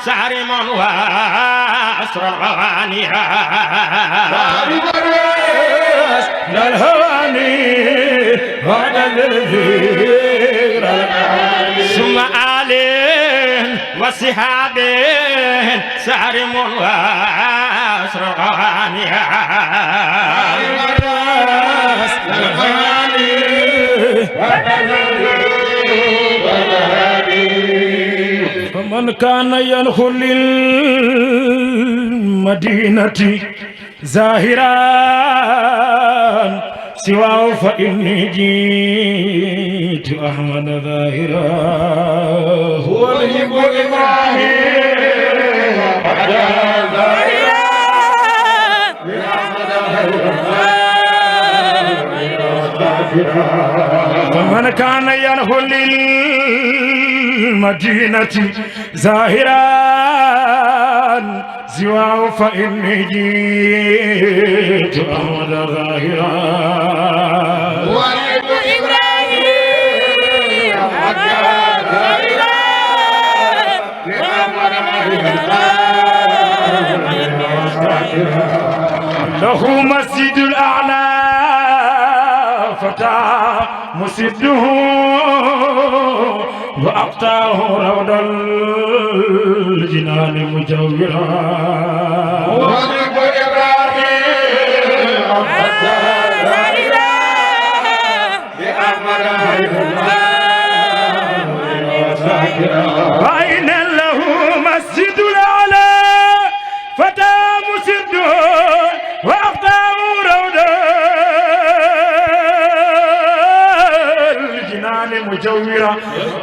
سارم واسر الغوانيها للهواني هذا الذكر ثم آل وصحاب سارم واسر الغوانيها فمن كان يدخل المدينة زاهرا سواه فإني جئت أحمد ظاهرا هو الهب إبراهيم فمن كان يدخل المدينة زاهرا سواه فإني جئت أحمد ظاهرا والد إبراهيم حتى ظاهرا له مسجد الأعلى فتى مسده وأقطعه روض الجنان مجورا والد إبراهيم حتى ظاهرا فإن له مسجد الأعلى فتى مسده وأقطعه روض الجنان مجورا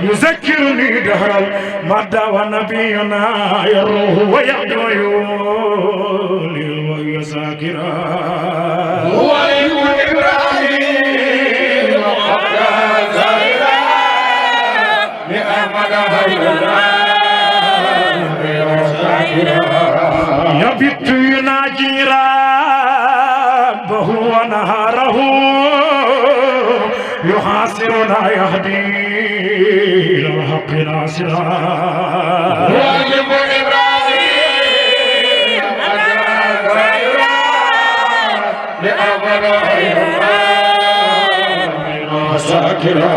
يذكرني دهر المدى ونبينا يروح ويعدو يولي وهي ساكرا والد إبراهيم حتى ظاهرا يبت يناجي ربه ونهاره يحاصرنا يهدي إلى الحق ناصرا والد إبراهيم حتى ظاهرا ساكرا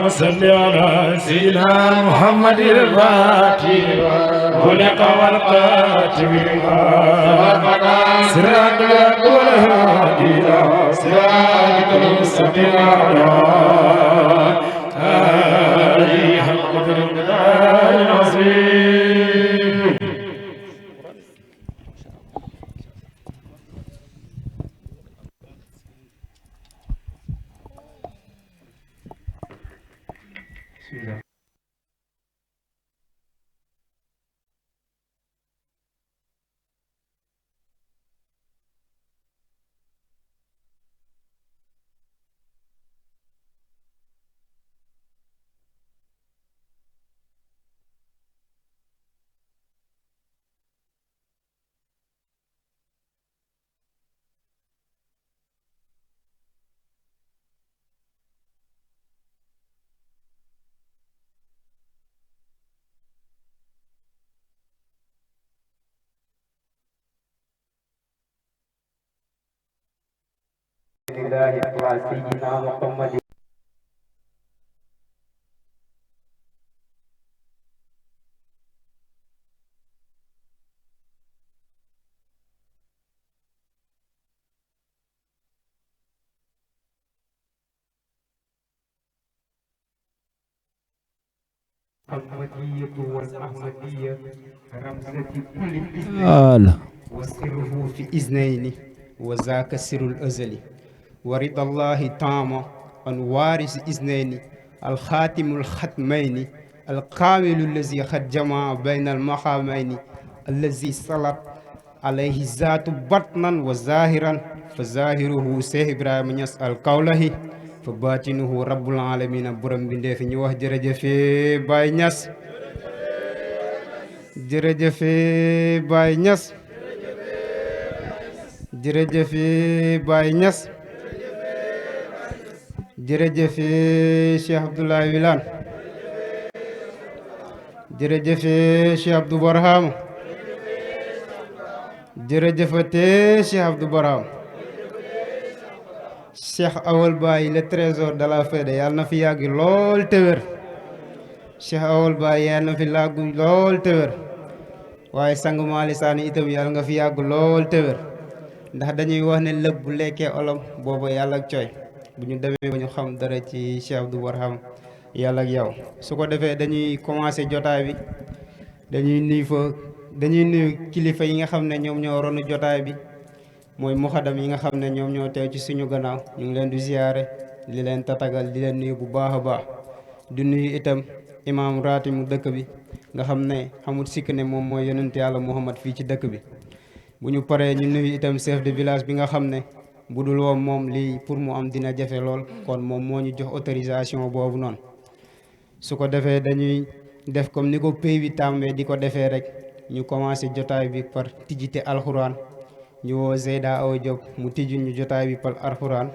صل على سيدنا محمد الفاتح خلق والقاتم سراج والهادي صراط المستقيم آله حق قدر العظيم. الله على سيدنا محمد المحمدية والأحمدية رمزة كل اسم وسره في إذنين وذاك سر الأزل ورد الله تام عن وارث إذنين الخاتم الختمين الكامل الذي قد جمع بين المقامين الذي صلت عليه ذات بطنا وظاهرا فظاهره سيح إبراهيم نياس القوله فباطنه رب العالمين برم بندف ñu wax jërëjëfe Baye Niass jërëjëfe Baye Niass jërëjëfe Baye Niass jërëjëfe Cheikh Abdoulaye Wilane jërëjëfe Cheikh Abdou Barham jërëjëfate Cheikh Abdou Barham Cheikh Awal Baye le trésor de la Fayda yàlla na fi yàgg lool te wér Cheikh Awal Baye yàlla na fi yàgg lool te wér waaye sang Maali Saani itam yàlla nga fi yàgg lool te wér ndax dañuy wax ne lëb bu lekkee olom booba yàlla ak cooy bu ñu demee ba ñu xam dara ci Cheikh Abdou Barham yàlla ak yow su ko defee dañuy commencé jotaay bi dañuy nuyu kilifa yi nga xam ne ñoom ñoo ronu jotaay bi mooy muxadam yi nga xam ne ñoom ñoo teew ci suñu gannaaw ñu ngi leen di ziyaare di leen tatagal di leen nuyu bu baax a baax di nuyu itam imaam raati mu dëkk bi nga xam ne xamul sikk ne moom mooy yonent yàlla Muhammad fii ci dëkk bi bu ñu paree ñu nuyu itam chef de village bi nga xam ne bu dul woon moom lii pour mu am dina jafe lool kon moom moo ñu jox autorisation boobu noonu su ko defee dañuy def comme ni ko pays bi tàmbee di ko defee rek ñu commencé jotaay bi par tijjite alxuraan ñu woo Zeyda Awa Diop mu tijju ñu jotaay bi par alxuraan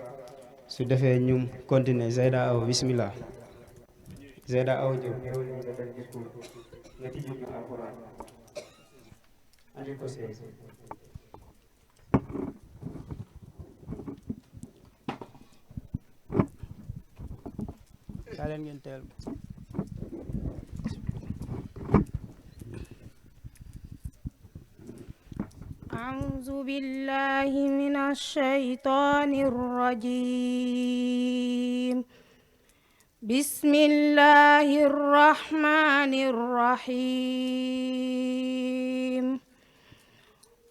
su defee ñu continuer Zeyda Awa bismillah Zeyda Awa Diop nga tijju ñu alxuraan andi ko leen ngeen teel أعوذ بالله من الشيطان الرجيم بسم الله الرحمن الرحيم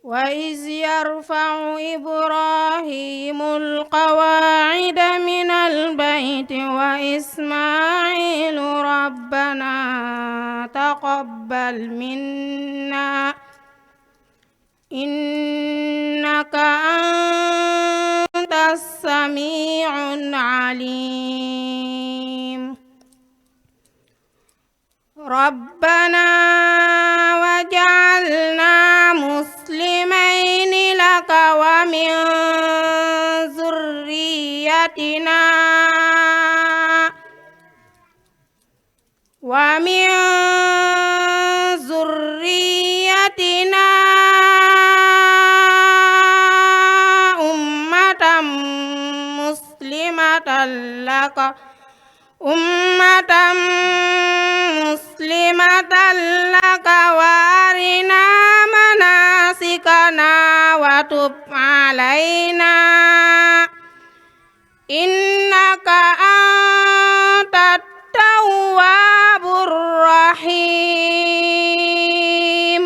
وإذ يرفع إبراهيم القواعد من البيت وإسماعيل ربنا تقبل منا إنك أنت السميع العليم ربنا وجعلنا مسلمين لك ومن ذريتنا أمة مسلمة لك وارنا مناسكنا وتب علينا إنك أنت التواب الرحيم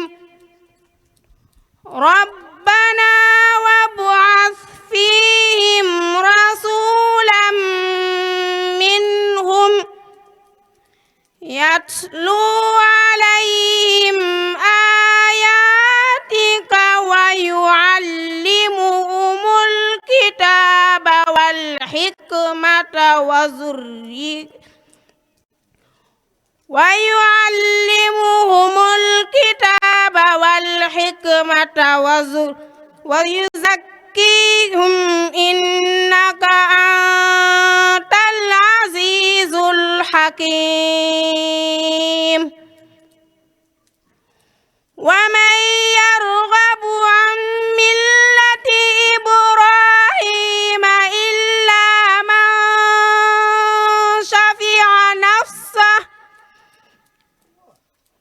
ربنا وابعث فيهم رسولا منهم يتلو عليهم آياتك ويعلمهم الكتاب والحكمة ويزكيهم إنك أنت العزيز الحكيم ومن يرغب عن ملة إبراهيم إلا من شفع نفسه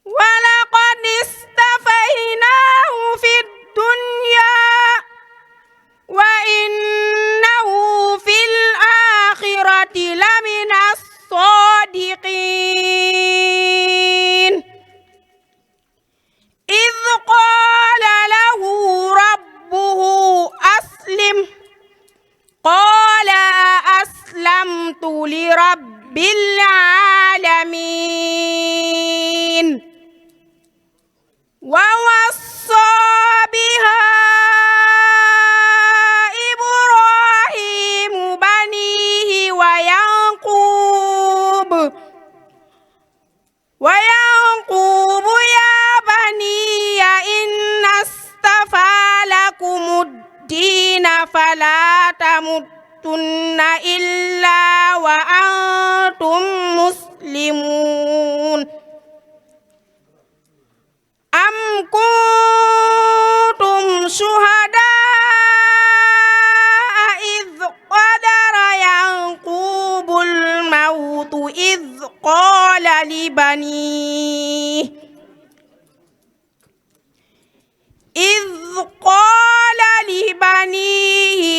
ولقد اصطفيناه في الدنيا وإنه في الآخرة لمن الصادقين إذ قال له ربه أسلم قال أسلمت لرب العالمين ووصى بها إبراهيم بنيه ويعقوب يا بني إن اصطفى لكم الدين فلا تموتن إلا وأنتم مسلمون إذ قال لبنيه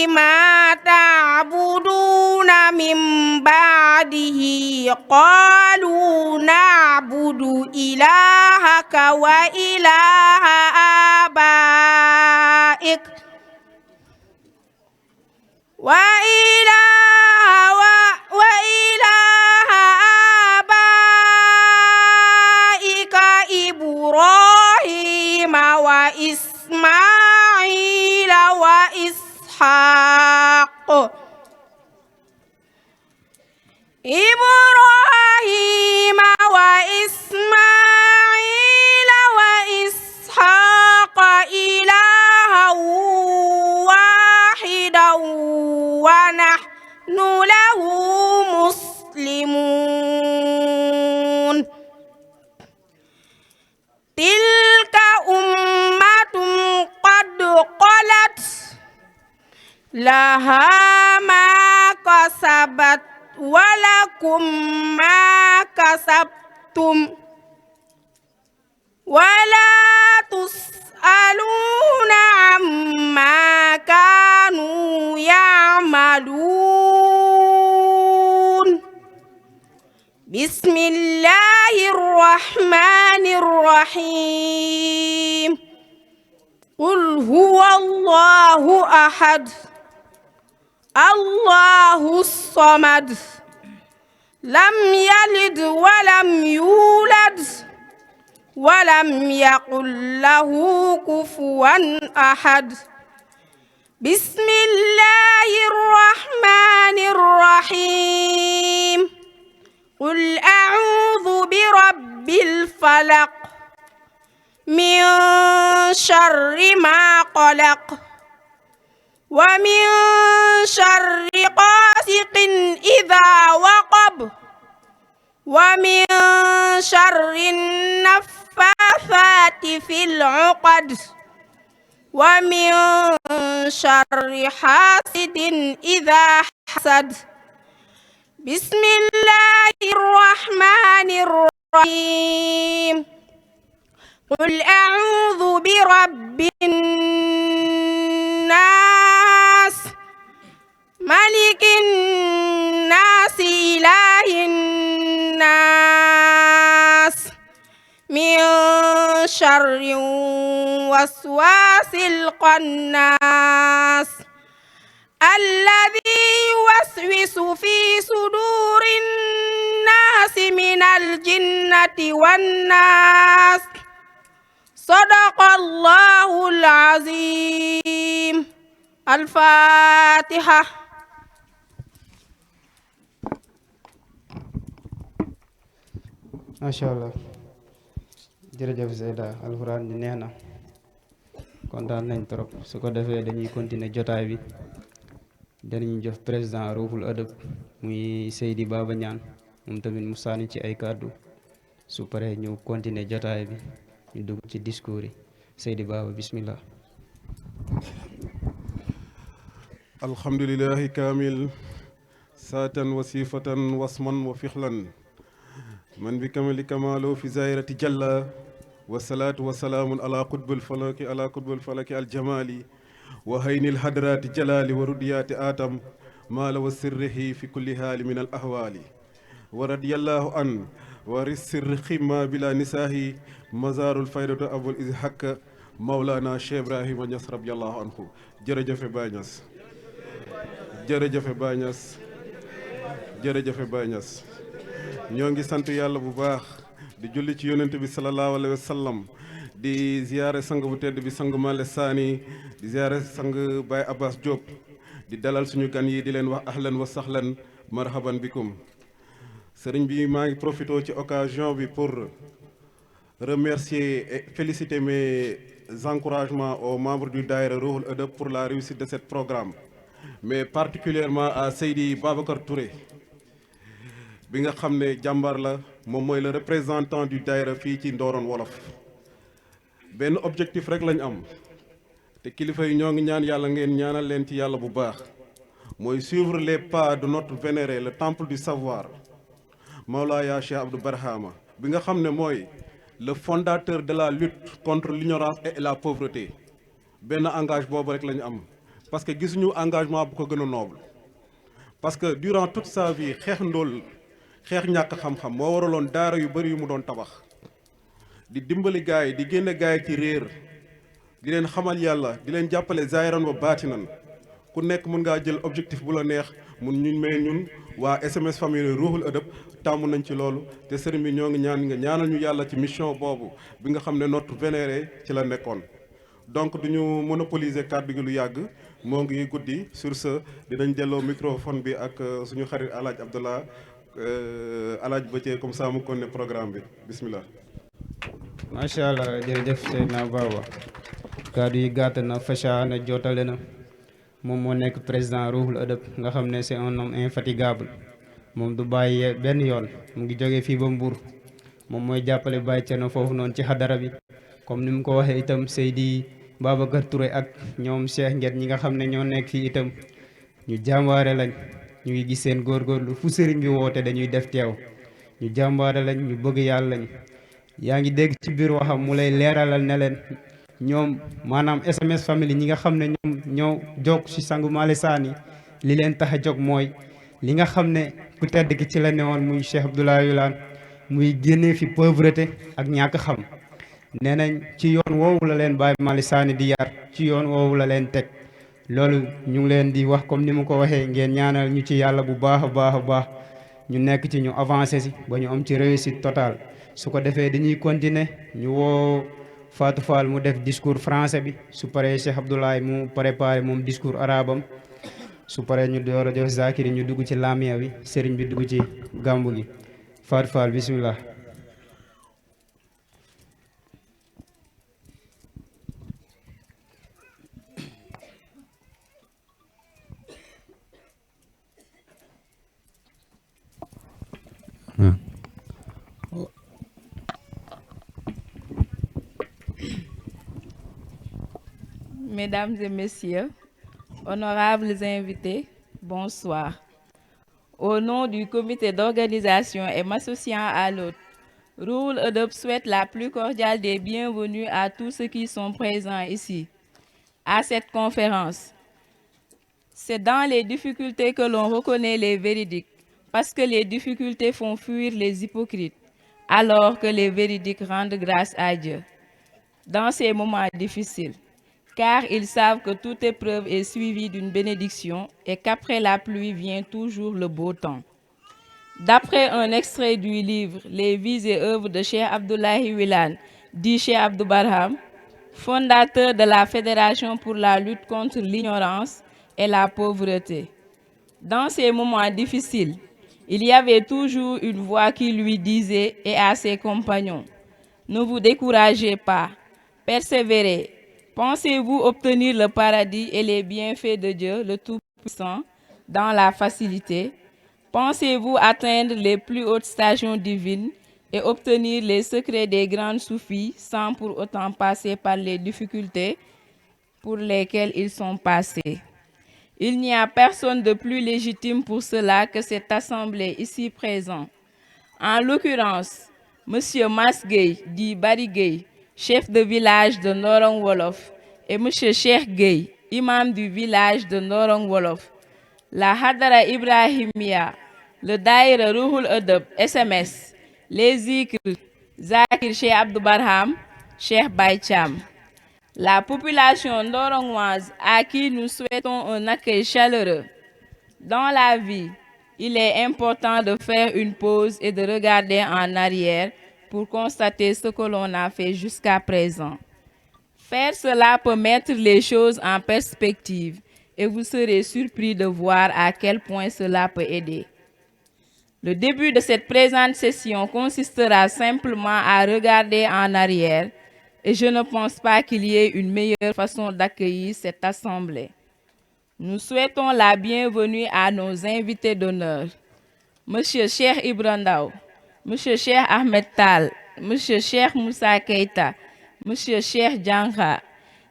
ما تعبدون من بعده قالوا نعبد إلهك وإله آبائك إبراهيم وإسماعيل وإسحاق إلها واحدا ونحن له مسلمون تلك أمة قد خلت لها ما كسبت ولكم ما كسبتم ولا تسألون عما كانوا يعملون بسم الله الرحمن الرحيم قل هو الله أحد الله الصمد لم يلد ولم يولد ولم يقل له كفوا أحد بسم الله الرحمن الرحيم قل أعوذ برب الفلق من شر ما قلق ومن شر غاسق إذا وقب ومن شر النفاثات في العقد ومن شر حاسد إذا حسد بسم الله الرحمن الرحيم قل أعوذ برب الناس ملك الناس إله الناس من شر وسواس الخناس الذي يوسوس في صدور الناس من الجنة والناس صدق الله العظيم الفاتحة ما شاء الله jërëjëf Zeyda alxuraan di neex na kontaan nañ trop su ko defee dañuy continuer jotaay bi dañuy jox président Ruuxul Adab muy Seydi Baba Ñaan moom tamit mu sànni ci ay kàddu su paree ñu continuer jotaay bi ñu dugg ci discours yi Seydi Baba bismillah alhamdulillahi kaamil saatan wa sifatan wasman wa fixlan man bi kamali kamalo fi zairati jalla wasalaatu wasalaamun ala qutbul falaki aljamali wa haynil hadrati jalali wa rudiyaati atam maala wa sirrihi fi kulli haali min al ahwali wa radiyallahu an wa sirri ximma bila nisaahi mazarul faydatu abul ishaq mawlana Cheikh Ibrahima Niass radiyallahu anhu jërëjëfe Baay Ñas jërëjëfe Baay Ñas jërëjëfe Baay Ñas ñoo ngi sant yàlla bu baax di julli ci yonent bi sallallahu alayhi wa sallam di ziyaare sang bu tedd bi sang Male Saani di ziyaare sang Baay Abbas Diop di dalal suñu gan yi di leen wax ahlan wa sahlan marhaban bikum sëriñ bi maa ngi profité ci occasion bi pour remercier et féliciter mes encouragements aux membres du Daïra Ruuhul Adab pour la réussite de ce programme mais particulièrement à Seydi Babacar Touré bi nga xam ne jàmbaar la moom mooy le représentant du Daïra fii ci Ndorong Wolof benn objectif rek lañ am te kilifa yi ñoo ngi ñaan yàlla ngeen ñaanal leen ci yàlla bu baax mooy suivre les pas de notre vénéré le temple du savoir Mawlaaya Cheikh Abdou Barhama bi nga xam ne mooy le fondateur de la lutte contre l'ignorance et la pauvreté benn engagement boobu rek la ñu am parce que gisuñu engagement bu ko gën a noble parce que durant toute sa vie xeex ndóol xeex ñàkk xam-xam moo waraloon daara yu bëri yu mu doon tabax di dimbali gaay di génne gaay ci réer di leen xamal yàlla di leen jàppale zaahiran wa baatinan ku nekk mën ngaa jël objectif bu la neex ñun waa SMS famille Ruhul Adab tàmm nañ ci loolu te sëriñ bi ñoo ngi ñaan nga ñaanal ñu yàlla ci mission boobu bi nga xam ne notre vénéré ci la nekkoon. donc duñu monopoliser kàddu gi lu yàgg moo ngi guddi sur ce dinañ delloo microphone bi ak suñu xarit Alaaji Abdallah Alaaji Bëccee comme ça mu kon ne programme bi bismillah. macha allah jërëjëf Seydina Baba kàddu yi gàtt na facha na jotale na moom moo nekk président Ruhul Adab nga xam ne c'est un homme infatigable moom du bàyyi benn yoon mu ngi jógee fii ba Mbour moom mooy jàppale Baye Thierno foofu noonu ci xadara bi comme ni mu ko waxee itam Seydi Babacar Touré ak ñoom Cheikh Nget ñi nga xam ne ñoo nekk fii itam ñu jàmbaare lañ ñu ngi gis seen góorgóorlu fu sëriñ bi woote dañuy def teew ñu jàmbaare lañ ñu bëgg yàlla lañ yaa ngi dégg ci biir waxam mu lay leeralal ne leen ñoom maanaam SMS famille ñi nga xam ne ñoom ñoo jog ci sangu Mali Saani li leen tax a jóg mooy li nga xam ne ku tedd ki ci la newoon muy Cheikh Abdoulaye Wilane muy génnee fi pauvreté ak ñàkk xam nee nañ ci yoon woowu la leen Baye Mali Saani di yar ci yoon woowu la leen teg loolu ñu ngi leen di wax comme ni mu ko waxee ngeen ñaanal ñu ci yàlla bu baax a baax a baax ñu nekk ci ñu avancé si ba ñu am ci réussite totale su ko defee dañuy continuer ñu woo Fatou Fall mu def discours français bi su paree Cheikh Abdoulaye mu préparé moom discours arabam su paree ñu door a jox Zakiri ñu dugg ci lamia bi sëriñ bi dugg ci gàmbu gi Fatou Fall bismillah. Mesdames et messieurs, honorables invités, bonsoir. Au nom du comité d'organisation et m'associant à l'autre, Ruhul Adab souhaite la plus cordiale des bienvenues à tous ceux qui sont présents ici, à cette conférence. C'est dans les difficultés que l'on reconnaît les véridiques, parce que les difficultés font fuir les hypocrites, alors que les véridiques rendent grâce à Dieu. Dans ces moments difficiles, car ils savent que toute épreuve est suivie d'une bénédiction et qu'après la pluie vient toujours le beau temps. D'après un extrait du livre Les vies et œuvres de Cheikh Abdoulaye Wilane, dit Cheikh Abdou Barham, fondateur de la Fédération pour la lutte contre l'ignorance et la pauvreté. Dans ces moments difficiles, il y avait toujours une voix qui lui disait et à ses compagnons, ne vous découragez pas, persévérez. Pensez-vous obtenir le paradis et les bienfaits de Dieu, le Tout-Puissant, dans la facilité? Pensez-vous atteindre les plus hautes stations divines et obtenir les secrets des grandes soufis sans pour autant passer par les difficultés pour lesquelles ils sont passés? Il n'y a personne de plus légitime pour cela que cette assemblée ici présente. En l'occurrence, M. Masgueye, dit Barigueye, chef de village de Norong Wolof, et M. Cheikh Gueye, imam du village de Norong Wolof, la Hadara Ibrahimia, le Daïra Ruhul Adab, SMS, les Zikr, Zakir Cheikh Abdou Barham, Cheikh Baye Thiam. La population norongnoise à qui nous souhaitons un accueil chaleureux. Dans la vie, il est important de faire une pause et de regarder en arrière pour constater ce que l'on a fait jusqu'à présent. Faire cela peut mettre les choses en perspective et vous serez surpris de voir à quel point cela peut aider. Le début de cette présente session consistera simplement à regarder en arrière et je ne pense pas qu'il y ait une meilleure façon d'accueillir cette assemblée. Nous souhaitons la bienvenue à nos invités d'honneur, M. Cheikh Ibrandao, M. Cheikh Ahmed Tal, M. Cheikh Moussa Keita, M. Cheikh Djanka,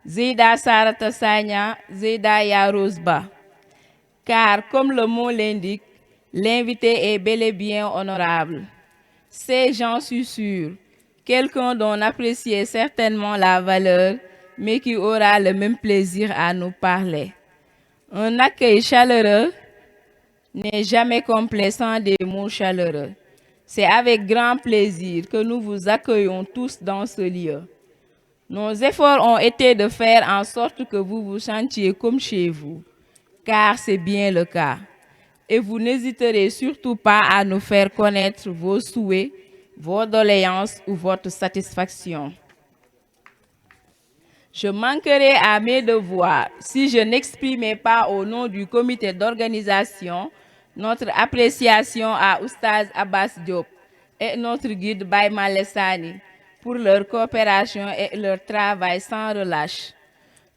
Zeyda Sarata Sagna, Zeyda Yarosba. Car, comme le mot l'indique, L'invité est bel et bien honorable. C'est, j'en suis sûr, quelqu'un dont on apprécie certainement la valeur, mais qui aura le même plaisir à nous parler. Un accueil chaleureux n'est jamais complet sans des mots chaleureux. C'est avec grand plaisir que nous vous accueillons tous dans ce lieu. Nos efforts ont été de faire en sorte que vous vous sentiez comme chez vous, car c'est bien le cas. Et vous n'hésiterez surtout pas à nous faire connaître vos souhaits, vos doléances ou votre satisfaction. Je manquerais à mes devoirs si je n'exprimais pas au nom du comité d'organisation notre appréciation à Oustaz Abbas Diop et notre guide Baïma Lessani pour leur coopération et leur travail sans relâche.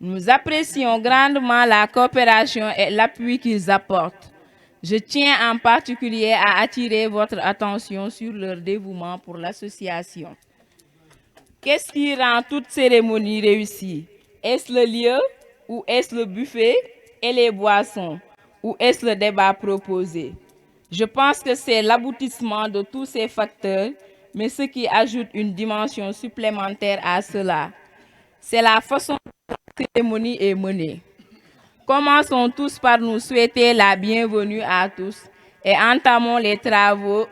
Nous apprécions grandement la coopération et l'appui qu'ils apportent. Je tiens en particulier à attirer votre attention sur leur dévouement pour l'association. Qu'est-ce qui rend toute cérémonie réussie? Est-ce le lieu ou est-ce le buffet et les boissons? Ou est-ce le débat proposé? Je pense que c'est l'aboutissement de tous ces facteurs, mais ce qui ajoute une dimension supplémentaire à cela, c'est la façon dont la cérémonie est menée. Commençons tous par nous souhaiter la bienvenue à tous et entamons les travaux.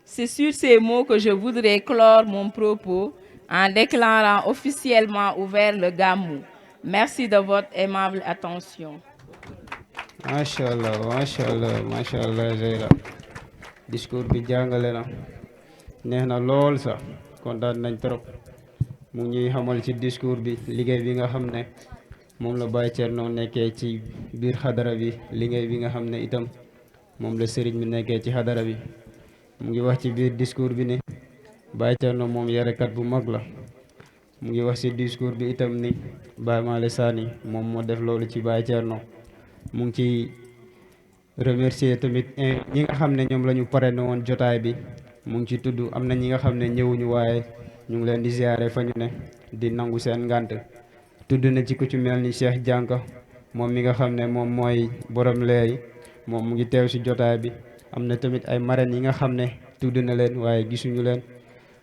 C'est sur ces mots que je voudrais clore mon propos en déclarant officiellement ouvert le Gamou. Merci de votre aimable attention. Machallah, machallah, machallah Zeyda. Discours bi jàngale na neex na lool sax kontaan nañ trop mu ñuy xamal ci discours bi liggéey bi nga xam ne moom la Baye Thierno nekkee ci biir xadara bi liggéey bi nga xam ne itam moom la sëriñ bi nekkee ci xadara bi mu ngi wax ci biir discours bi ne Baye Thierno moom yarekat bu mag la mu ngi wax ci discours bi itam ni Baye Malick Sani moom moo def loolu ci Baye Thierno mu ngi ci remercier tamit ñi nga xam ne ñoom la ñu parrainé woon jotaay bi mu ngi ci tudd am na ñi nga xam ne ñëwuñu waaye ñu ngi leen di ziare fa ñu ne di nangu seen ngànt tudd na ci ku ci mel ni Cheikh Dianka moom mi nga xam ne moom mooy borom leeri moom mu ngi teew ci jotaay bi am na tamit ay marraines yi nga xam ne tudd na leen waaye gisuñu leen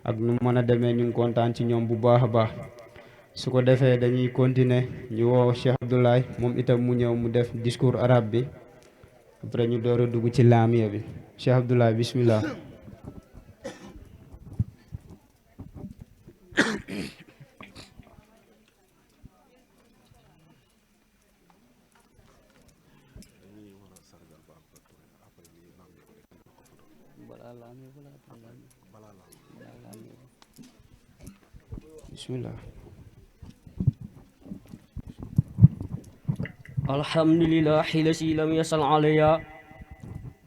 ak nu mën a demee ñu ngi kontaan ci ñoom bu baax a baax su ko defee dañuy continuer ñu woo Cheikh Abdoulaye moom itam mu ñëw mu def discours arabe bi après ñu door a dugg ci laamiya bi Cheikh Abdoulaye bismillah. bismillah. الحمد لله الذي لم يصل عليا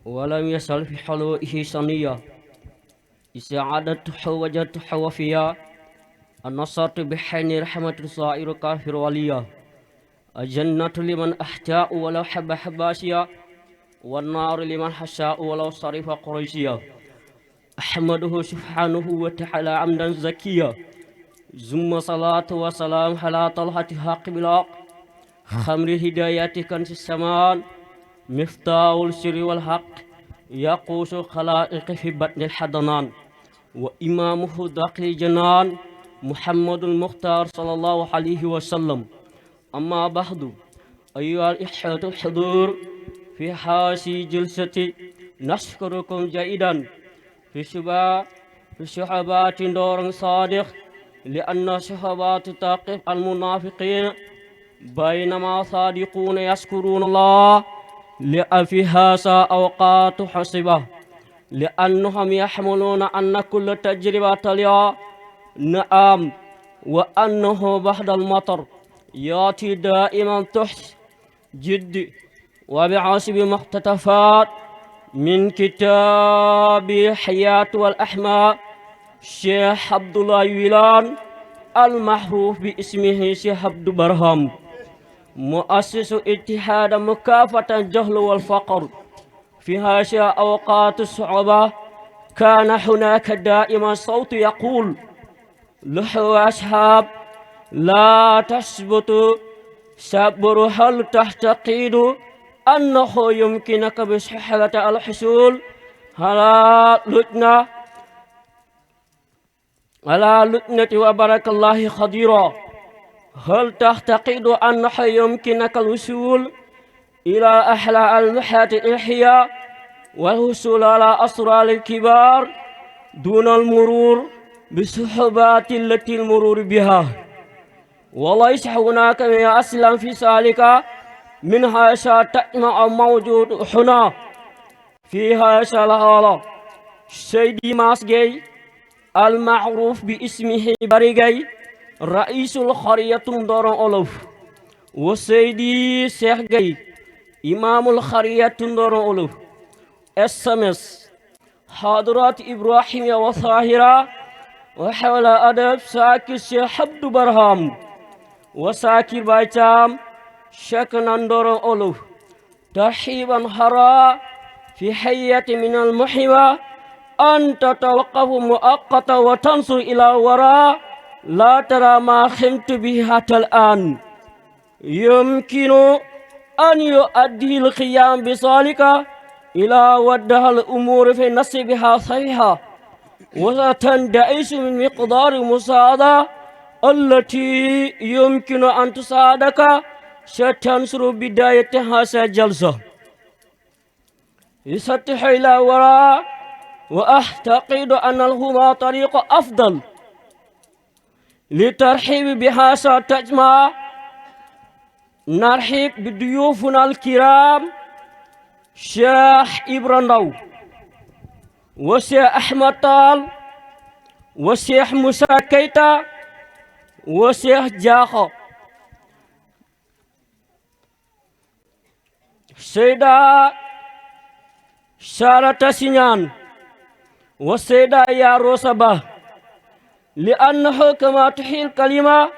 ولم يصل في حلوئه صنيا إسعادته وجدته وفيا النصرت بحين رحمة صائر كافر وليا الجنة لمن أحتاء ولو حب حباسيا والنار لمن حشاء ولو صرف قريشيا أحمده سبحانه وتعالى عمدا زكيا ثم صلاة وسلام على طلحة حق بلاق خمر هدايات كنز السمان مفتاح السر والحق يقوس خلائق في بطن الحضنان وإمامه داخل الجنان محمد المختار صلى الله عليه وسلم. أما بعد أيها الإخوة الحضور في هذه جلسة نشكركم جيدا في شهبات دور صادق لأن شهبات تقف المنافقين بينما صادقون يشكرون الله في هذا أوقات حسبة لأنهم يحملون أن كل تجربة تليا نعم وأنه بعد المطر يأتي دائما تحت جد وبعصب مقتطفات من كتاب حياة والأحماء شيخ عبد الله ويلان المحروف باسمه شيخ عبد برهم مؤسس اتحاد مكافحة الجهل والفقر. في هذه أوقات الصعوبة كان هناك دائما صوت يقول له أصحاب لا تثبت صبر هل تحتقد أنه يمكنك بسهولة الحصول على لجنة وبارك الله خضيرا. هل تعتقد أنه يمكنك الوصول إلى أحلى المحات الإحياء والحصول على أسرار الكبار دون المرور بالصعوبات التي المرور بها؟ وليس هناك من أصلا في ذلك من هذا تجمع موجود هنا في هذا الحالة. سيدي ماسجي المعروف باسمه باريجي رئيس الخرية دوران أولوف، وسيدي شيخ جي إمام الخرية دوران أولوف. SMS حضرات إبراهيم وطاهرة وحول أدب ساكر الشيخ عبد برهام وساكر بايتام شيخ دوران أولوف. ترحيبا هرا في حية من المحبة أن تتوقف مؤقتا وتنظر إلى وراء لا ترى ما خمت به حتى الآن. يمكن أن يؤدي القيام بذلك إلى ودها الأمور في نصيبها صحيحة، وستندعس من مقدار المساعدة التي يمكن أن تساعدك. ستنصر بداية هذه الجلسة يستح إلى وراء، وأعتقد أنهما طريق أفضل للترحيب بهذا التجمع. نرحب بضيوفنا الكرام شيخ إبراهيم وشيخ أحمد طال وشيخ موسى كيتا وشيخ جاخو. سيدة سارة سنان وسيدة يا روسبا، لأنه كما تحيل كلمة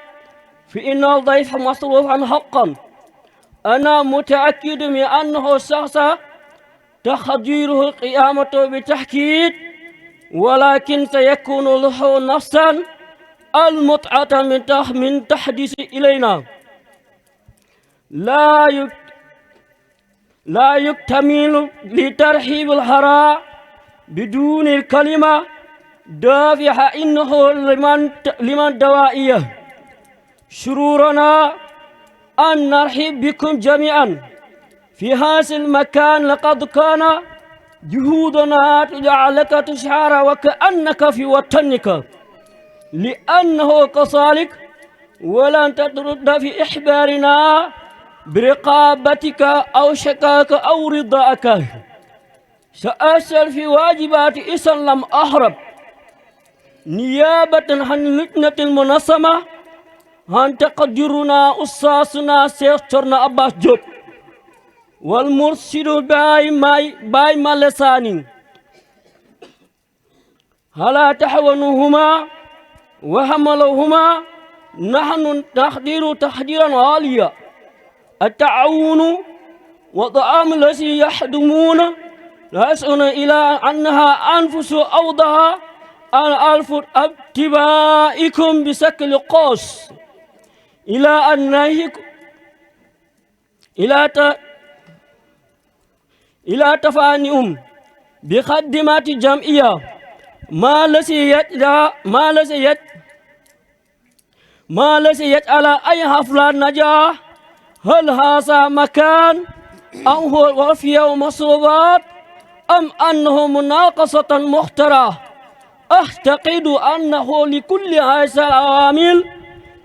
فإن الضيف مصروفا حقا. أنا متأكد من أنه شخص تقديره القيامة بتحكيد، ولكن سيكون له نفسا المتعة من تحديث إلينا. لا يكتمل لترحيب الحراء بدون الكلمة دافعة، إنه لمن دوائية. شرورنا أن نرحب بكم جميعا في هذا المكان. لقد كان جهودنا تجعلك تشعر وكأنك في وطنك، لأنه كذلك ولن تترد في إحبارنا برقابتك أو شكاك أو رضاك. سأسأل في واجبات إذا لم أهرب نيابة عن اللجنة المنظمة عن تقديرنا أستاذنا شيخ تورنا عباس جوب والمرشد باي مالساني هلا تحونهما وحملهما نحن تحضيرا عاليا. التعاون وطعام الذي يحدمون لا يسعون إلى أنها أنفس أوضها أن ألف اتباعكم بشكل قوس إلى أن ناهيكم إلى تفانيهم بخدمات جمعية ما الذي يجعل أي حفلة نجاح. هل هذا مكان أم هو وفية مصروبات أم أنه مناقصة محترة؟ أعتقد أنه لكل هذا العوامل،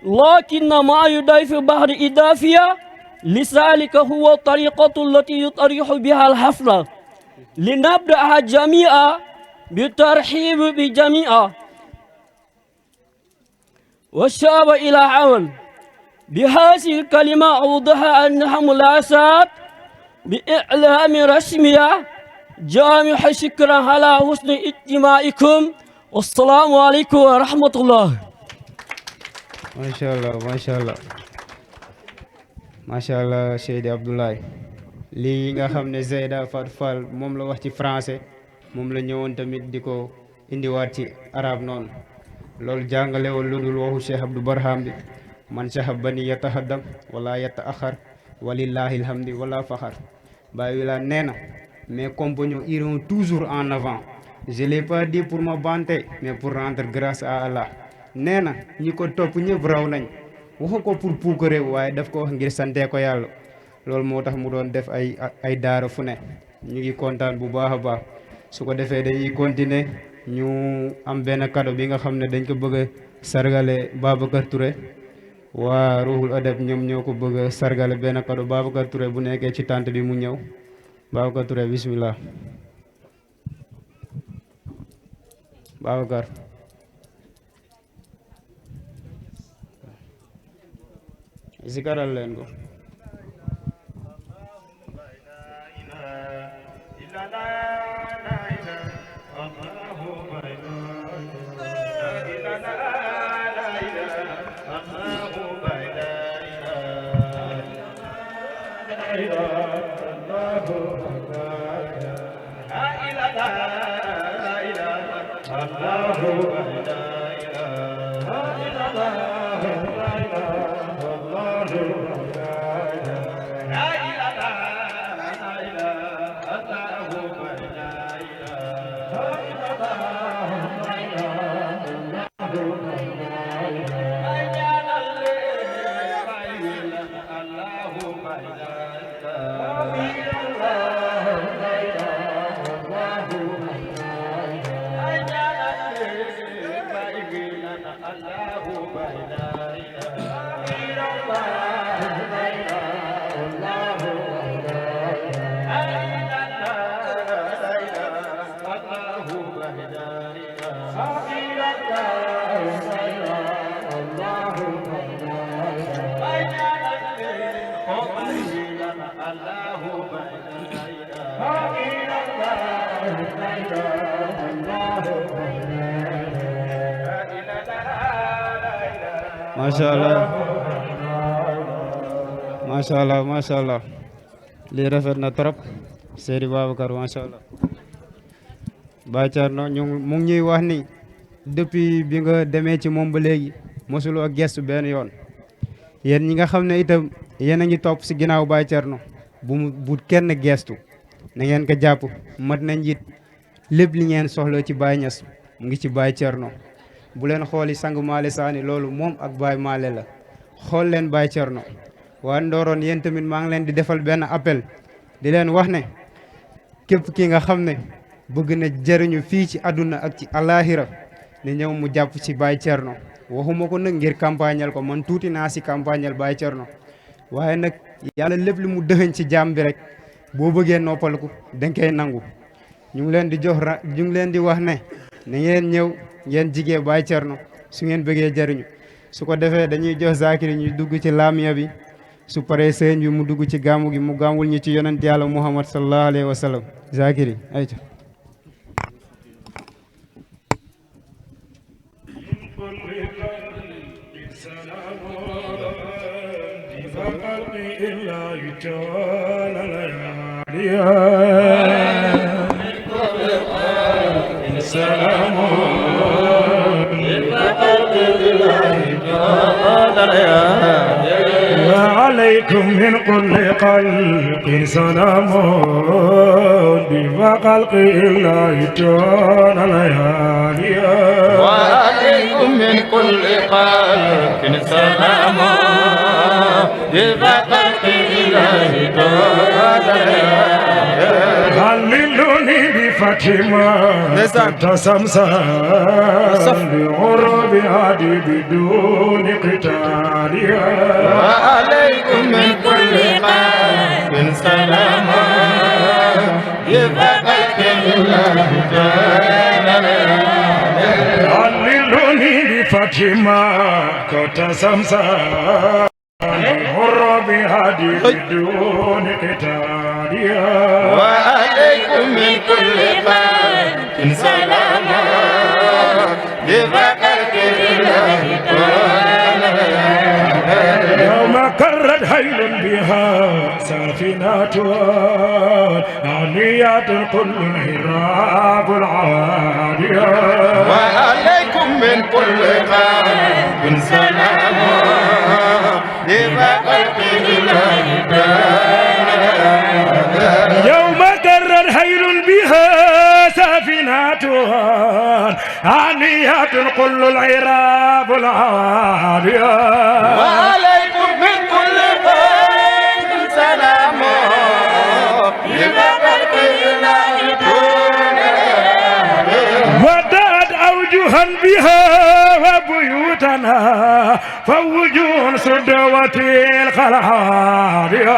لكن ما يضيف بعض إضافية لذلك هو الطريقة التي يطرح بها الحفلة. لنبدأ جميعا بالترحيب بجميع والشعب إلى عمل. بهذه الكلمة أوضح أنها ملاسات بإعلام رسمية جامع. شكرا على حسن اجتماعكم، والسلام عليكم ورحمة الله. ما شاء الله ما شاء الله ما شاء الله Seydi Abdoulaye. lii nga xam ne Zeyda Fatou Fall moom la wax ci français moom la ñëwoon tamit di ko indiwaat ci arab noonu. loolu jàngalewul lu dul waxu Cheikh Abdou Barham bi man shahabani yatahaddam wala yataaxar walillahi alhamdi wala faxar. Baye Wilane nee na mes compagnons iront toujours en avant. Je l'ai pas dit pour me vanter mais pour rendre grâce à Allah. nee na ñi ko topp ñëpp raw nañ waxu ko pour puukare waaye daf ko wax ngir sante ko yàlla loolu moo tax mu doon def ay daara fu ne ñu ngi kontaan bu baax a baax su ko defee dañuy continuer ñu am benn cadeau bi nga xam ne dañ ko bëgg a sargale Babacar Touré waa Ruhul Adab ñoom ñoo ko bëgg a sargale benn cadeau Babacar Touré bu nekkee ci tànt bi mu ñëw Babacar Touré bismillah Babacar zikaral leen ko macha allah lii rafet na trop Seydi Babacar macha allah Baye Thierno mu ngi ñuy wax ni depuis bi nga demee ci moom ba léegi mosuloo gestu benn yoon yéen ñi nga xam ne itam yéen a ngi topp si ginnaaw Baye Thierno bu kenn gestu na ngeen ko jàpp mat na njiit lépp li ngeen soxla ci Baye Niass mu ngi ci Baye Thierno bu leen xooli sang Maale Saani loolu moom ak Baye Maale la xool leen Baye Thierno waa Ndorone yéen tamit maa ngi leen di defal benn appel di leen wax ne képp ki nga xam ne bëgg na jëriñu fii ci àdduna ak ci alaaxira ne ñëw mu jàpp ci Baye Thierno waxuma ko nag ngir campagnal ko man tuuti naa si campagnal Baye Thierno waaye nag yàlla lépp li mu dëxëñ ci jaam bi rek boo bëggee noppalku danga koy nangu ñu ngi leen di ñu ngi leen di wax ne na ngeen ñëw ngeen jigee Baye Thierno su ngeen bëggee jëriñu su ko defee dañuy jox Zakiri ñu dugg ci laamiya bi su paree sëñ bi mu dugg ci gàmmu gi mu gàmmul ñu ci yonent yàlla Muhammad sallallahu alayhi wa sallam Zakiri ayca عليكم من كل قلق سلام بخلق الله تعالى الليالي وعليكم من كل قلق سلام بخلق الله تعالى هللوني بفتما تسمسا بعرب عادي بدون قتال وعليكم من كل قلب سلام بفقد الله تعالى هللوني بفتما تسمسا بعرب عادي بدون قتال وعليكم من كل قلب سلام بفقد الله تعالى يوم كرت هيل بها سافنات عاليات كل الهراب العالية وعليكم من كل قلب سلام بفقد الله تعالى هانية كل العراب العالية وعليكم من كل خير سلام لبقلب الله وداد أوجها بها وبيوتنا فوجوه صدوة الخلالية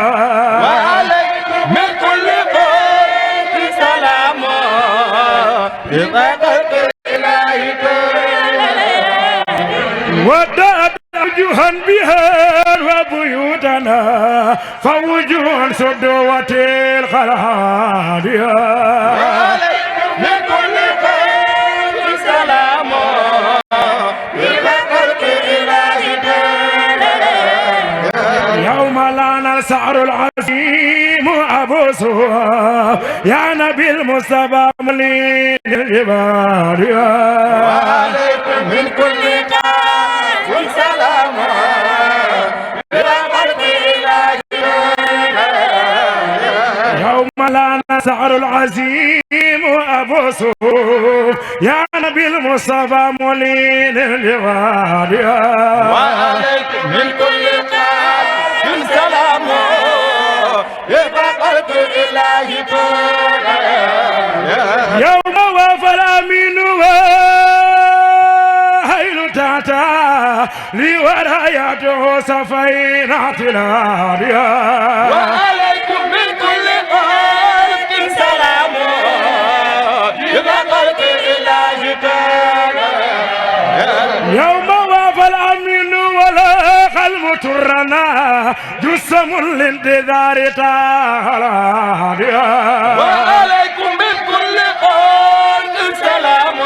وعليكم من كل خير سلام لبقلب الله وداد أوجها بها وبيوتنا فوجوه صدوة الخلالية من كل خير سلام لبقلب الله يوم لنا السعر العظيم أبو سوى يا نبي المصطفى ملين الجبال وعليكم من كل خير سلام لبقلب الله يوم لنا السعر العظيم أبو سوى يا نبي المصطفى ملين الجبال وعليكم من كل خير سلام لبقلب الله يوم وفى الأمين وهيل تاتا لوراياته سفينة العالية وعليكم من كل خير سلام لبقلب الله يوم وفى الأمين ولاق المترنا جسم الانتظار تعالى وعليكم من كل خير سلام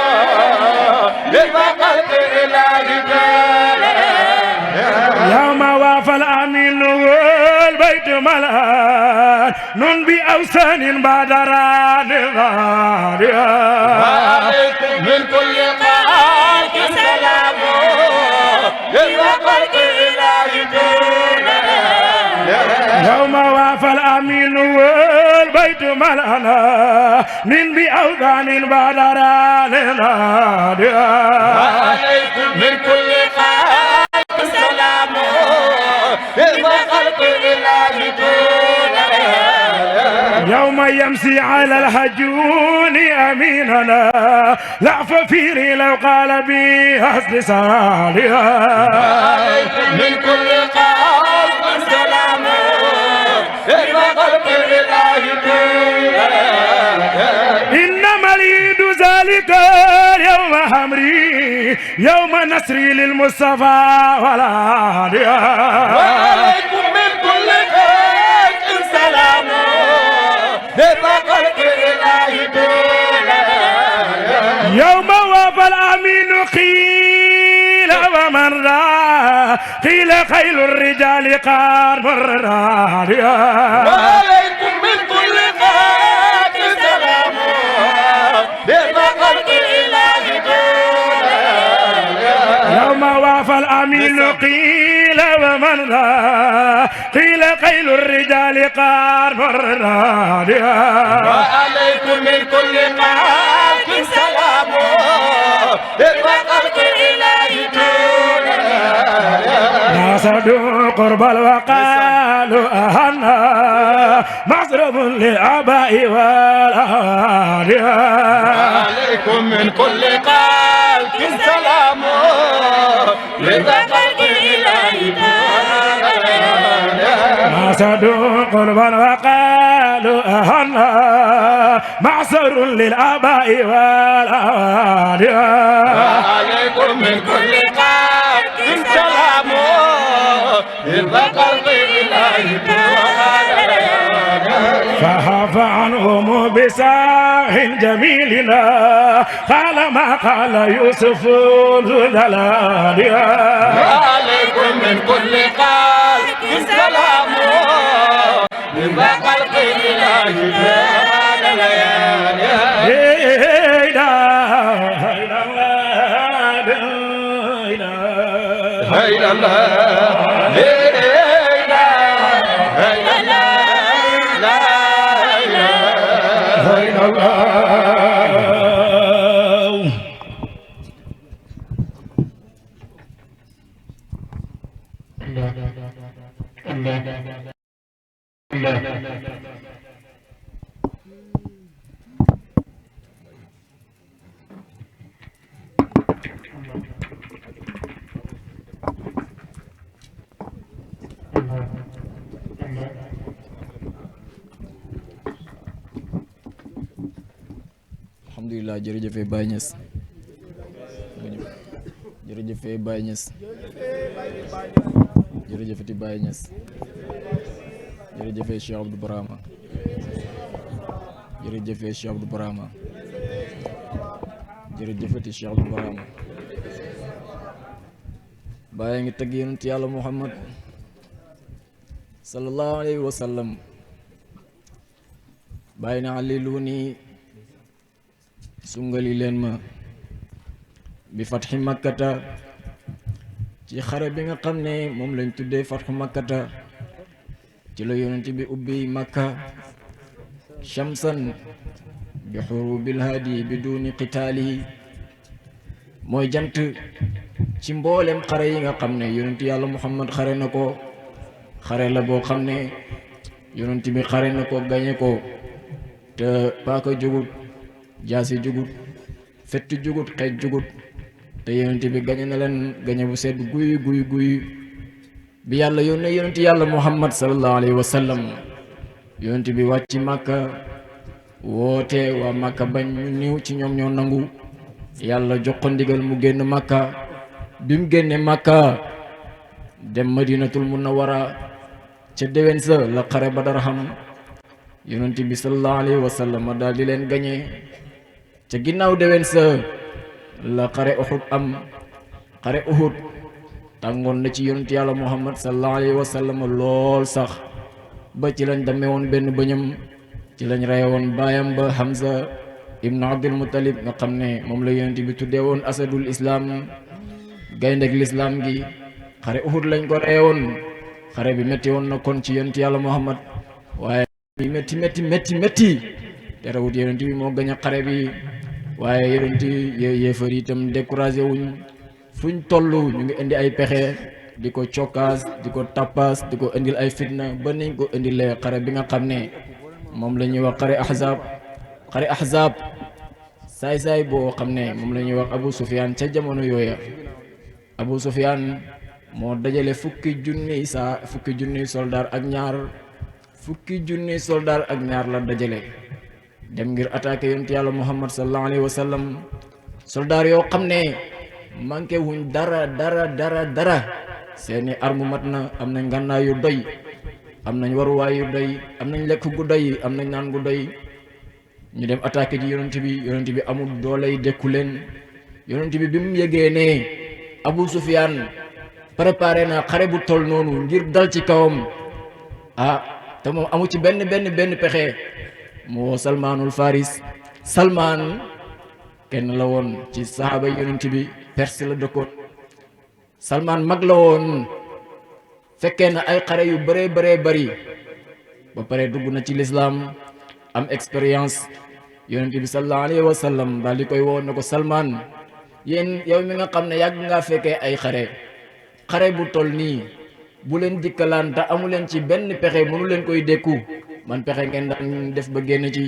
لبقلب الله يوم وفى الأمين والبيت ملان نون بأوسان بادران وعليكم من كل خير سلام لبقلب الله يوم وافى الأمين والبيت ملأنا من بأوثان بادران وعليكم من كل خير سلام لبقلب الله يوم يمسي على الهجون أميننا لا ففيري لو قال بي حسن صالحا وعليكم من كل خير سلام لبقلب الله إنما اليد ذلك اليوم همري يوم نصري للمصطفى ولا وعليكم من كل خير سلام لبقلب الله يوم وفى الأمين قيل ومن را قيل خيل الرجال قار مرة وعليكم من كل خير سلام لبقلب الله يوم وفى الأمين قيل ومن را قيل خيل الرجال قار مرة وعليكم من كل خير سلام لبقلب الله ناصدوا قرب الوقال أهنا مصرف للآباء والأهالي وعليكم من كل قلب سلام لبقلب الله ناصدوا قرب الوقال أهنا معصر للآباء والأهالي وعليكم من كل قلب سلام لبقلب الله فهف عنهم بساح جميلنا قال ما قال يوسف ذو الجلال وعليكم من كل قلب سلام لبقلب الله هيلا alhamdulilah jërëjëfe Baye Niass jërëjëfe Baye Niass jërëjëfati Baye Niass jërëjëfe Cheikh Abdou Barama jërëjëfe Cheikh Abdou Barama jërëjëfati Cheikh Abdou Barama Baye ngi tagg yonent yàlla Muhammad sallallahu alayhi wa sallam Baye na alliluuni sungali leen ma bi fatxi makkata ci xare bi nga xam ne moom lañ tuddee fatxu makkata ci la yonent bi ubbi makka shamsan bi xurubil hadi bi duni qitaali mooy jant ci mboolem xare yi nga xam ne yonent yàlla Muhammad xare na ko xare la boo xam ne yonent bi xare na ko gañe ko te paaka jugut jaasi jugut fett jugut xeej jugut te yonent bi gañe na leen gañe bu sedd guy bi yàlla yónnee yonent yàlla Muhammad sallallahu alayhi wa sallam yonent bi wàcc Makka woote waa Makka bañ ñu niw ci ñoom ñoo nangu yàlla jox ko ndigal mu génn Makka bi mu génne Makka dem Madinatul Munawwara ca déwén sa la xare Badar xam yonent bi sallallahu alayhi wa sallam daal di leen gañe ca ginnaaw déwén sa la xare Uhud am xare Uhud tàngoon na ci yonent yàlla Muhammad sallallahu alayhi wa sallam lool sax ba ci lañ demee woon benn bëñam ci lañ reye woon baayam ba Hamza ibnu Abdul Muttalib nga xam ne moom la yonent bi tuddee woon asadul islam gayndeg lislaam gi xare Uhud lañ ko reye woon xare bi métti woon na kon ci yonent yàlla Muhammad waaye métti terewut yonent bi moo gañ a xare bi waaye yonent yéefar itam découragé wuñ fuñ toll ñu ngi indi ay pexe di ko cokkaas di ko tappaas di ko indil ay fitna ba nañ ko indilee xare bi nga xam ne moom la ñuy wax xare ahzab saay-saay boo xam ne moom la ñuy wax Abu Sufyaan ca jamono yooya Abu Sufyaan moo dajale fukki junniy soldaar ak ñaar la dajale dem ngir attaquer yonent yàlla Muhammad sallallahu alayhi wa sallam soldaar yoo xam ne manqué wuñ dara seeni arme mat na am nañ ngànnaay yu doy am nañ waruwaay yu doy am nañ lekk gu doy am nañ naan gu doy ñu dem attaquer ji yonent bi amul dooley dekku leen yonent bi bi mu yëgee ne Abu Sufyaan préparé na xare bu toll noonu ngir dal ci kawam te moom amu ci benn pexe mu woo Salmaanul Faris Salmaan kenn la woon ci saxaaba yonent bi Perse la dëkkoon Salmaan mag la woon fekkee na ay xare yu bëree bëri ba pare dugg na ci lislaam am expérience yonent bi sallallahu alayhi wa sallam daal di koy woo na ko Salmaan yow mi nga xam ne yàgg ngaa fekkee ay xare bu toll nii bu leen dikkalaan te amu leen ci benn pexe mënu leen koy dékku man pexe ngeen daan def ba génn ci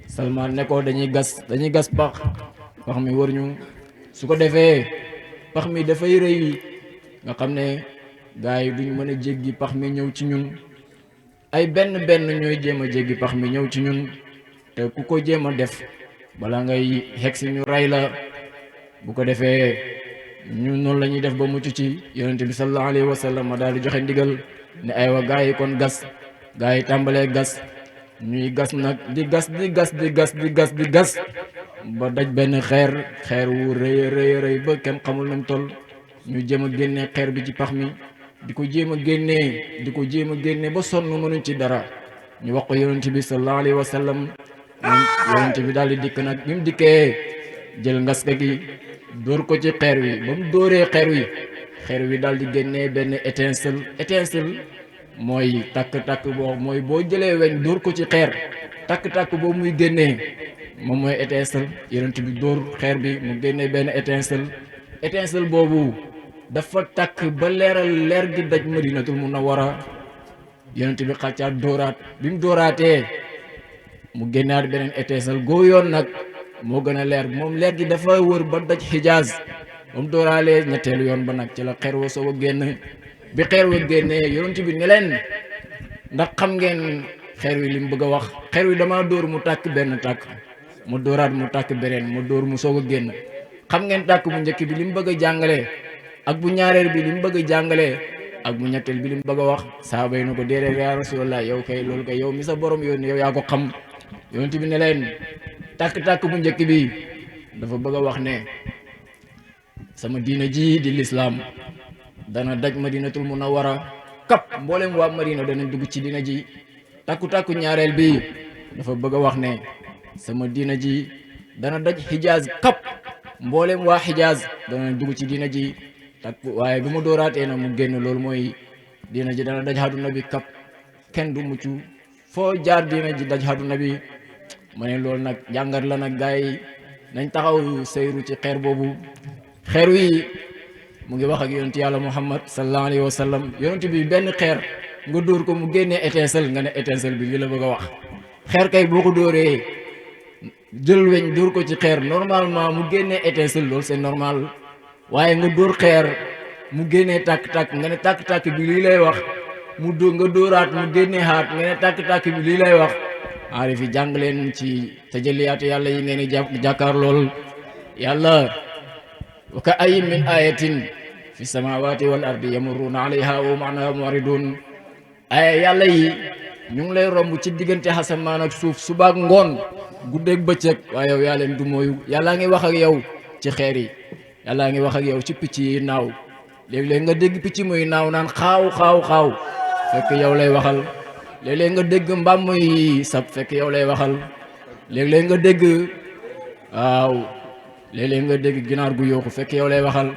Salmaan ne ko dañuy gas pax mi wër ñu su ko defee pax mi dafay rëy nga xam ne gars yi duñ mën a jéggi pax mi ñëw ci ñun ay benn ñooy jéem a jéggi pax mi ñëw ci ñun te ku ko jéem a def bala ngay xeg si ñu rey la bu ko defee ñu noonu la ñuy def ba mucc ci yonent bi sallallahu alayhi wa sallam daal di joxe ndigal ne aywa gars yi kon gas gars yi tàmbalee gas ñuy gas nag di gas ba daj benn xeer wu rëy ba kenn xamul nam toll ñu jéem a génnee xeer bi ci pax mi di ko jéem a génnee ba sonn mënuñ ci dara ñu wax ko yonent bi sallallahu alayhi wa sallam yonent bi daal di dikk nag bi mu dikkee jël ngaska gi dóor ko ci xeer wi ba mu dóoree xeer wi daal di génnee benn étincelle mooy takk-takk boo mooy boo jëlee weñ dóor ko ci xeer takk-takk boobu muy génnee moom mooy étincelle yonent bi dóor xeer bi mu génnee benn étincelle boobu dafa takk ba leer gi daj Madinatul Munawwara yonent bi xàccaat dóoraat bi mu dóoraatee mu génnaat beneen étincelle goo yoon nag moo gën a leer moom leer gi dafa wër ba daj xijaaz ba mu dóoraalee ñetteelu yoon ba nag ci la xeer wa soog a génn bi xeer wa génnee yonent bi ne leen ndax xam ngeen xeer wi li mu bëgg a wax xeer wi dama dóor mu tàkk benn tàkk mu dóoraat mu tàkk beneen mu dóor mu soog a génn xam ngeen tàkk bu njëkk bi li mu bëgg a jàngalee ak bu ñaareel bi li mu bëgg a jàngalee ak bu ñetteel bi li mu bëgg a wax saaba yi na ko déedéet yaa rasulallah yow kay loolu kay yow mi sa borom yónni yow yaa ko xam yonent bi ne leen tàkk-tàkk bu njëkk bi dafa bëgg a wax ne sama diina ji di lislaam dana daj madinatul munawwara kap mboolem waa madina dana dugg ci diina ji tàkku-tàkku ñaareel bi dafa bëgg a wax ne sama diina ji dana daj xijaaz kap mboolem waa xijaaz dana dugg ci diina ji takku waaye bi mu dooraatee na mu génn loolu mooy diina ji dana daj àdduna bi kap kenn du mucc foo jaar diina ji daj àdduna bi ma ne loolu nag jàngat la nag gars yi nañ taxaw seyru ci xeer boobu xeer wi mu ngi wax ak yonent yàlla muhammad sallallahu alayhi wa sallam yonent bi benn xeer nga dóor ko mu génnee étincelle nga ne étincelle bi li la bëgg a wax xeer kay boo ko dóoree jël weñ dóor ko ci xeer normalement mu génnee étincelle loolu c'est normal waaye nga dóor xeer mu génnee tàkk-tàkk nga ne tàkk-tàkk bi lii lay wax mu dóor nga dóoraat mu génnee xaat nga ne tàkk-tàkk bi lii lay wax aarif yi jàng leen ci tajalliyaatu yàlla yi ngeen di jàkkaar lool yàlla wa ka ayyin min ayatin fi samawati wal ardi yamurruuna alayha wa hum anha mu'ridun ay yàlla yi ñu ngi lay romb ci diggante asamaan ak suuf suba ak ngoon guddeeg bëccëg waaye yow yaa leen du mooyu yàllaa ngi wax ak yow ci xeer yi yàllaa ngi wax ak yow ci picc yi naaw léeg-léeg nga dégg picc muy naaw naan xaaw xaaw xaaw fekk yow lay waxal léeg-léeg nga dégg mbaam muy sab fekk yow lay waxal léeg-léeg nga dégg waaw léeg-léeg nga dégg ginaar gu yooxu fekk yow lay waxal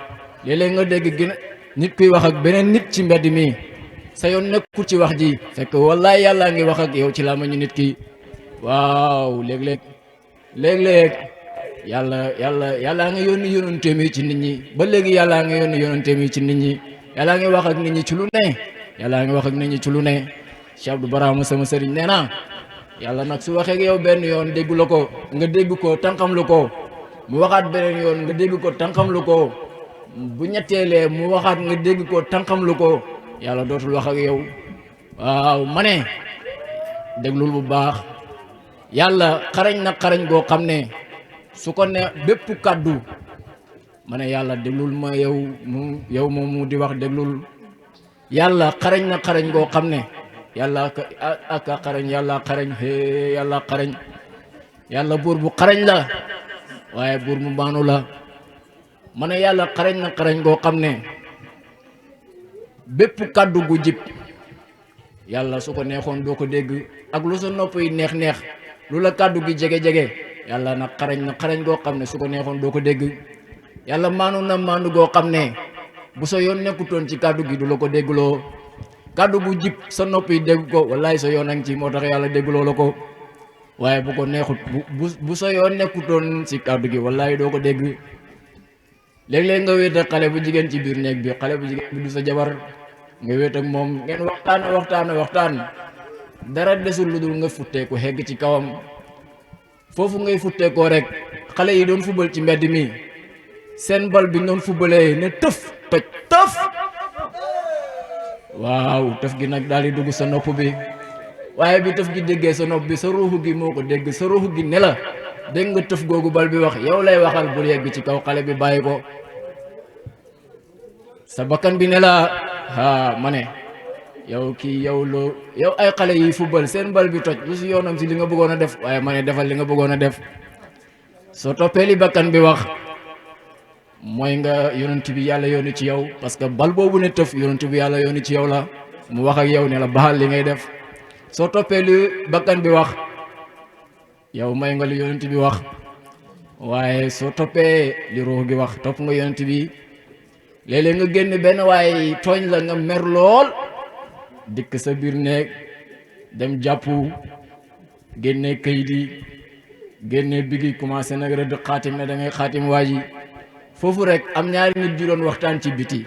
léeg-léeg nga dégg nit kuy wax ak beneen nit ci mbedd mi sa yoon nekkul ci wax ji fekk wallaay yàllaa ngi wax ak yow ci làmmiñu nit ki waaw léeg-léeg yàllaa ngi yónni yonenteem yi ci nit ñi ba léegi yàllaa ngi yónni yonenteem yi ci nit ñi yàllaa ngi wax ak nit ñi ci lu ne yàllaa ngi wax ak nit ñi ci lu ne Cheikh Abdou Barama sama sëriñ nee na yàlla nag su waxee ak yow benn yoon déggu la ko nga dégg ko tànqam lu ko mu waxaat beneen yoon nga dégg ko tànqam lu ko bu ñetteelee mu waxaat nga dégg ko tànqam lu ko yàlla dootul wax ak yow waaw ma ne déglul bu baax yàlla xarañ na xarañ goo xam ne su ko ne bépp kàddu ma ne yàlla déglul ma yow moom mu di wax déglul yàlla xarañ na xarañ goo xam ne yàlla aka xarañ yàlla xarañ yàlla xarañ yàlla buur bu xarañ la waaye buur mu baanu la ma ne yàlla xarañ na xarañ goo xam ne bépp kàddu gu jib yàlla su ko neexoon doo ko dégg ak lu sa nopp yi neex-neex lu la kàddu gi jege-jege yàlla nag xarañ na xarañ goo xam ne su ko neexoon doo ko dégg yàlla maanu na maanu goo xam ne bu sa yoon nekkutoon ci kàddu gi du la ko déggloo kàddu gu jib sa nopp yi dégg ko wallaay sa yoon a ngi ci moo tax yàlla déggloo la ko waaye bu ko neexut bu sa yoon nekkutoon ci kàddu gi wallaay doo ko dégg léeg-léeg nga wéet ak xale bu jigéen ci biir néeg bi xale bu jigéen bi du sa jabar nga wéet ak moom ngeen waxtaan dara desul lu dul nga futteeku xegg ci kawam foofu ngay futteekoo rek xale yi doon fubal ci mbedd mi seen bal bi doon fubalee ne tëf toj tëf waaw tëf gi nag daal di dugg sa nopp bi waaye bi tëf gi déggee sa nopp bi sa ruuxu gi moo ko dégg sa ruuxu gi ne la dégg nga tëf googu bal bi wax yow lay waxal bul yegg ci kaw xale bi bàyyi ko sa bakkan bi ne la ma ne yow kii yow ay xale yi football seen bal bi toj lu si yoonam si li nga bëggoon a def waaye ma ne defal li nga bëggoon a def soo toppee li bakkan bi wax mooy nga yonent bi yàlla yónni ci yow parce que bal boobu ne tëf yonent bi yàlla yónni ci yow la mu wax ak yow ne la baxal li ngay def soo toppee li bakkan bi wax yow may nga li yonent bi wax waaye soo toppee li ruux gi wax topp nga yonent bi léeg-léeg nga génn benn waaye tooñ la nga mer lool dikk sa biir néeg dem jàpp génne kayit yi génne bigi commencé nag rëdd xaatim ne da ngay xaatim waa ji foofu rek am ñaari nit ju doon waxtaan ci biti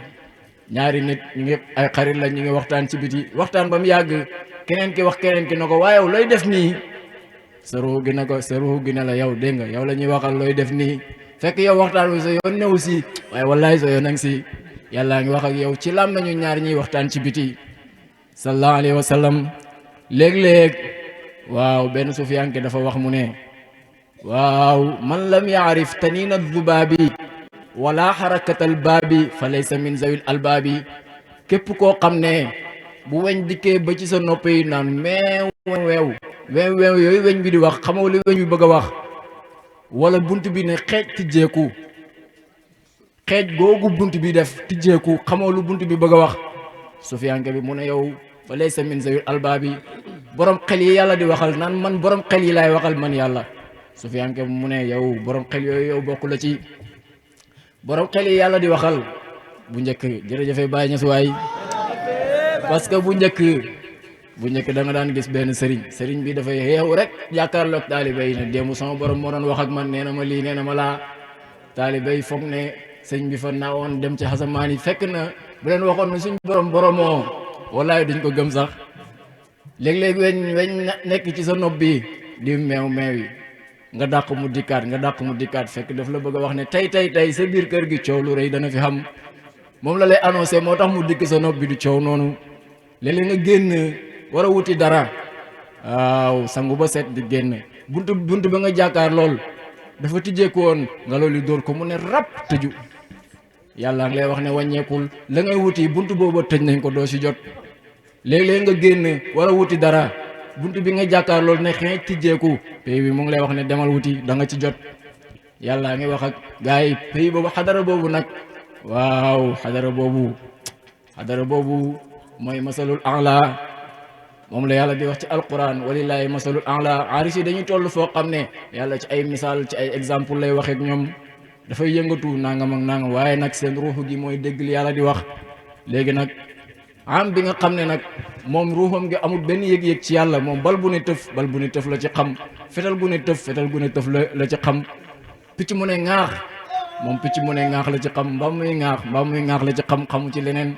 ñaari nit ñu ngi ay xarit la ñu ngi waxtaan ci biti waxtaan ba mu yàgg keneen ki wax keneen ki na ko waaye yow looy def nii sa ruux gi na ko sa ruux gi ne la yow dégg nga yow la ñuy waxal looy def nii fekk yow waxtaan wi sa yoon new si waaye wallaay sa yoon nag si yàllaa ngi wax ak yow ci lam nañu ñaar ñiy waxtaan ci biti sallallahu alayhi wa sallam léeg-léeg waaw benn sufiyanke dafa wax mu ne waaw man lam yaarif tanina dhubaabi wala xarakatal baabi fa laysa min zawil albaabi képp koo xam ne bu weñ dikkee ba ci sa nopp yi naan meew weew yooyu weñ bi di wax xamoo li weñ bi bëgg a wax wala bunt bi ne xeej tijjeeku xeej googu bunt bi def tijjeeku xamoo lu bunt bi bëgg a wax sufiyanke bi mu ne yow fa laysa min zawil albaabi borom xel yi yàlla di waxal naan man borom xel yi laay waxal man yàlla sufiyanke bi mu ne yow borom xel yooyu yow bokku la ci borom xel yi yàlla di waxal bu njëkk jërëjëfe Baay Ñas waay parce que bu njëkk da nga daan gis benn sëriñ bi dafay xeexu rek jàkkaarloog taalibe yi ne démb sama borom moo doon wax ak man nee na ma lii nee na ma laa taalibe yi foog ne sëñ bi fa naawoon dem ci xasamaan yi fekk na bu leen waxoon ne suñ boromoo wallaay duñ ko gëm sax léeg-léeg weñ nekk ci sa nopp bi di meew yi nga dàq mu dikkaat fekk daf la bëgg a wax ne tey sa biir kër gi coow lu rëy dana fi xam moom la lay annoncé moo tax mu dikk sa nopp bi di coow noonu léeg-léeg nga génn war a wuti dara waaw sangu ba set di génn bunt ba nga jàkkaar lool dafa tijjeeku woon nga loolu dóor ko mu ne rab tëju yàlla ngi lay wax ne wàññeekul la ngay wuti bunt booba tëj nañ ko doo si jot léeg-léeg nga génn war a wuti dara bunt bi nga jàkkaar lool ne xeeñ tijjeeku pays bi mu ngi lay wax ne demal wuti da nga ci jot yàlla ngi wax ak gars yi pays boobu xadara boobu nag waaw xadara boobu mooy masalul a'la moom la yàlla di wax ci alquran walillahi masalul a'la aris yi dañuy toll foo xam ne yàlla ci ay misaal ci ay exemple lay waxee ak ñoom dafay yëngatu nangam ak nangam waaye nag seen ruuxu gi mooy dégg li yàlla di wax léegi nag am bi nga xam ne nag moom ruuxam gi amul benn yëg-yëg ci yàlla moom bal bu ne tëf la ci xam fetal gu ne tëf la ci xam picc mu ne ŋaax moom picc mu ne ŋaax la ci xam mbaam muy ŋaax la ci xam xamu ci leneen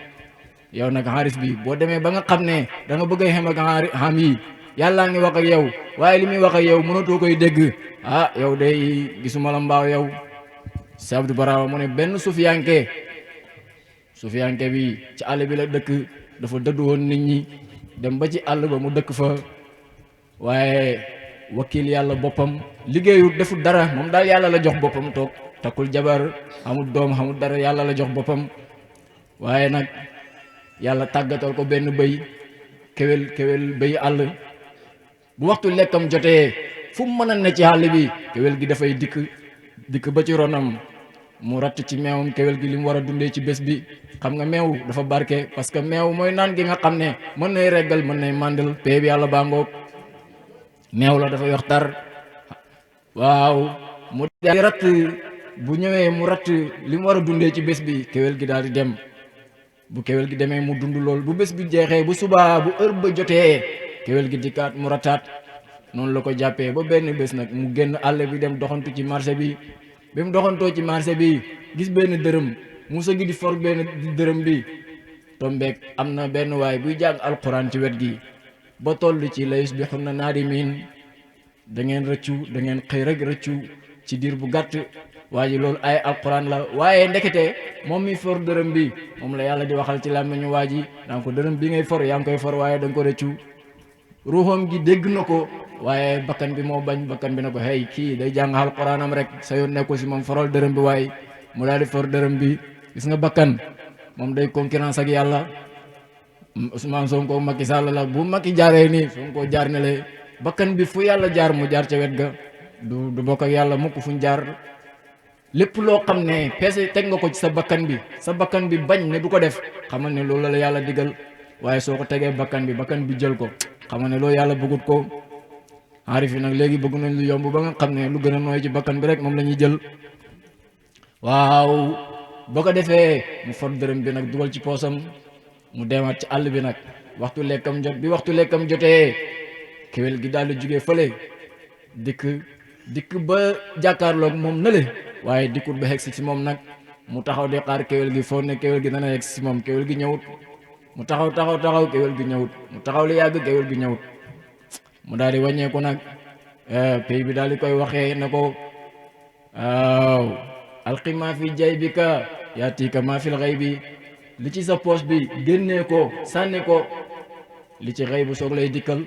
yow nag xaaris bi boo demee ba nga xam ne da nga bëgg a xem ak xam yi yàllaa ngi wax ak yow waaye li muy wax ak yow mënatoo koy dégg yow day gisuma la mbaaw yow si Abdou Barama mu ne benn sufiyanke bi ci àll bi la dëkk dafa dëddu woon nit ñi dem ba ci àll ba mu dëkk fa waaye wakil yàlla boppam liggéeyu deful dara moom daal yàlla la jox boppam toog takkul jabar amul doom amul dara yàlla la jox boppam waaye nag yàlla tàggatal ko benn bëy kewel bëy àll bu waxtu lekkam jotee fu mu mën a ne ci àll bi kewel gi dafay dikk ba ci ronam mu ratt ci meewam kewel gi li mu war a dundee ci bés bi xam nga meew dafa barke parce que meew mooy naan gi nga xam ne mën nay reggal mën nay màndal pee bi yàlla baa ngoog meew la dafa yox tar waaw mu daal di ratt bu ñëwee mu ratt li mu war a dundee ci bés bi kewel gi daal di dem bu kewel gi demee mu dund lool bu bés bi jeexee bu subaa bu heure ba jotee kewel gi dikkaat mu rattaat noonu la ko jàppee ba benn bés nag mu génn àll bi dem doxantu ci marché bi mu doxantoo ci marché bi gis benn dërëm mu sëgg di for benn dërëm bi tombeek am na benn waay buy jàng alquran ci wet gi ba toll ci la yusbihunna naadimiin da ngeen xëy rek rëccu ci diir bu gàtt waa ji loolu ay alquran la waaye ndekete moom mi for dërëm bi moom la yàlla di waxal ci làmmiñu waa ji danga ko dërëm bi ngay for yaa ngi koy for waaye da nga ko rëccu ruuxam gi dégg na ko waaye bakkan bi moo bañ bakkan bi na ko hey kii day jàng alquranam rek sa yoon nekku si moom foral dërëm bi waaye mu daal di for dërëm bi gis nga bakkan moom day concurrence ak yàlla Ousmane Sonko Macky Sall la bu Macky jaaree nii Sonko jaar ne le bakkan bi fu yàlla jaar mu jaar ca wet ga du bokk ak yàlla mukk fuñ jaar lépp loo xam ne peese teg nga ko ci sa bakkan bi bañ ne du ko def xamal ne loolu la yàlla digal waaye soo ko tegee bakkan bi jël ko xamal ne loolu yàlla bëggut ko aarif yi nag léegi bëgg nañ lu yomb ba nga xam ne lu gën a nooy ci bakkan bi rek moom la ñuy jël waaw boo ko defee mu for dërëm bi nag dugal ci poosam mu demaat ci àll bi nag waxtu lekkam jotee kéwél gi daal di jugee fële dikk ba jàkkaarloog moom nële waaye dikkut ba xegsi ci moom nag mu taxaw di xaar kéwél gi foog ne kéwél gi dana yegg si moom kéwél gi ñëwut mu taxaw kéwél gi ñëwut mu taxaw li yàgg kéwél gi ñëwut mu daal di wàññeeku nag pay bi daal di koy waxee ne ko waaw alqi maa fi jaybika yaatika maa fil ghaybi li ci sa poche bi génnee ko sànni ko li ci xëy bu soog lay dikkal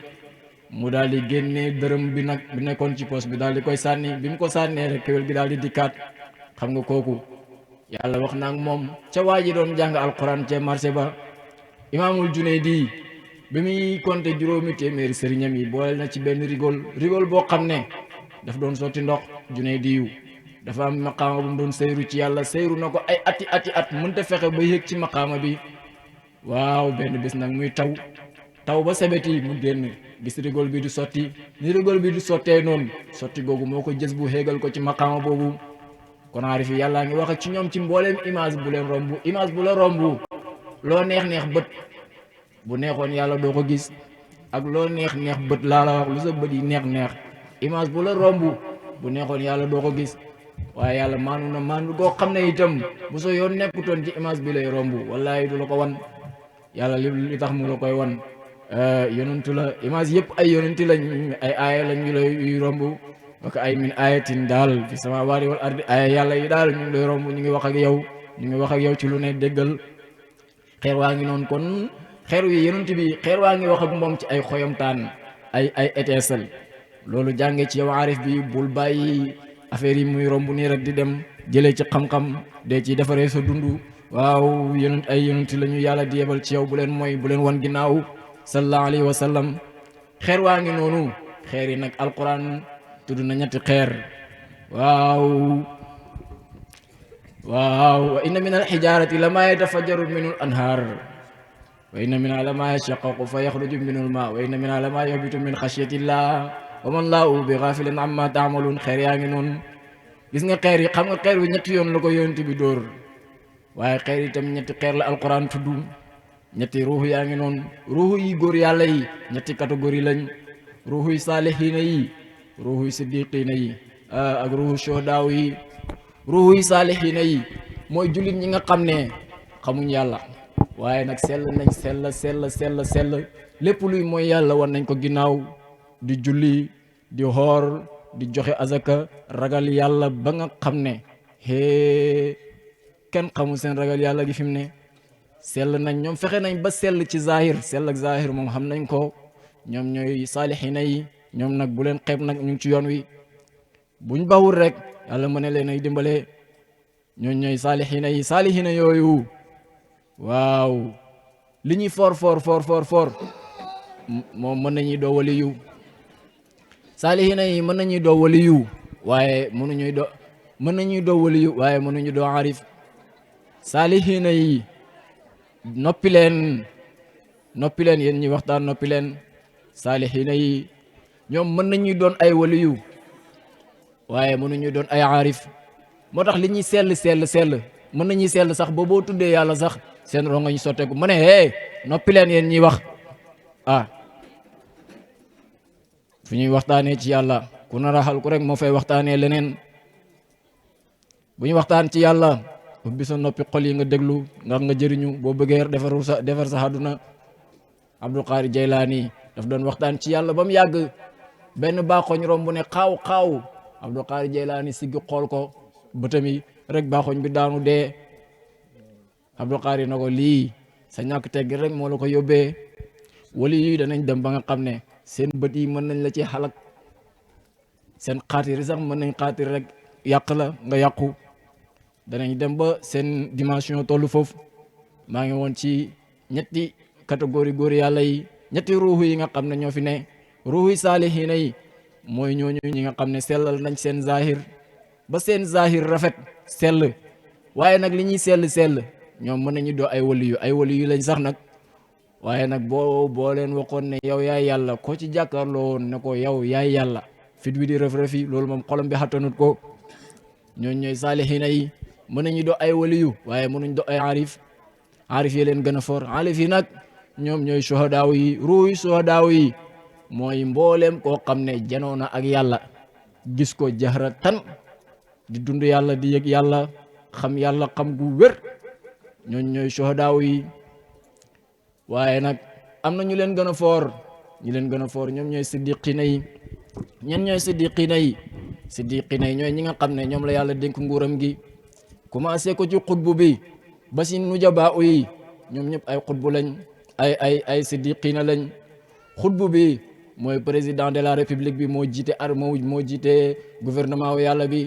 mu daal di génnee dërëm bi nag bi nekkoon ci poche bi daal di koy sànni bi mu ko sànnee rek kéwél gi daal di dikkaat xam nga kooku yàlla wax na ak moom ca waa ji doon jàng alquran ca marché ba imaamul Junaydi bi muy compté juróomi téeméeri sëriñam yi boole na ci benn rigol boo xam ne daf doon sotti ndox Junaydi yu dafa am maqaama bu mu doon seyru ci yàlla seyru na ko ay ati at mënta fexe ba yéeg ci maqaama bi waaw benn bés nag muy taw ba sebeti mu génn gis rigol bi du sotti ni rigol bi du sottee noonu sotti googu moo ko jës bu xéegal ko ci maqaama boobu kon aarif yi yàllaa ngi wax ak ci ñoom ci mbooleem image bu leen romb image bu la romb loo neex bët bu neexoon yàlla doo ko gis ak loo neex bët laa la wax lu sa bët yi neex image bu la romb bu neexoon yàlla doo ko gis waaye yàlla maanu goo xam ne itam bu soo yoon nekkutoon ci image bi lay romb wallahi du la ko wan yàlla li tax mu la koy wan yonentu la image yëpp ay yonenti lañ ay aaya lañ yu lay yuy romb ak ay min ayatin daal fi samaawaati wal ardi aaya yàlla yi daal ñu ngi lay romb ñu ngi wax ak yow ci lu ne déggal xeer waa ngi noonu kon xeer wi yonent bi xeer waa ngi wax ak moom ci ay xoyamtaan ay étincelle loolu jànge ci yow aarif bi bul bàyyi affaire yi muy romb nii rek di dem jëlee ci xam-xam de ci defaree sa dund waaw ay yonent la ñu yàlla di yebal ci yow bu leen mooy bu leen wan ginnaaw sallallahu alayhi wa sallam xeer waa ngi noonu xeer yi nag alquran tudd na ñetti xeer waaw wa inna min alxijarati lama yatafajjaru minhu al anhar wa inna minha lama yashaqqaqu fa yaxruju minhu al ma wa inna minha lama yahbitu min xashyatillah wa man laahu bi ghafilin amma taamaluun xeer yaa ngi noonu gis nga xeer yi xam nga xeer bi ñetti yoon la ko yonent bi dóor waaye xeer yi tam ñetti xeer la alquran tudd ñetti ruux yaa ngi noonu ruux yi góor yàlla yi ñetti catégorie lañ ruux yi saalihiina yi ruux yi siddiqiina yi ak ruux shuhadaaw yi ruux yi saalihiina yi mooy jullit ñi nga xam ne xamuñ yàlla waaye nag sell nañ sell lépp luy mooy yàlla war nañ ko ginnaaw di julli di xoor di joxe azaka ragal yàlla ba nga xam ne kenn xamul seen ragal yàlla gi fi mu ne sell nañ ñoom fexe nañ ba sell ci zahir sell ak zahir moom xam nañ ko ñoom ñooy saalihiina yi ñoom nag bu leen xeeb nag ñu ngi ci yoon wi buñ bawul rek yàlla mën na leen ay dimbale ñooñ ñooy saalihiina yooyu waaw li ñuy for moom mën nañuy doo waliyu saalihiina yi mën nañuy doo waliyu waaye mënuñuy doo waliyu waaye mënuñu doo arif saalihiina yi noppi leen yéen ñi waxtaan noppi leen saalihiina yi ñoom mën nañuy doon ay waliyu waaye mënuñu doon ay arif moo tax li ñuy sell mën nañuy sell sax ba boo tuddee yàlla sax seen rongo ñu sotteeku mu ne noppi leen yéen ñiy wax fu ñuy waxtaanee ci yàlla ku nar a xal ku rek moo fay waxtaanee leneen bu ñu waxtaan ci yàlla ubbi sa noppi xol yi nga déglu ndax nga jëriñu boo bëggee defar sa àdduna Abdul Qadir Jaylaani daf doon waxtaan ci yàlla ba mu yàgg benn baaxoñ romb ne xaaw Abdul Qadir Jaylaani siggi xool ko bëtami rek baaxoñ bi daanu dee Abdul Qadir na ko lii sa ñàkk tegg rek moo la ko yóbbee wali yi danañ dem ba nga xam ne seen bët yi mën nañ la ci xalak seen xaatir sax mën nañ xaatir rek yàq la nga yàqu danañ dem ba seen dimension tollu foofu maa ngi woon ci ñetti catégorie góor yàlla yi ñetti ruuxu yi nga xam ne ñoo fi ne ruuxu saalihiina yi mooy ñooñu ñi nga xam ne sellal nañ seen zahir ba seen zahir rafet sell waaye nag li ñuy sell ñoom mën nañu doo ay waliyu lañ sax nag waaye nag boo leen waxoon ne yow yaay yàlla ko ci jàkkaarloo woon ne ko yow yaay yàlla fit wi di rëf yi loolu moom xolam bi xattanut ko ñooñ ñooy saalihiina yi mën nañu doo ay waliyu waaye mënuñ doo ay arif yi leen gën a for arif yi nag ñoom ñooy suhadaaw yi ruuy suhadaaw yi mooy mbooleem koo xam ne janoona ak yàlla gis ko jahratan di dund yàlla di yëg yàlla xam yàlla xam gu wér ñooñ ñooy shuhadaaw yi waaye nag am na ñu leen gën a foor ñoom ñooy siddiqina yi ñen ñooy siddiqina yi ñooy ñi nga xam ne ñoom la yàlla dénk nguuram gi commencé ko ci xutbu bi ba si nujabaa yi ñoom ñëpp ay xutbu lañ ay siddiqina lañ xutbu bi mooy président de la république bi moo jiite gouvernement wu yàlla bi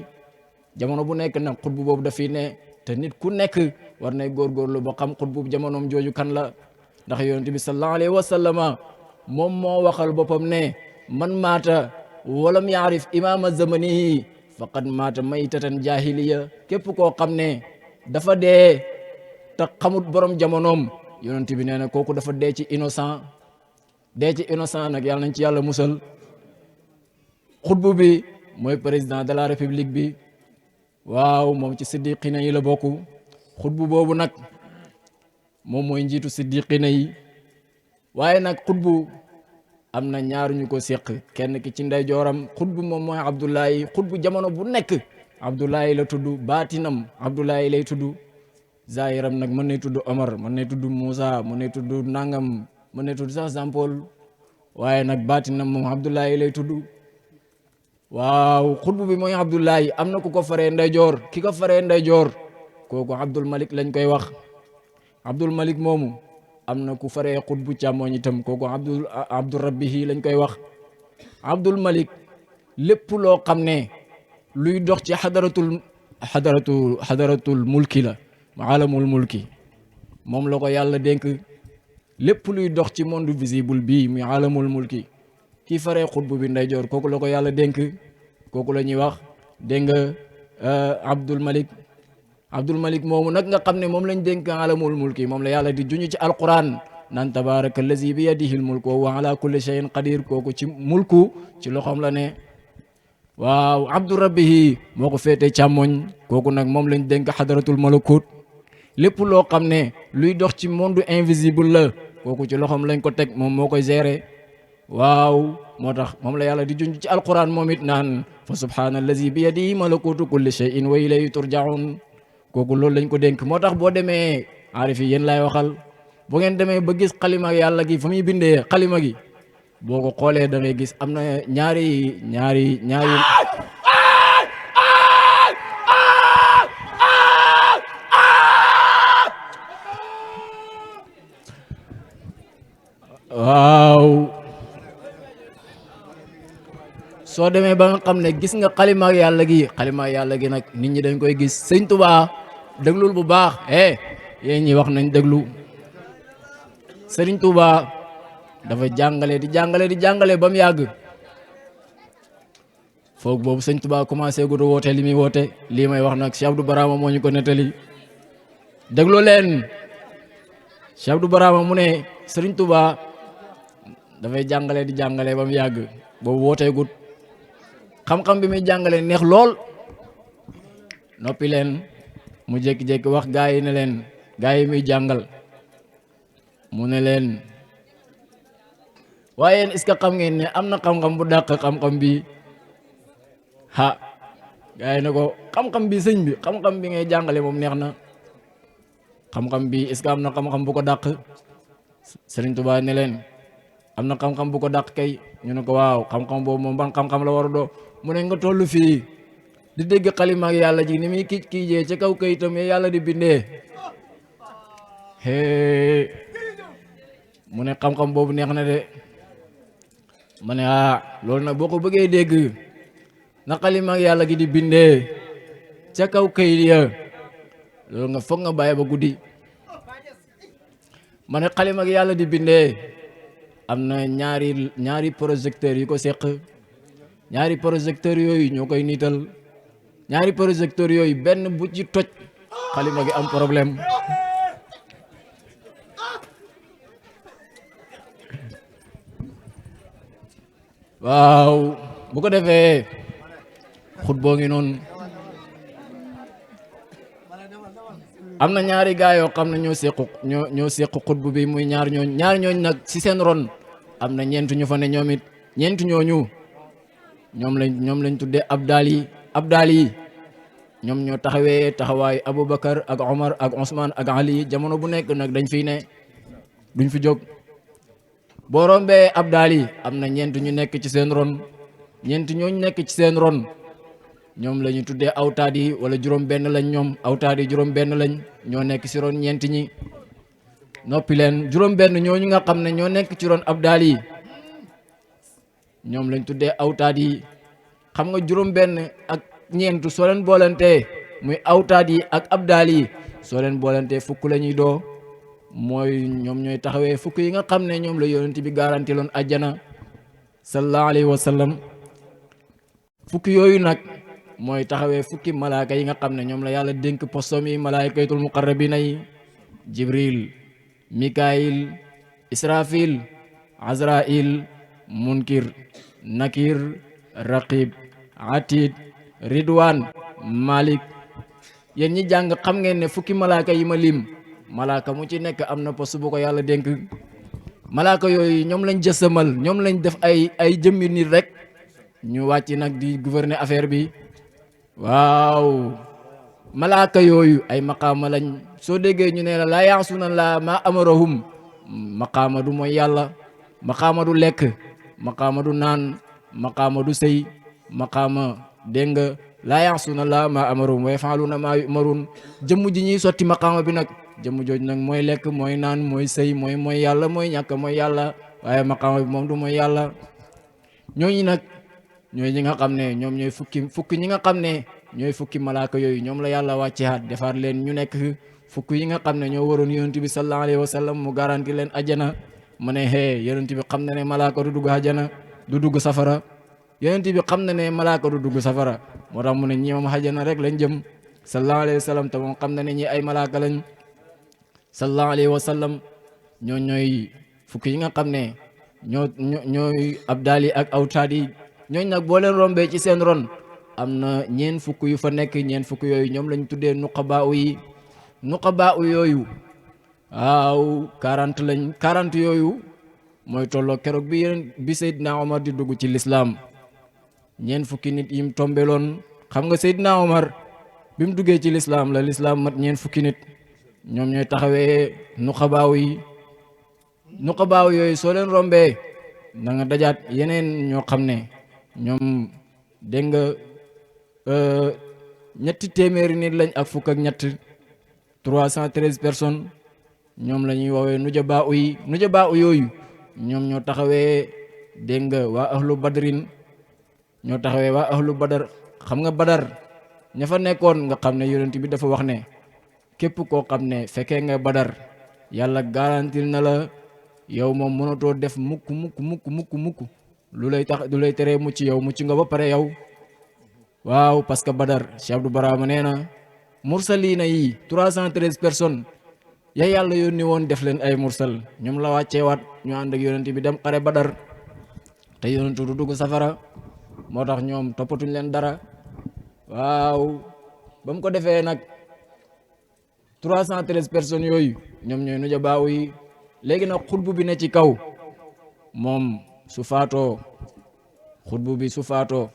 jamono bu nekk nag xutbu boobu dafiy ne te nit ku nekk war nay góorgóorlu ba xam xutbu jamonoom jooju kan la ndax yonent bi sallallahu alayhi wa sallama moom moo waxal boppam ne man maata walam yaarif imaama zamanihi faqad maata maytatan jahiliya képp koo xam ne dafa dee te xamut borom jamonoom yonent bi nee na kooku dafa dee ci innocent nag yàlla nañ ci yàlla musal xutbu bi mooy président de la république bi waaw moom ci siddiqina yi la bokk xutbu boobu nag moom mooy njiitu siddiqina yi waaye nag xutbu am na ñaar ñu ko séq kenn ki ci ndeyjooram xutbu moom mooy Abdullahi xutbu jamono bu nekk Abdullahi la tudd baatinam Abdullahi lay tudd zahiram nag mën nay tudd Omar mën nay tudd Moussa mën nay tudd nangam mën nay tudd sax Jean Paul waaye nag baatinam moom Abdullahi lay tudd waaw xutbu bi mooy Abdullahi am na ku ko faree ndeyjoor ki ko faree ndeyjoor kooku Abdul Malik lañ koy wax Abdul Malik moomu am na ku faree xutbu càmmooñ itam kooku Abdul Rabbihi lañ koy wax Abdul Malik lépp loo xam ne luy dox ci xadaratul mulki la alamul mulki moom la ko yàlla dénk lépp luy dox ci monde visible bii muy alamul mulki kii faree xutbu bi ndeyjoor kooku la ko yàlla dénk kooku la ñuy wax dégg nga Abdul Malik moomu nag nga xam ne moom lañ dénk alamul mulki moom la yàlla di juñu ci alquran naan tabaraka allazi bi yadihi l mulku wa huwa ala kulli shay'in qadir kooku ci mulku ci loxoom la ne waaw Abdu Rabbihi moo ko féetee càmmoñ kooku nag moom lañ dénk xadaratul malakut lépp loo xam ne luy dox ci monde invisible la kooku ci loxoom lañ ko teg moom moo koy gérer waaw moo tax moom la yàlla di junj ci alquran moom it naan fa subhaanallazi bi yadihi malakutu kulli shay'in wa ilayhi turja'un kooku loolu lañ ko dénk moo tax boo demee aarif yi yéen laay waxal bu ngeen demee ba gis xalima yàlla gi fa muy bindee xalima gi boo ko xoolee da ngay gis am na ñaari waaw soo demee ba nga xam ne gis nga xalima yàlla gi nag nit ñi dañ koy gis sëñ Tuubaa déglul bu baax yéen ñi wax nañ déglu sëriñ Tuubaa dafa jàngale di jàngale ba mu yàgg foog boobu sëñ Tuubaa commencé gu woote li muy woote lii may wax nag Cheikh Abdou Barama moo ñu ko nettali déglu leen Cheikh Abdou Barama mu ne sëriñ Tuubaa dafay jàngale di jàngale ba mu yàgg boobu wootee gut xam-xam bi muy jàngale neex lool noppi leen mu jékki-jékki wax gaa yi ne leen gaa yi muy jàngal mu ne leen waaye est-ce que xam ngeen ne am na xam-xam bu dàq xam-xam bi gaa yi ne ko xam-xam bi sëñ bi xam-xam bi ngay jàngale moom neex na xam-xam bi est-ce que am na xam-xam bu ko dàq Sëriñ Tuubaa ne leen am na xam-xam bu ko dàq kay ñu ne ko waaw xam-xam boobu moom ban xam-xam la war a doo mu ne nga toll fii di dégg xalima ak yàlla ji ni muy kii jee ca kaw kayitam ya yàlla di bindee mu ne xam-xam boobu neex na de ma ne loolu nag boo ko bëggee dégg na xalima ak yàlla gi di bindee ca kaw kayit ya loolu nga foog nga bàyyi ba guddi ma ne xalima ak yàlla di bindee am na ñaari projecteurs yi ko seq ñaari projecteurs yooyu ñoo koy niital ñaari projecteurs yooyu benn bu ci toj xalima gi am problème waaw bu ko defee xut boo ngi noonu am na ñaari gaa yoo xam ne ñoo seq xutbu bi muy ñaar ñooñ nag ci seen ron am na ñeent ñu fa ne ñoom it ñeent ñooñu ñoom lañ tuddee abdal yi ñoom ñoo taxawee taxawaay Aboubacar ak Omar ak Ousmane ak Ali jamono bu nekk nag dañ fiy ne duñ fi jóg boo rombee abdaal yi am na ñeent ñu nekk ci seen ron ñeent ñooñu nekk ci seen ron ñoom la ñu tuddee awtaad yi wala juróom-benn lañ ñoom awtaad yi juróom-benn lañ ñoo nekk ci ron ñeent ñi noppi leen juróom-benn ñooñu nga xam ne ñoo nekk ci ron abdaal yi ñoom lañ tuddee awtaad yi xam nga juróom-benn ak ñeent soo leen boolantee muy awtaad yi ak abdaal yi soo leen boolantee fukk la ñuy doo mooy ñoom ñooy taxawee fukk yi nga xam ne ñoom la yonent bi garanti loon àjjana sallallahu alayhi wa sallam fukk yooyu nag mooy taxawee fukki malaaka yi nga xam ne ñoom la yàlla dénk postom yi malaaykatul muqarrabina yi jibril mikail israfil azrail munkir nakir raqib atid ridwan malik yéen ñi jàng xam ngeen ne fukki malaaka yi ma lim malaaka mu ci nekk am na poste bu ko yàlla dénk malaaka yooyu ñoom lañ jësamal ñoom lañ def ay jëmmi nit rek ñu wàcc nag di gouverner affaire bi waaw malaaka yooyu ay maqaama lañ soo déggee ñu ne la laa yaasuna la ma amarahum maqaama du mooy yàlla maqaama du lekk maqaama du naan maqaama du sëy maqaama dégg nga laa yaasuna la ma amarahum wa yafaaluna ma yumarun jëmm ji ñuy sotti maqaama bi nag jëmm jooj nag mooy lekk mooy naan mooy sëy mooy yàlla mooy ñàkk mooy yàlla waaye maqaama bi moom du mooy yàlla ñooñu nag ñooy ñi nga xam ne ñoom ñooy fukki ñi nga xam ne ñooy fukki malaaka yooyu ñoom la yàlla wàcceewaat defaat leen ñu nekk fukk yi nga xam ne ñoo waroon yonent bi sallallahu alayhi wa sallam mu garanti leen ajjana mu ne hee yonent bi xam na ne malaaka du dugg ajjana du dugg safara yonent bi xam na ne malaaka du dugg safara moo tax mu ne ñi moom ajjana rek lañ jëm sallallahu alayhi wa sallam te moom xam na ne ñi ay malaaka lañ sallallahu alayhi wa sallam ñooy fukk yi nga xam ne ñooy abdaal yi ak awtaad yi ñooñ nag boo leen rombee ci seen ron am na ñeen fukk yu fa nekk ñeen fukk yooyu ñoom lañ tuddee nuqabaa yi nuqabaa yooyu waaw 40 lañ 40 yooyu mooy tolloo keroog bi Seydina Omar di dugg ci lislaam ñeen fukki nit yim tombeloon xam nga Seydina Omar bi mu duggee ci lislaam la lislaam mat ñeen fukki nit ñoom ñooy taxawee nuqabaa yi nuqabaa yooyu soo leen rombee na nga dajaat yeneen ñoo xam ne ñoom dégg nga ñetti téeméeri nit lañ ak fukk ak ñett 313 personnes ñoom la ñuy woowee nujabaa yooyu ñoom ñoo taxawee dégg nga waa ahlu badrin ñoo taxawee waa ahlu badar xam nga badar ña fa nekkoon nga xam ne yonent bi dafa wax ne képp koo xam ne fekkee nga badar yàlla garantil na la yow moom mënatoo def mukk lu lay teree mucc yow mucc nga ba pare yow waaw parce que badar Cheikh Abdou Barama nee na mursalina yi 313 personnes ya yàlla yónni woon def leen ay mursal ñoom la wàcceewaat ñu ànd ak yonent bi dem xare badar te yonent du dugg safara moo tax ñoom toppatuñ leen dara waaw ba mu ko defee nag 313 personnes yooyu ñoom ñooy nuja baaw yi léegi nag xutbu bi ne ci kaw moom su faatoo xutbu bi su faatoo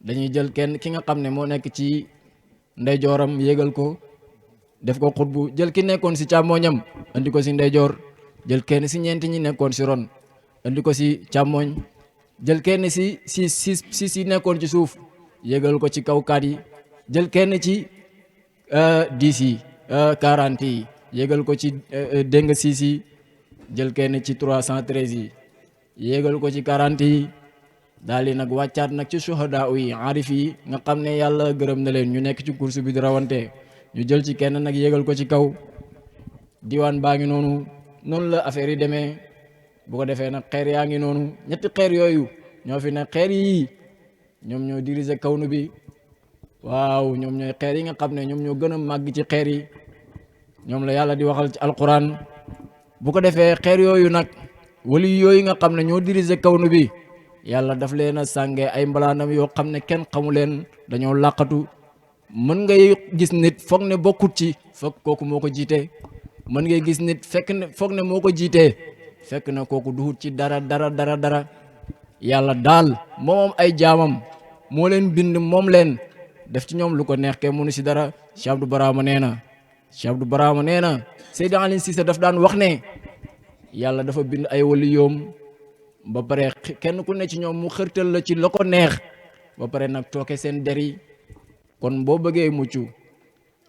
dañuy jël kenn ki nga xam ne moo nekk ci ndeyjooram yéegal ko def ko xutbu jël ki nekkoon si càmmooñam andi ko si ndeyjoor jël kenn si ñeenti ñi nekkoon si ron andi ko si càmmooñ jël kenn si nekkoon ci suuf yéegal ko ci kaw kaat yi jël kenn ci 10 yi 40 yi yéegal ko ci déng 6 yi jël kenn ci 313 yi yéegal ko ci 40 yi daal di nag wàccaat nag ci suhadaa yi arif yi nga xam ne yàlla gërëm na leen ñu nekk ci course bi di rawante ñu jël ci kenn nag yéegal ko ci kaw diwaan baa ngi noonu la affaire yi demee bu ko defee nag xeer yaa ngi noonu ñetti xeer yooyu ñoo fi ne xeer yi ñoom ñoo diriger kawnu bi waaw ñoom ñooy xeer yi nga xam ne ñoom ñoo gën a màgg ci xeer yi ñoom la yàlla di waxal ci alquran bu ko defee xeer yooyu nag wali yooyu nga xam ne ñoo diriger kawnu bi yàlla daf leen a sànge ay mbalaanam yoo xam ne kenn xamu leen dañoo làqatu mën ngay gis nit foog ne bokkut ci foog kooku moo ko jiite mën ngay gis nit foog ne moo ko jiitee fekk na kooku duhut ci dara yàlla daal moom ay jaamam moo leen bind moom leen def ci ñoom lu ko neex kenn mënu si dara. Cheikh Abdou Barama nee na Seydi Alioune Cissé daf daan wax ne yàlla dafa bind ay waliyoom ba pare kenn ku ne ci ñoom mu xërtal la ci la ko neex ba pare nag tooke seen der yi. kon boo bëggee mucc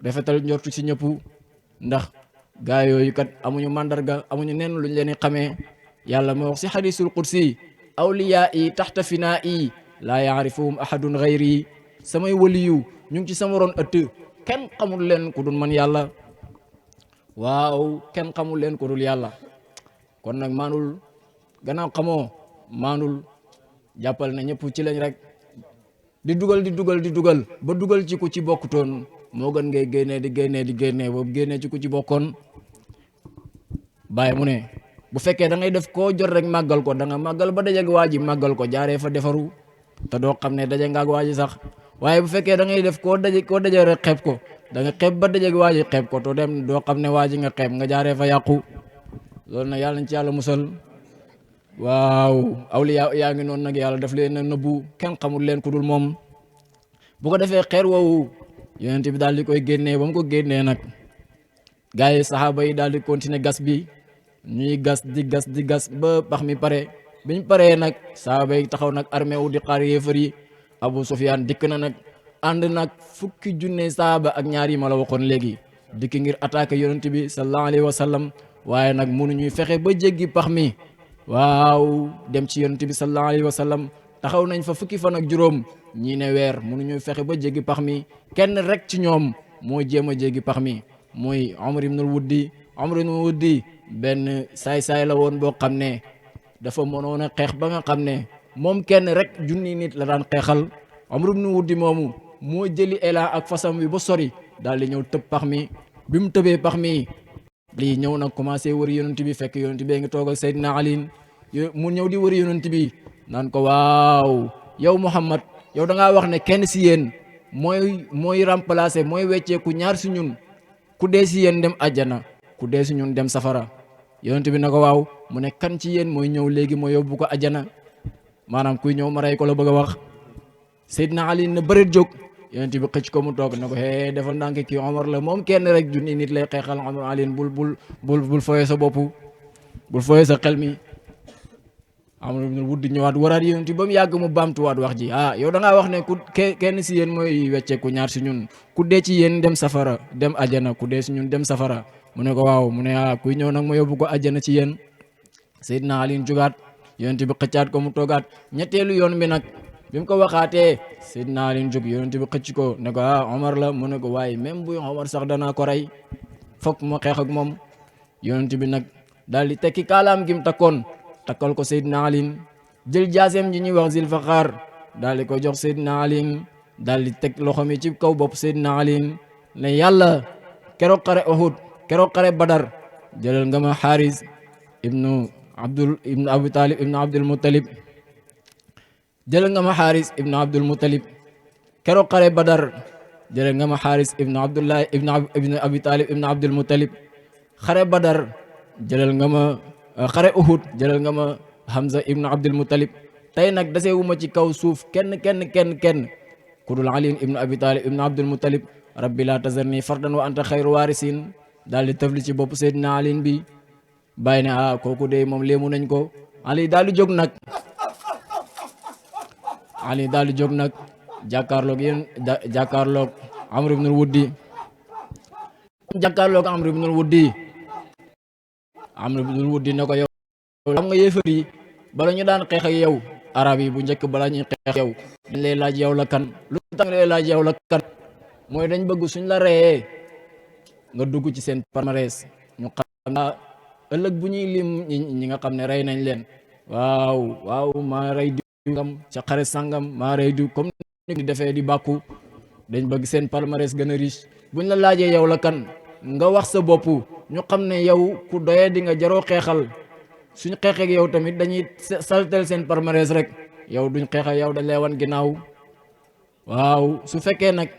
rafetal njortu ci ñëpp ndax gaa yooyu kat amuñu màndarga amuñu nen luñ leen di xamee. yàlla moo wax si xadisul qudsi awliyaa yi taxta finaa yi laa yaarifuhum ahadun gayri. samay waliyu ñu ngi ci sama ron ëtt kenn xamul leen ku dul man yàlla. waaw kenn xamul leen ku dul yàlla. kon nag maanul gannaaw xamoo maanul jàppal na ñëpp ci lañ rek di dugal ba dugal ci ku ci bokkutoon moo gën ngay génnee boobu génnee ci ku ci bokkoon. bàyyi mu ne bu fekkee da ngay def koo jot rek màggal ko da nga màggal ba dajeeg waa ji màggal ko jaaree fa defaru te doo xam ne daje nga ak waa ji sax. waaye bu fekkee da ngay def koo daje rek xeeb ko da nga xeeb ba dajeeg waa ji xeeb ko to dem doo xam ne waa ji nga xeeb nga jaaree fa yàqu. loolu nag yàlla nañ ci yàlla musal. waaw awliya yaa ngi noonu nag yàlla daf leen a nëbbu kenn xamul leen ku dul moom. bu ko defee xeer woowu yonent bi daal di koy génnee ba mu ko génnee nag gars yi saxaaba yi daal di continuer gas bi ñuy gas di gas ba pax mi pare. biñ paree nag saxaaba yi taxaw nag armée wu di xaar yéefar yi. Abu Sufyaan dikk na nag ànd nag fukki junne saxaaba ak ñaar yi ma la waxoon léegi dikk ngir attaquer yonent bi sallallahu alayhi wa sallam. waaye nag mënuñuy fexe ba jéggi pax mi waaw dem ci yonent bi sallallahu alayhi wa sallam. taxaw nañ fa fukki fan ak juróom ñii ne weer mënuñuy fexe ba jéggi pax mi. kenn rek ci ñoom moo jéem a jéggi pax mi mooy Umar ibnul Wuddi benn saay-saay la woon boo xam ne dafa mënoon a xeex ba nga xam ne moom kenn rek junni nit la daan xeexal. Umar ibnul Wuddi moomu moo jëli élan ak fasam wi ba sori daal di ñëw tëb pax mi. bi mu tëbee pax mi lii ñëw nag commencé wër yonent bi fekk yonent bi nga toog ak Seydina Ali mu ñëw di wër yonent bi naan ko waaw yow Muhammad yow da ngaa wax ne kenn si yéen mooy remplacer mooy wecceeku ñaar si ñun ku dee si yéen dem àjjana ku dee si ñun dem safara. yonent bi na ko waaw mu ne kan ci yéen mooy ñëw léegi mooy yóbbu ko àjjana maanaam kuy ñëw ma rey ko la bëgg a wax. Seydina Ali na bëreet jóg yonent bi xëcc ko mu toog ne ko hee defal ndànk kii Omar la moom kenn rek junni nit lay xeexal. Omar Ali bul foyee sa bopp bul foyee sa xel mi. Amr ibn Wuddi ñëwaat waraat yonent bi ba mu yàgg mu baamtuwaat wax ji yow da ngaa wax ne ku kenn si yéen mooy wecceeku ñaar si ñun ku dee ci yéen dem safara dem àjjana ku dee si ñun dem safara. mu ne ko waaw mu ne kuy ñëw nag ma yóbbu ko àjjana ci yéen. Seydina Ali jugaat yonent bi xëccaat ko mu toogaat ñetteelu yoon bi nag bi mu ko waxaatee Seydina Ali jóg yonent bi xëcc ko ne ko Omar la mu ne ko waaye même buy Omar sax danaa ko rey fokk ma xeex ak moom. yonent bi nag daal di tekki kaalaam gi mu takkoon takkal ko Seydina Ali jël jaaseem ji ñuy wax Zilfaxaar daal di ko jox Seydina Ali daal di teg loxo mi ci kaw bopp Seydina Ali ne yàlla keroog xare Uhud keroog xare Badar jëlal nga ma Xaaris ibnu Abi Talib ibnu Abdul Muttalib jëlal nga ma Xaaris ibnu Abdul Muttalib keroog xare Badar jëlal nga ma Xaaris ibnu Abdullah ibnu Abi Talib ibnu Abdul Muttalib xare Badar jëlal nga ma xare Uhud jëlal nga ma Hamza ibnu Abdul Muttalib. tey nag dasewuma ci kaw suuf kenn ku dul Ali ibnu Abi Talib ibnu Abdul Muttalib. rabbi laa tazarni fardan wa anta xayru waarisin daal di tëfli ci bopp Seydina Ali bi bàyyi ne kooku de moom léemu nañ ko. Ali daal di jóg nag jàkkaarloog Amr ibnul Wuddi Amr ibnul Wuddi ne ko yow xam nga yéefar yi bala ñu daan xeex ak yow arab yi bu njëkk bala ñuy xeex ak yow dañ lay laaj yow la kan. lu tax lay laaj yow la kan mooy dañ bëgg suñ la reyee nga dugg ci seen palmarès ñu xam ëllëg bu ñuy lim ñi nga xam ne rey nañ leen waaw maa rey diw sangam ca xare sangam maa rey diw comme ni defee di bàkku dañ bëgg seen palmarès gën a riche. buñ la laajee yow la kan nga wax sa bopp ñu xam ne yow ku doyee di nga jaroo xeexal. suñ xeexeek yow tamit dañuy saltel seen palmarès rek yow duñ xeex ak yow dañ lay wan ginnaaw. waaw su fekkee nag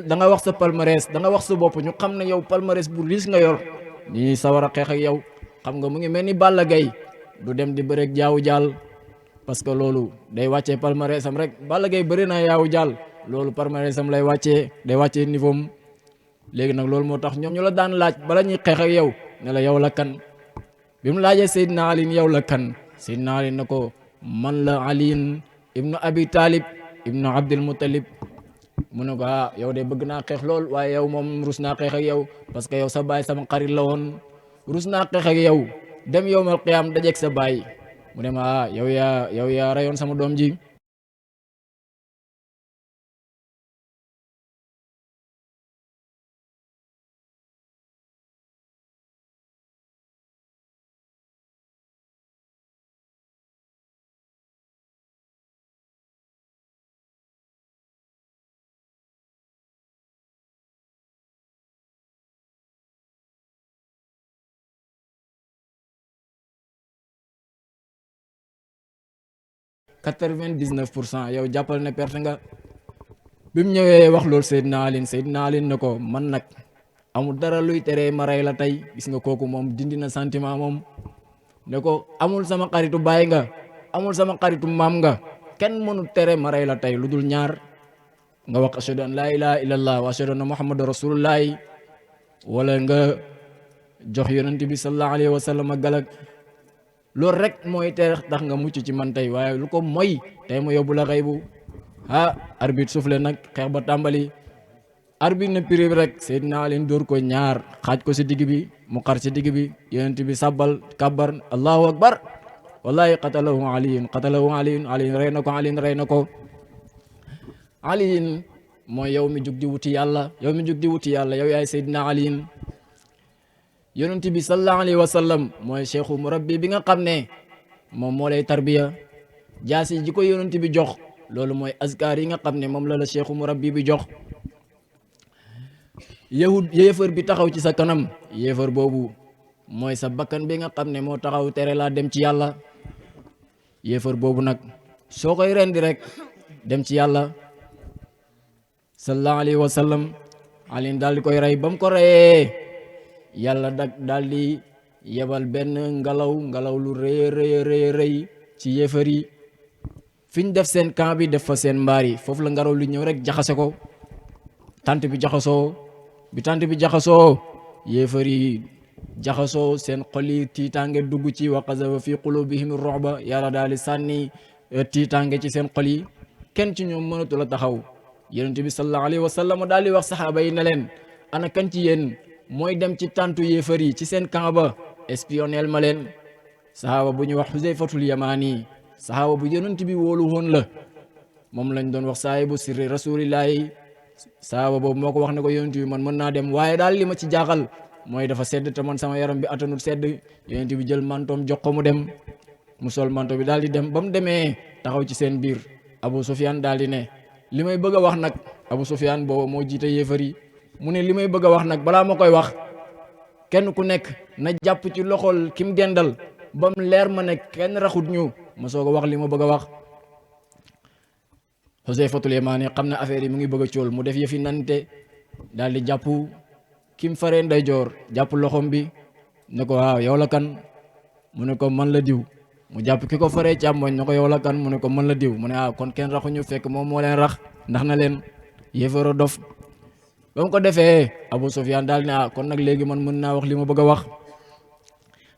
da nga wax sa palmarès da nga wax sa bopp ñu xam ne yow palmarès bu riche nga yor ñi sawar a xeex ak yow. xam nga mu ngi mel ni Balla Gaye du dem di bëreeg jaawu jaal parce que loolu day wàccee palmarès am rek. Balla Gaye bëri na yaawu jaal loolu palmarès am lay wàccee day wàccee niveau am léegi nag loolu moo tax ñoom ñu la daan laaj bala ñuy xeex ak yow ne la yow la kan bi mu laajee Seydina Ali yow la kan Seydina Ali na ko man la Ali ibnu Abi Talib ibnu Abdul Muttalib mu ne ko yow de bëgg naa xeex lool waaye yow moom rus naa xeex ak yow parce que yow sa baay sama xarit la woon rus naa xeex ak yow dem yowmal qiyaam dajeeg sa baay mu ne ma yow yaa rayoon sama doom ji 99% yow jàppal ne perte nga bi mu ñëwee wax loolu Seydina Ali ne ko man nag amul dara luy teree ma rey la tey gis nga kooku moom dindi na sentiment moom ne ko amul sama xaritu baay nga amul sama xaritu maam nga kenn mënu tere ma rey la tey lu dul ñaar nga wax ashhadu an laa ilaaha illallah wa ashhadu anna muhammadu rasulullah wala nga jox yonent bi sallallahu alayhi wa sallam galak loolu rek mooy tax nga mucc ci man tey waaye lu ko mooy tey ma yóbbu la xëy bu arbitre soufflé nag xeex ba tàmbali arbitre na prix rek Seydina Ali dóor ko ñaar xaaj ko si digg bi mu xar si digg bi yonent bi sabbal kabbar allahu akbar wallahi qatalahu Ali rey na ko Ali mooy yow mi jug di wuti yàlla yow yaay Seydina Ali yonent bi sallallahu alayhi wa sallam mooy cheikhu murabbi bi nga xam ne moom moo lay tarbiya jaasi ji ko yonent bi jox loolu mooy azkar yi nga xam ne moom la cheikhu murabbi bi jox yéefar bi taxaw ci sa kanam yéefar boobu mooy sa bakkan bi nga xam ne moo taxaw tere laa dem ci yàlla yéefar boobu nag soo koy rendi rek dem ci yàlla sallallahu alayhi wa sallam Ali daal di koy rey ba mu ko reyee yàlla daal di yebal benn ngelaw lu rëy ci yéefar yi fi ñu def seen camp bi def fa seen mbaar yi foofu la ngelaw lu ñëw rek jaxase ko tant bi jaxasoo yéefar yi jaxasoo seen xol yi tiitaange dugg ci wa qazafa fi qulubihim ru'ba yàlla daal di sànni tiitaange ci seen xol yi kenn ci ñoom mënatu la taxaw yonent bi sallallahu alayhi wa sallam daal di wax saxaaba yi ne leen ana kan ci yéen mooy dem ci tàntu yéefar yi ci seen camp ba espionnel ma leen saxaaba bu ñuy wax Xuzayfatul Yamaani saxaaba bu yonent bi wóolu woon la moom lañ doon wax saahibu sirri rasulillahi saxaaba boobu moo ko wax ne ko yonent bi man mën naa dem waaye daal li ma ci jaaxal mooy dafa sedd te man sama yaram bi attanul sedd yonent bi jël mantoom jox ko mu dem mu sol manto bi daal di dem ba mu demee taxaw ci seen biir Abu Sufyaan daal di ne li may bëgg a wax nag Abu Sufyaan boobu moo jiite yéefar yi mu ne li may bëgg a wax nag balaa ma koy wax kenn ku nekk na jàpp ci loxol kim dendal ba mu leer ma ne kenn raxut ñu ma soog a wax li ma bëgg a wax Xuzayfatul Yamaani xam ne affaire yi mu ngi bëgg a cool mu def yëfi nante daal di jàpp kim faree ndeyjoor jàpp loxom bi ne ko waaw yow la kan mu ne ko man la diw mu jàpp ki ko faree càmmoñ ne ko yow la kan mu ne ko man la diw mu ne kon kenn raxuñu fekk moom moo leen rax ndax na leen yéefaro dof ba mu ko defee Abu Sufyaan daal ne kon nag léegi man mën naa wax li ma bëgg a wax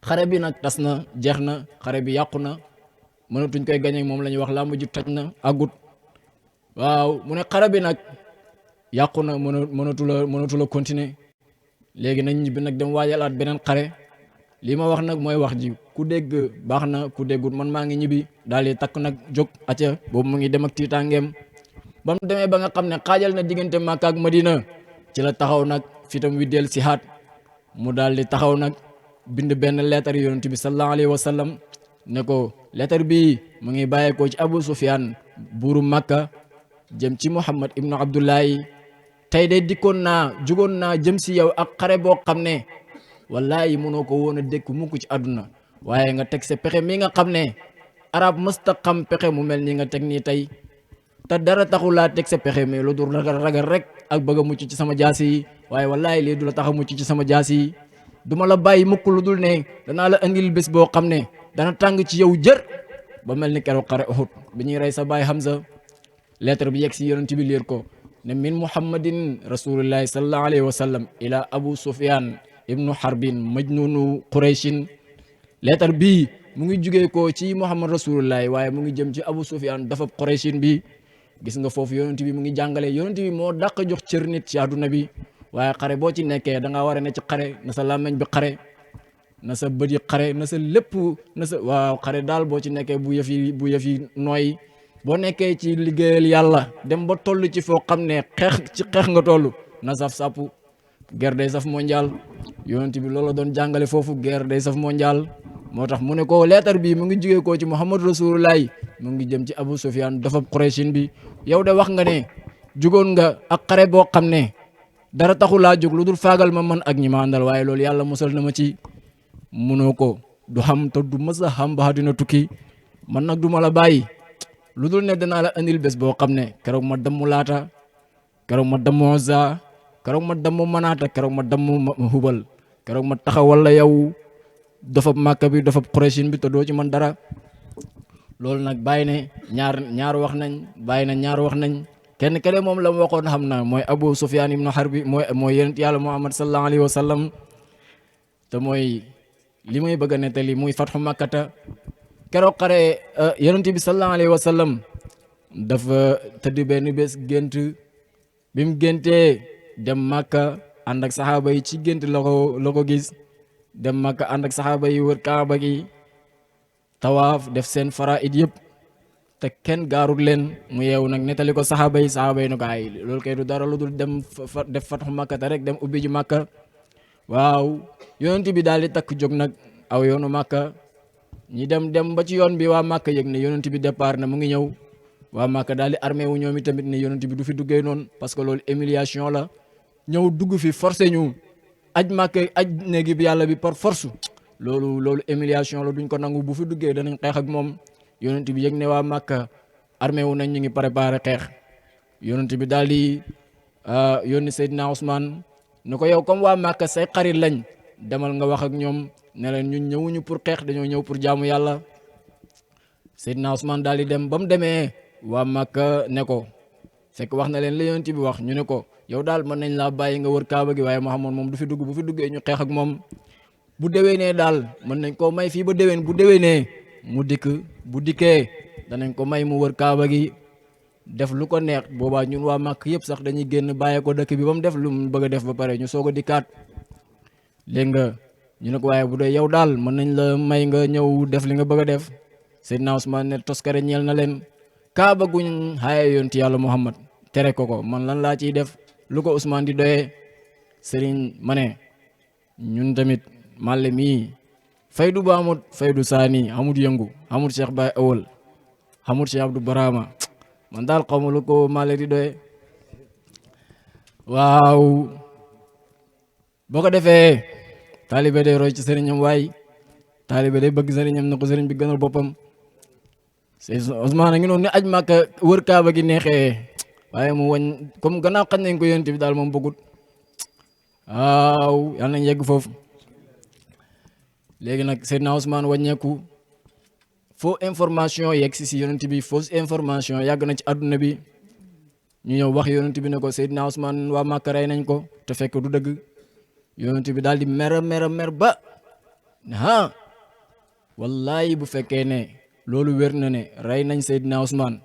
xare bi nag tas na jeex na xare bi yàqu na mënatuñ koy gañe moom la ñuy wax làmb ji toj na àggut waaw mu ne xare bi nag yàqu na mënatu la continuer léegi nañ ñibbi nag dem waajalaat beneen xare li ma wax nag mooy wax ji ku dégg baax na ku déggut man maa ngi ñibbi daal di takk nag jóg acca boobu mu ngi dem ak tiitaangeem ba mu demee ba nga xam ne xaajal na diggante Makka ak Madina ci la taxaw nag fitam wi del si haat mu daal di taxaw nag bind benn lettre yonent bi sallallahu alayhi wa sallam ne ko lettre bi mu ngi bàyyeekoo ci Abu Sufyaan buuru Makka jëm ci Muhammad ibnu Abdullahi tey de jugoon naa jëm si yow ak xare boo xam ne wallahi mënoo ko woon a dékk mukk ci àdduna waaye nga teg sa pexe mi nga xam ne arab mësta xam pexe mu mel ni nga teg nii tey te dara taxul laa teg sa pexe mais lu dul ragal rek ak bëgg a mucc ci sama jaasi yi waaye wallahi lii du la tax a mucc ci sama jaasi yi duma la bàyyi mukk lu dul ne danaa la andil bés boo xam ne dana tàng ci yow jër ba mel ni keroog xare Uhud bi ñuy rey sa baay Hamza lettre bi yegg si yonent bi liir ko ne min muhammadin rasulillahi sallallahu alayhi wa sallam ila abu sufyan ibnu harbin majnunu qurayshin lettre bii mu ngi jugee ko ci muhammad rasulillahi waaye mu ngi jëm ci abu sufyan dafa qurayshin bi gis nga foofu yonent bi mu ngi jàngale yonent bi moo dàq jox cër nit ci àdduna bi waaye xare boo ci nekkee da ngaa war a ne ci xare na sa làmmeñ bi xare na sa bët yi xare na sa lépp na sa waaw xare daal boo ci nekkee bu yëf yi nooy boo nekkee ci liggéeyal yàlla dem ba toll ci foo xam ne xeex nga toll na saf sàpp guerre day saf mondial yonent bi loolu doon jàngale foofu guerre day saf mondial moo tax mu ne ko leetar bi mu ngi jugee koo ci muhammad rasulullahi mu ngi jëm ci abu sufyan dafa qurayshin bi yow de wax nga ne jugoon nga ak xare boo xam ne dara taxu laa jóg lu dul faagal ma man ak ñi ma àndal waaye loolu yàlla musal na ma ci munoo ko du xam te du mës a xam ba dina tukki man nag du ma la bàyyi lu dul ne danaa la andil bés boo xam ne keroog ma dammu laata keroog ma dammu Uzza keroog ma dammu manaata keroog ma dammu hubal keroog ma taxawal la yow dafa màkka bi dafa Qurayshin bi te doo ci man dara loolu nag bàyyi ne ñaar wax nañ bàyyi na ñaar wax nañ kenn kene moom la mu waxoon xam na mooy Abu Sufyan ibn Harbi mooy yonent yàlla Muhammad sallallahu alayhi wa sallam te mooy li may bëgg a nettali muy fatxu makkata keroog xare yonent bi sallallahu alayhi wa sallam dafa tëdd benn bés gént bi mu géntee dem màkka ànd ak saxaaba yi ci gént la ko gis dem màkka ànd ak saxaaba yi wër kaaba gi tawaaf def seen faraid yëpp te kenn gaarut leen mu yeewu nag nettali ko saxaaba yi no ko ay loolu kay du dara lu dul dem def fatxu makkata rek dem ubbi ji màkka waaw yonent bi daal di takk jóg nag aw yoonu màkka ñi dem ba ci yoon bi waa màkka yëg ne yonent bi départ na mu ngi ñëw waa màkka daal di armé wu ñoom tamit ne yonent bi du fi duggee noonu parce que loolu humiliation la ñëw dugg fi forcé ñu aj màkka aj néegi bi yàlla bi par force loolu humiliation la duñ ko nangu bu fi duggee danañ xeex ak moom yonent bi yëg ne waa màkka armé wu nañ ñu ngi préparé xeex yonent bi daal di yónni Seydina Ousmane ne ko yow comme waa màkka say xarit lañ demal nga wax ak ñoom ne leen ñun ñëwuñu pour xeex dañoo ñëw pour jaamu yàlla Seydina Ousmane daal di dem ba mu demee waa màkka ne ko fekk wax na leen la yonent bi wax ñu ne ko yow daal mën nañ laa bàyyi nga wër kaaba gi waaye Muhammad moom du fi dugg bu fi duggee ñu xeex ak moom bu déwénee daal mën nañ koo may fii ba déwén bu déwénee mu dikk bu dikkee danañ ko may mu wër kaaba gi def lu ko neex boobaa ñun waa màkk yëpp sax dañuy génn bàyyee ko dëkk bi ba mu def lu mu bëgg a def ba pare ñu soog a dikkaat léegi nga ñu ne ko waaye bu dee yow daal mën nañ la may nga ñëw def li nga bëgg a def Seydina Ousmane ne toskare ñeel na leen kaaba guñ xaaye yonti yàlla Muhammad tere ko man lan laa ciy def lu ko Ousmane di doyee Serigne ma ne ñun tamit màlle mii faydu ba amut faydu saani amut yëngu amut Cheikh Baye Awol amut Cheikh Abdou Barama man daal xaw ma lu ko màlle di doyee waaw boo ko defee taalibe day roy ci sëriñam waay taalibe day bëgg sëriñam na ko sëriñ bi gënal boppam Ousmane a ngi noonu ne aj Màkka wër kaaba gi neexee waaye mu wañ comme gannaaw xam nañ ko yonent bi daal moom bëggut waaw yàlla nañ yegg foofu léegi nag Seydina Ousmane wàññeeku faux information yegg si yonent bi fausse information yàgg na ci àdduna bi ñu ñëw wax yonent bi ne ko Seydina Ousmane waa Màkka rey nañ ko te fekk du dëgg yonent bi daal di mer ba ah wallahi bu fekkee ne loolu wér na ne rey nañ Seydina Ousmane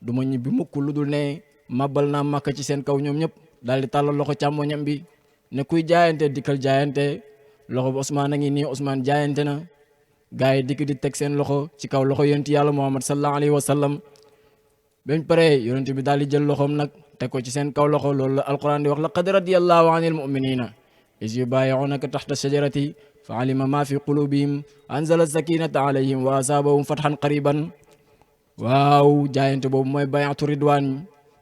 du ma ñibbi mukk lu dul ne màbbal naa Màkka ci seen kaw ñoom ñëpp daal di tàllal loxo càmmoñam bi ne kuy jaayante dikkal jaayante loxo bi Ousmane a ngi nii Ousmane jaayante na gars yi dikk di teg seen loxo ci kaw loxo yonent yàlla Muhammad sallallahu alayhi wa sallam bañ pare yonent bi daal di jël loxoom nag teg ko ci seen kaw loxo loolu la alquran di wax laqad radiyallahu anil mu'minina is yubayi'unaka taxta shajarati fa alima ma fi qulubihim anzala sakinata alayhim wa asabahum fathan qariban waaw jaayante boobu mooy bayatu ridwan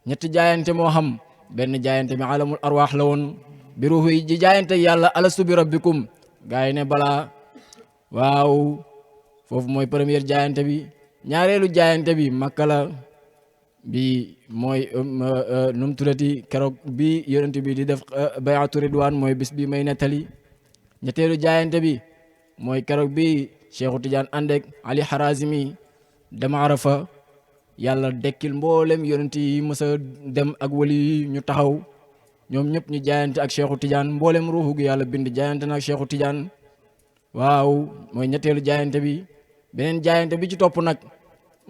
ñetti jaayante moo xam benn jaayante bi alamul arwaax la woon bi ruuhu ji jaayante yàlla alastu bi rabbikum gaa yi ne balaa waaw foofu mooy première jaayante bi ñaareelu jaayante bi Makka la bi mooy num turati keroog bi yonent bi di def bayatu ridwan mooy bis bi may nettali ñetteelu jaayante bi mooy keroog bi Cheikhu Tidiane àndek Ali Harazimi dem Arafa yàlla dekkil mboolem yonent yi mës a dem ak wali yi ñu taxaw ñoom ñëpp ñu jaayante ak Cheikhu Tidiane mboolem ruuxu gi yàlla bind jaayante na ak Cheikhu Tidiane waaw mooy ñetteelu jaayante bi beneen jaayante bi ci topp nag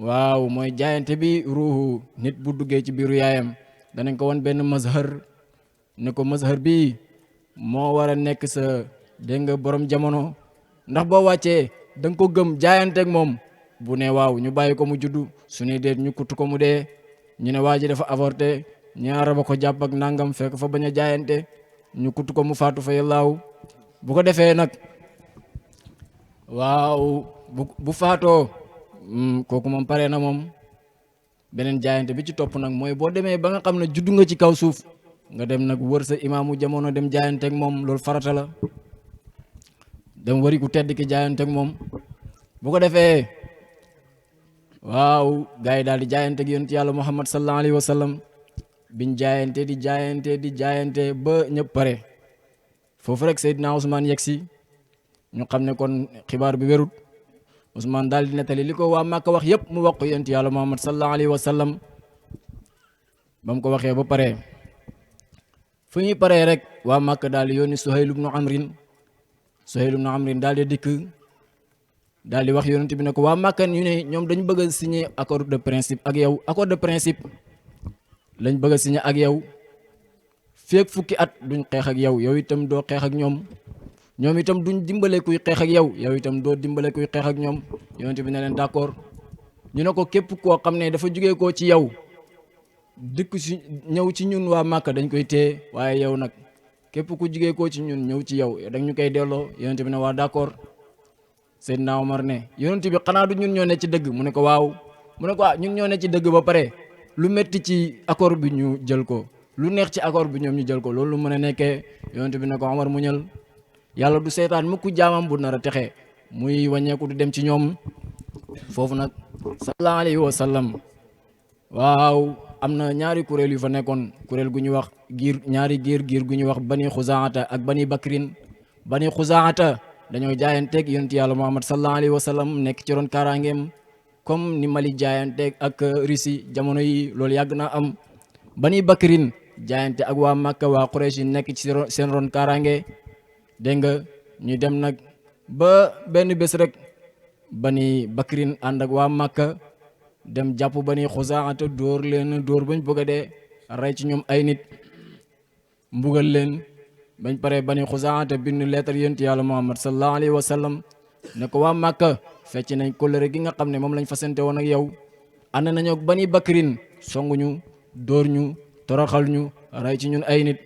waaw mooy jaayante bi ruuxu nit bu duggee ci biiru yaayam danañ ko won benn mazhar ne ko mazhar bi moo war a nekk sa dégg nga borom jamono ndax boo wàccee da nga ko gëm jaayante ak moom bu ne waaw ñu bàyyi ko mu juddu su ne déet ñu kutt ko mu dee ñu ne waa ji dafa avorté ñaara ba ko jàpp ak nangam fekk fa bañ a jaayante ñu kutt ko mu faatu fa yàllaaw bu ko defee nag waaw bu faatoo kooku moom pare na moom beneen jaayante bi ci topp nag mooy boo demee ba nga xam ne juddu nga ci kaw suuf nga dem nag wër sa imaamu jamono dem jaayante ak moom loolu farata la dem wari ku tedd ki jaayante ak moom bu ko defee waaw gars yi daal di jaayante ak yonent yàlla Muhammad sallallahu alayhi wa sallam biñ jaayante di jaayante ba ñëpp pare foofu rek Seydina Ousmane yegg si ñu xam ne kon xibaar bi wérut Ousmane daal di nettali li ko waa Màkka wax yëpp mu wax ko yonent yàlla Muhammad sallallahu alayhi wa sallam ba mu ko waxee ba pare fu ñuy paree rek waa Màkka daal di yónni Suhayl ibnu Amrin daal di dikk daal di wax yonent bi ne ko waa Màkka ñu ne ñoom dañu bëgg a signer accord de principe ak yow accord de principe lañ bëgg a signer ak yow feek fukki at duñ xeex ak yow yow itam doo xeex ak ñoom itam duñ dimbale kuy xeex ak yow itam doo dimbale kuy xeex ak ñoom yonent bi ne leen d'accord ñu ne ko képp koo xam ne dafa jugee koo ci yow dikk si ñëw ci ñun waa Màkka dañ koy téye waaye yow nag képp ku jugee koo ci ñun ñëw ci yow dañ ñu koy delloo yonent bi ne waa d'accord Seydina Omar ne yonent bi xanaa du ñun ñoo ne ci dëgg mu ne ko waaw mu ne ko ñun ñoo ne ci dëgg ba pare lu metti ci accord bi ñu jël ko lu neex ci accord bi ñoom ñu jël ko loolu lu mën a nekkee yonent bi ne ko Omar muñal yàlla du seetaan mukk jaamam bu nar a texe muy wàññeeku du dem ci ñoom foofu nag sallallahu alayhi wa sallam waaw am na ñaari kuréel yu fa nekkoon kuréel gu ñuy wax ñaari giir gu ñuy wax bani xuzaata ak bani bakrin bani xuzaata dañoo jaayanteeg yonent yàlla Muhammad sallallahu alayhi wa sallam nekk ci ron kaaraangeem comme ni Mali jaayanteeg ak Russie jamono yi loolu yàgg naa am bani bakrin jaayante ak waa Makka waa Quraysh nekk ci seen ron kaaraange dégg nga ñu dem nag ba benn bés rek bani bakrin ànd ak waa Makka dem jàpp bani xuzaata dóor leen dóor bañ bëgg a dee rey ci ñoom ay nit mbugal leen bañ pare bani xuzaata bind lettre yonent yàlla Muhammad sallallahu alayhi wa sallam ne ko waa Makka fecc nañ kóllëre gi nga xam ne moom lañ fasante woon ak yow ànd nañu ak bani bakrin songuñu dóor ñu toroxal ñu rey ci ñun ay nit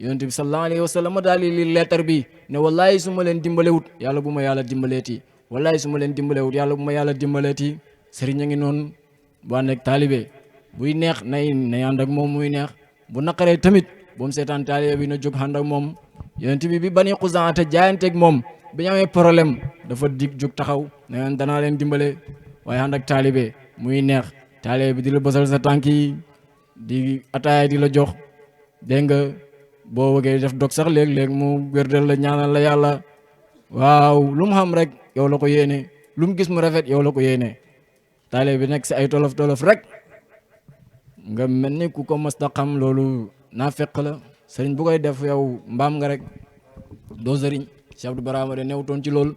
yonent bi sallallahu alayhi wa sallam daal li lettre bi ne wallahi su ma leen dimbalewut yàlla bu ma yàlla dimbaleeti wallahi su ma leen dimbalewut yàlla bu ma yàlla dimbaleeti sëriñ a ngi noonu bu ànd ak taalibe buy neex nay ànd ak moom muy neex bu naqaree tamit bu mu seetaan taalibe bi na jóg ànd ak moom yonent bi bani xuzaata jaayanteeg moom bi ñu amee problème dafa dig jóg taxaw ne leen danaa leen dimbale waaye ànd ak taalibe muy neex taalibe bi di la bësal sa tànk yi di ataaya di la jox dégg nga boo wëggee def dog sax léeg-léeg mu wérdal la ñaanal la yàlla waaw lu mu xam rek yow la ko yéene lu mu gis mu rafet yow la ko yéene taalibe bi nekk si ay tolof tolof rek nga mel ni ku ko mas ta xam loolu naa fekk la sëriñ bu koy def yow mbaam nga rek doo sëriñ Cheikh Abdou Barama de newutoon ci loolu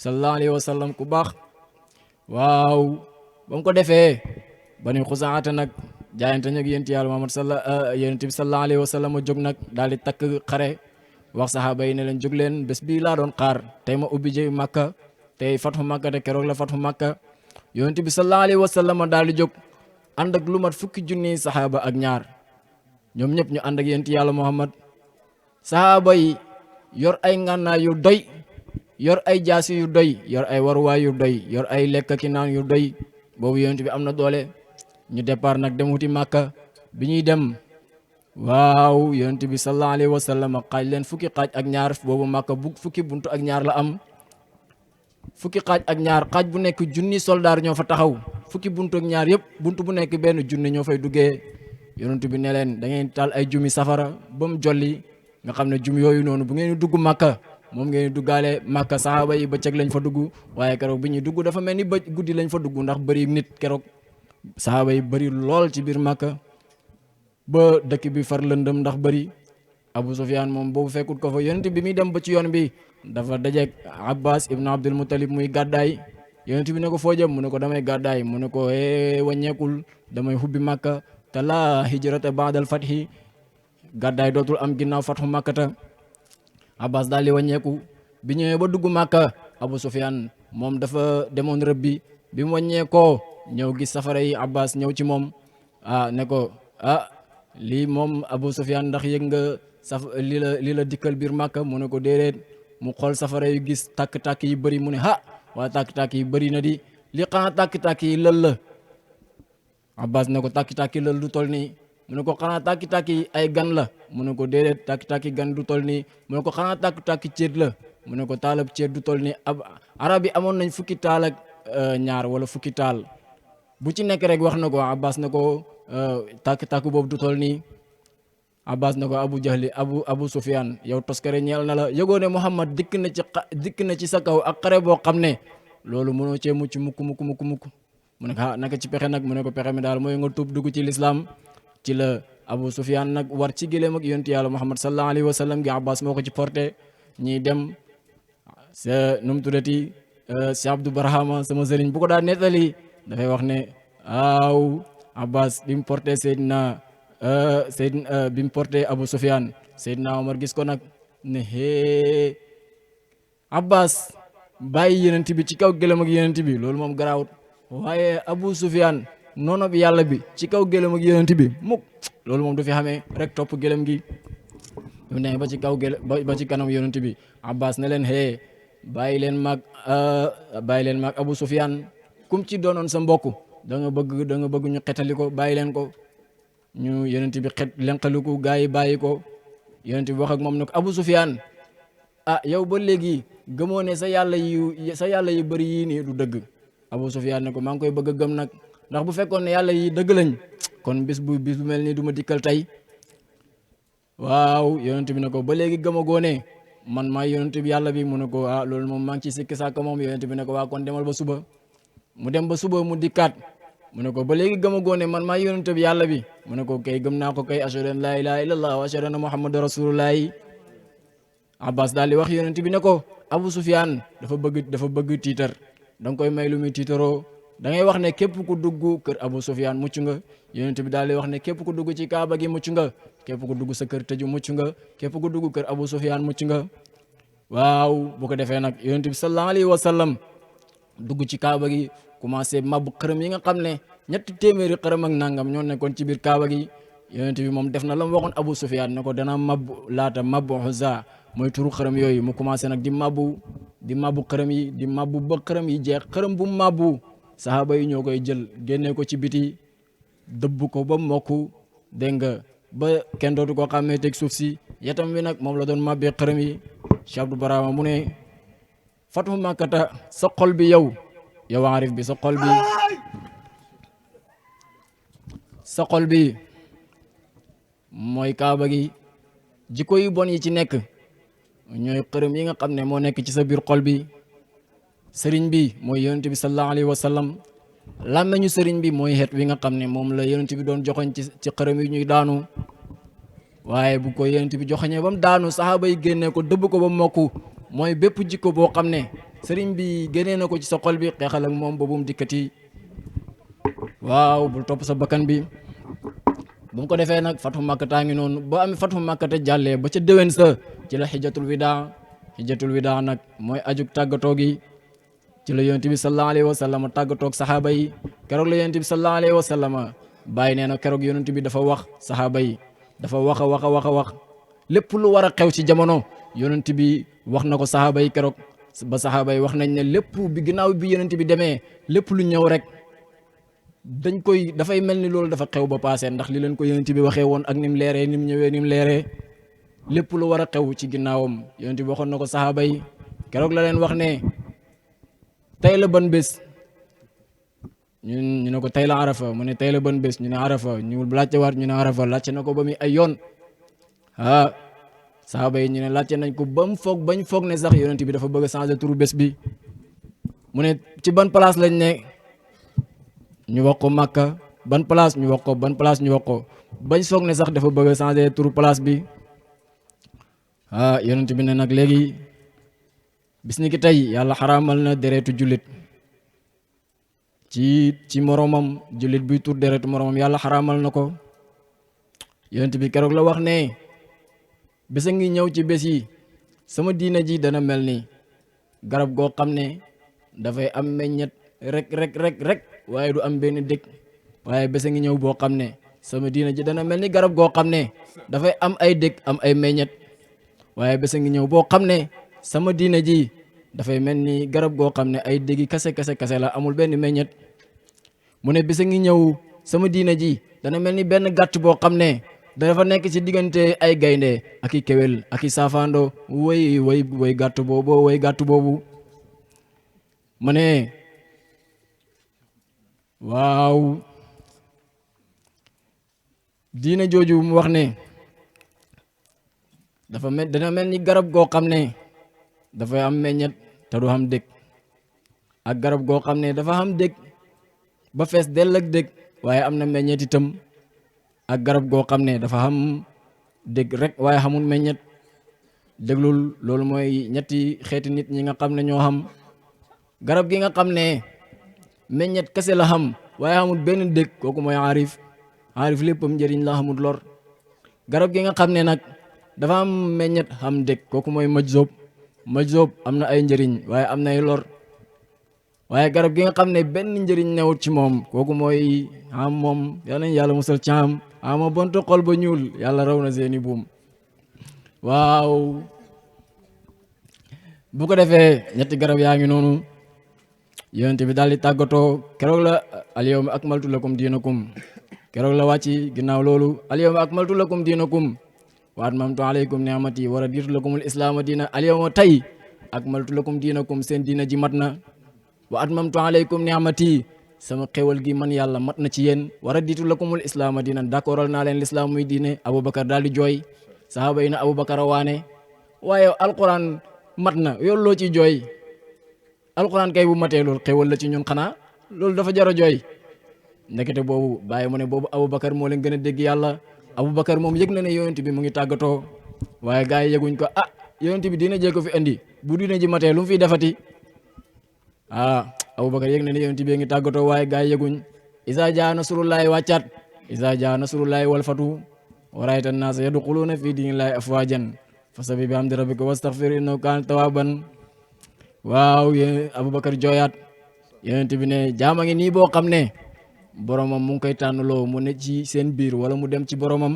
sallallahu alayhi wa sallam ku baax waaw ba mu ko defee bani xuzaata nag jaayante nag yonent yàlla Muhammad yonent bi sallallahu alayhi wa sallam a jóg nag daal di takk xare wax saxaaba yi ne leen jóg leen bés bii laa doon xaar tey ma ubbi ji Makka tey fathu Makka te keroog la fathu Makka yonent bi sallallahu alayhi wa sallam daal di jóg ànd ak lu mat fukki junni saxaaba ak ñaar ñoom ñëpp ñu ànd ak yonent yàlla Muhammad saxaaba yi yor ay ngànnaay yu doy yor ay jaasi yu doy yor ay waruwaay yu doy yor ay lekk ki naan yu doy boobu yonent bi am na doole ñu départ nag dem wuti Makka bi ñuy dem waaw yonent bi sallallahu alayhi wa sallam xaaj leen fukki xaaj ak ñaar boobu Makka fukki buntu ak ñaar la am fukki xaaj ak ñaar xaaj bu nekk junni soldaar ñoo fa taxaw fukki buntu ak ñaar yëpp buntu bu nekk benn junni ñoo fay duggee yonent bi ne leen da ngeen taal ay jumi safara ba mu jolli nga xam ne jum yooyu noonu bu ngeen dugg Makka moom ngeen duggaale Makka saxaaba yi bëccëg lañ fa dugg waaye keroog bi ñuy dugg dafa mel ni guddi lañ fa dugg ndax bëri nit keroog sahaaba yi bëri lool ci biir Màkka ba dëkk bi far lëndëm ndax bëri. Abu Sufyaan moom boobu fekkut ko fa yonent bi muy dem ba ci yoon bi dafa dajeek Abbas ibn Abdul Muttalib muy gàddaay yonent bi ne ko foo jëm mu ne ko damay gàddaay mu ne ko wàññeekul damay hubbi Màkka te laa hijrata ba'dal fathi gàddaay dootul am ginnaaw fathu Màkkata. Abbas daal di wàññeeku bi ñëwee ba dugg Màkka Abu Sufyaan moom dafa demoon rëbbi bi mu wàññeekoo ñëw gis safara yi Abbas ñëw ci moom ne ko lii moom Abu Sufyaan ndax yëg nga li la dikkal biir Màkka mu ne ko déedéet mu xool safara yu gis tàkk-tàkk yi bëri mu ne waa tàkk-tàkk yi bëri na di li xanaa tàkk-tàkk yi lël la Abbas ne ko tàkk-tàkk yi lël du tol nii mu ne ko xanaa tàkk-tàkk yi ay gan la mu ne ko déedéet tàkk-tàkk yi gan du tol nii mu ne ko xanaa tàkk-tàkk ceet la mu ne ko taalab ceet du tol nii arab yi amoon nañ fukki taal ak ñaar wala fukki taal bu ci nekk rek wax na ko Abbas na ko tàkk-tàkk boobu du tol nii Abbas na ko Abu Sufyaan yow toskare ñeel na la yëgoo ne Muhammad dikk na ci sa kaw ak xare boo xam ne loolu mënoo cee mucc mukk mu ne ko naka ci pexe nag mu ne ko pexe mi daal mooy nga tuub dugg ci lislaam ci la Abu Sufyaan nag war ci gëléem ak yonent yàlla Muhammad sallallahu alayhi wa sallam gi Abbas moo ko ci porté ñiy dem sa num tuddati si Abdou Barhama sama sëriñ bu ko daan nettali dafay wax ne Abbas bi mu porté bi mu porté Abu Sufyaan Seydina Omar gis ko nag ne Abbas bàyyi yenent bi ci kaw gëlëm ak yenent bi loolu moom garaawut waaye Abu Sufyaan noonu bi yàlla bi ci kaw gëlëm ak yenent bi mukk loolu moom du fi xamee rek topp gëlëm gi mu ne ba ci kaw ba ci kanam yenent bi Abbas ne leen bàyyi leen maag Abu Sufyaan kum ci doonoon sa mbokk da nga bëgg ñu xetali ko bàyyi leen ko ñu yonent bi xet lenqaliku gaa yi bàyyi ko yonent bi wax ak moom ne ko Abu Sufyaan yow ba léegi gëmoo ne sa yàlla yu bëri yii nii du dëgg Abu Sufyaan ne ko maa ngi koy bëgg a gëm nag ndax bu fekkoon ne yàlla yi dëgg lañ kon bis bu mel nii du ma dikkal tey waaw yonent bi ne ko ba léegi gëmagoo ne man maay yonent bi yàlla bi mu ne ko loolu moom maa ngi ci sikki sàkk moom yonent bi ne ko kon demal ba suba mu dem ba suba mu dikkaat mu ne ko ba léegi gëmagoo ne man maa yonent bi yàlla bi mu ne ko kay gëm naa ko kay ashhadu an laa ilaaha illallah wa ashhadu anna muhammadan rasulullahi Abbas daal di wax yonent bi ne ko Abu Sufyaan dafa bëgg tiitar da nga koy may lu muy tiitaroo da ngay wax ne képp ku dugg kër Abu Sufyaan mucc nga yonent bi daal di wax ne képp ku dugg ci Kaaba gi mucc nga képp ku dugg sa kër tëju mucc nga képp ku dugg kër Abu Sufyaan mucc nga waaw bu ko defee nag yonent bi sallallahu alayhi wa sallam dugg ci Kaaba gi commencé mabbu xërëm yi nga xam ne 300 xërëm ak nangam ñoo nekkoon ci biir Kaaba gi yonent bi moom def na la mu waxoon Abu Sufyaan ne ko dana mabbu laata mabbu Uzza mooy turu xërëm yooyu mu commencé nag di mabbu xërëm yi di mabbu ba xërëm yi jeex xërëm bu mabbu sahaaba yi ñoo koy jël génnee ko ci biti dëbb ko ba mokk dégg nga ba kenn dootu koo xàmmee teg suuf si yatam wi nag moom la doon mabbee xërëm yi Cheikh Abdou Barama mu ne fatu Makkata sa xol bi yow arif bi sa xol bi mooy Kaaba gi jikko yu bon yi ci nekk ñooy xërëm yi nga xam ne moo nekk ci sa biir xol bi sëriñ bi mooy yonent bi sallallahu alayhi wa sallam làmmeñu sëriñ bi mooy xeet wi nga xam ne moom la yonent bi doon joxoñ ci xërëm yi ñuy daanu waaye bu ko yonent bi joxoñee ba mu daanu saxaaba yi génnee ko dëbb ko ba mokku mooy bépp jikko boo xam ne sëriñ bi génnee na ko ci sa xol bi xeexal ak moom boobu mu dikkati waaw bul topp sa bakkan bi bu mu ko defee nag fatu Makkata ngi noonu ba am fatu Makkata jàllee ba ca déwén sa ci la xijjatul widaa nag mooy ajuk tàggatoo gi ci la yonent bi sallallahu alayhi wa sallam tàggatoog saxaaba yi keroog la yonent bi sallallahu alayhi wa sallam bàyyi nee na keroog yonent bi dafa wax saxaaba yi dafa wax a wax lépp lu war a xew ci jamono yonent bi wax na ko saxaaba yi keroog ba saxaaba yi wax nañ ne lépp bi ginnaaw bi yonent bi demee lépp lu ñëw rek dafay mel ni loolu dafa xew ba paase ndax li leen ko yonent bi waxee woon ak ni mu leeree ni mu ñëwee ni mu leeree lépp lu war a xew ci ginnaawam yonent bi waxoon na ko saxaaba yi keroog la leen wax ne tey la ban bés ñu ne ko tey la arafa mu ne tey la ban bés ñu ne arafa ñu laajte waat ñu ne arafa laajte na ko ba muy ay yoon saxaaba yi ñu ne laajte nañ ko bañ foog ne sax yonent bi dafa bëgg a changer turu bés bi mu ne ci ban place lañ ne ñu wax ko Makka ban place ñu wax ko ban place ñu wax ko bañ soog ne sax dafa bëgg a changer turu place bi yonent bi ne nag léegi bis ni ki tey yàlla xaraamal na deretu jullit ci moromam jullit buy tur deretu moromam yàlla xaraamal na ko yonent bi keroog la wax ne bés a ngi ñëw ci bés yi sama diina ji dana mel ni garab goo xam ne dafay am meññet rek waaye du am benn dëkk waaye bés a ngi ñëw boo xam ne sama diina ji dana mel ni garab goo xam ne dafay am ay dëkk am ay meññet waaye bés a ngi ñëw boo xam ne sama diina ji dafay mel ni garab goo xam ne ay déggi kase la amul benn meññet mu ne bés a ngi ñëw sama diina ji dana mel ni benn gàtt boo xam ne dafa nekk ci diggante ay gaynde ak i kéwél ak i saafando way gàtt boobu mu ne waaw diina jooju mu wax ne dana mel ni garab goo xam ne dafay am meññet te du xam dëkk ak garab goo xam ne dafa xam dëkk ba fees dell ak dëkk waaye am na meññet itam ak garab goo xam ne dafa xam dëgg rek waaye xamul meññet déglul loolu mooy ñetti xeeti nit ñi nga xam ne ñoo xam garab gi nga xam ne meññet kese la xam waaye xamul benn dëgg kooku mooy aarif léppam njëriñ la xamul lor garab gi nga xam ne nag dafa am meññet xam dëgg kooku mooy majzoob am na ay njëriñ waaye am na ay lor waaye garab gi nga xam ne benn njëriñ newut ci moom kooku mooy am moom yal nañ yàlla musal ci am ama bontu xol ba ñuul yàlla raw na seeni buum waaw bu ko defee ñetti garab yaa ngi noonu yonent bi daal di tàggatoo keroog la alyawma akmaltu lakum diinakum keroog la wàcci ginnaaw loolu alyawma akmaltu lakum diinakum wa atmamtu alaykum ni'mati wa raditu lakumul islaama diina alyawma tey akmaltu lakum diinakum seen diina ji mat na wa atmamtu alaykum ni'mati sama xéwal gi man yàlla mat na ci yéen wa raditu lakumul islaama diina d'accordal naa leen lislaam muy diine Aboubacar daal di jooy sahaaba yi na Aboubacar waane waaye alquran mat na yow loo ci jooy alquran kay bu matee loolu xéwal la ci ñun xanaa loolu dafa jar a jooy ndekete boobu bàyyi mu ne boobu Aboubacar moo leen gën a dégg yàlla Aboubacar moom yëg na ne yonent bi mu ngi tàggatoo waaye gars yi yëguñ ko yonent bi dina jee ko fi indi bu dina ji matee lu mu fiy defati Aboubacar yëg na ne yonent bi ngi tàggatoo waaye gars yi yëguñ isa jaa nasrullahi wàccaat isa jaa nasrullahi wal fatu wa ra'ayta an-naasa yadxuluuna fi diinillahi afwaajan fasabbih bihamdi rabbika wastaghfir innahu kaana tawwaaban waaw yéen Aboubacar jooyaat yonent bi ne jaama ngi nii boo xam ne boromam mu ngi koy tànnloo mu ne ci seen biir wala mu dem ci boromam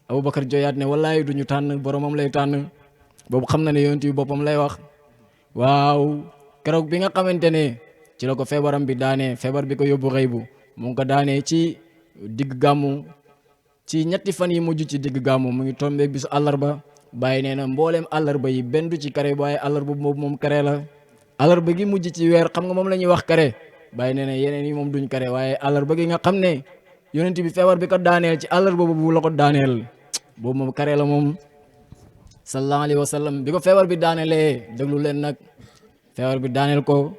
Aboubacar jooyaat ne wallaay duñu tànn boromam lay tànn boobu xam na ne yonent bi boppam lay wax waaw keroog bi nga xamante ne ci la ko feebaram bi daanee feebar bi ko yóbbu xëy bu mu ngi ko daanee ci digg gàmmu ci ñetti fan yi mujj ci digg gàmmu mu ngi tombé bisu àllarba bàyyi nee na mbooleem àllarba yi benn du ci kare waaye àllarba boobu moom kare la àllarba gi mujj ci weer xam nga moom la ñuy wax kare bàyyi nee na yeneen yi moom duñ kare waaye àllarba gi nga xam ne yonent bi feebar bi ko daaneel ci àllarba boobu la ko daaneel boobu moom kare la moom sallallahu alayhi wa sallam bi ko feebar bi daaneelee déglu leen nag feebar bi daaneel ko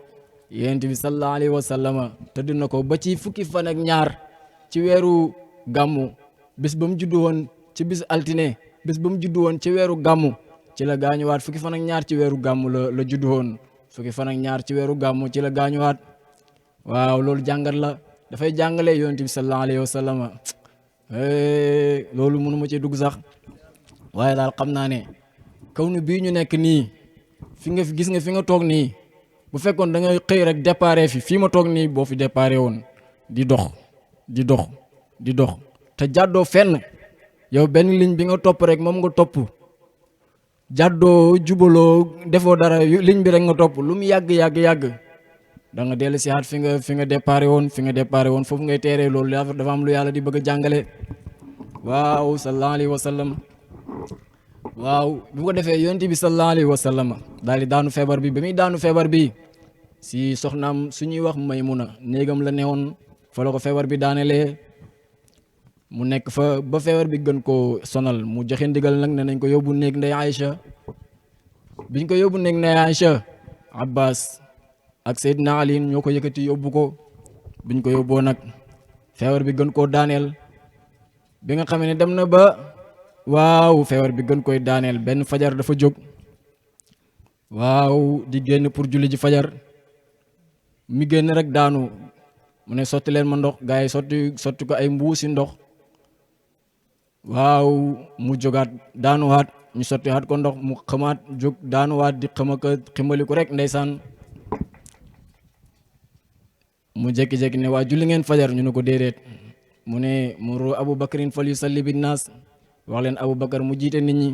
yonent bi sallallahu alayhi wa sallam tëdd na ko ba ci fukki fan ak ñaar ci weeru gàmmu bis ba mu juddu woon ci bis altine bis ba mu juddu woon ci weeru gàmmu ci la gaañuwaat fukki fan ak ñaar ci weeru gàmmu la juddu woon fukki fan ak ñaar ci weeru gàmmu ci la gaañuwaat waaw loolu jàngat la dafay jàngale yonent bi sallallahu alayhi wa sallam loolu mënu ma ci dugg sax waaye daal xam naa ne kaw nu bii ñu nekk nii fi nga gis nga fi nga toog nii bu fekkoon da ngay xëy rek déparé fii ma toog nii boo fi déparé woon di dox te jàddoo fenn yow benn ligne bi nga topp rek moom nga topp jàddoo jubaloo defoo dara ligne bi rek nga topp lu mu yàgg da nga dellu si xaat fi nga déparé woon foofu ngay teeree loolu dafa am lu yàlla di bëgg a jàngale waaw sallallahu alayhi wa sallam waaw bu ko defee yonent bi sallallahu alayhi wa sallam daal di daanu feebar bi ba muy daanu feebar bi si soxnaam suñuy wax Maymuna néegam la newoon fa la ko feebar bi daanelee mu nekk fa ba feebar bi gën koo sonal mu joxe ndigal nag ne nañ ko yóbbu néeg ndey Aïcha biñ ko yóbbu néeg ndey Aïcha Abbas ak Seydina Ali ñoo ko yëkkati yóbbu ko biñ ko yóbboo nag feebar bi gën koo daaneel bi nga xam ne dem na ba waaw feebar bi gën koy daaneel benn fajar dafa jóg waaw di génn pour julli ji fajar mi génn rek daanu mu ne sotti leen ma ndox gars yi sotti ko ay mbuusi ndox waaw mu jógaat daanuwaat ñu sotti waat ko ndox mu xamaat jóg daanuwaat di ximali ko rek ndeysaan mu jékki-jékki ne waa julli ngeen fajar ñu ne ko déedéet mu ne muru Abubakrin fal yusalli bin naas wax leen Abubakar mu jiite nit ñi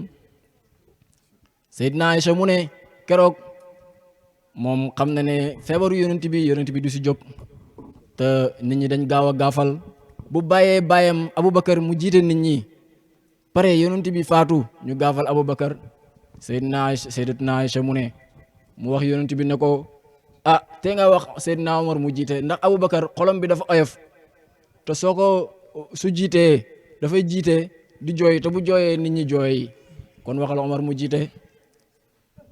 Seydina Aïcha mu ne keroog moom xam na ne feebaru yonent bi du si jóg te nit ñi dañ gaaw a gaafal bu bàyyee bàyyam Abubakar mu jiite nit ñi pare yonent bi faatu ñu gaafal Abubakar Sayyidatuna Aïcha mu ne mu wax yonent bi ne ko ah te nga wax Seydina Omar mu jiite ndax Abubakar xolom bi dafa oyof te soo ko su jiitee dafay jiite di jooy te bu jooyee nit ñi jooy kon waxal Omar mu jiite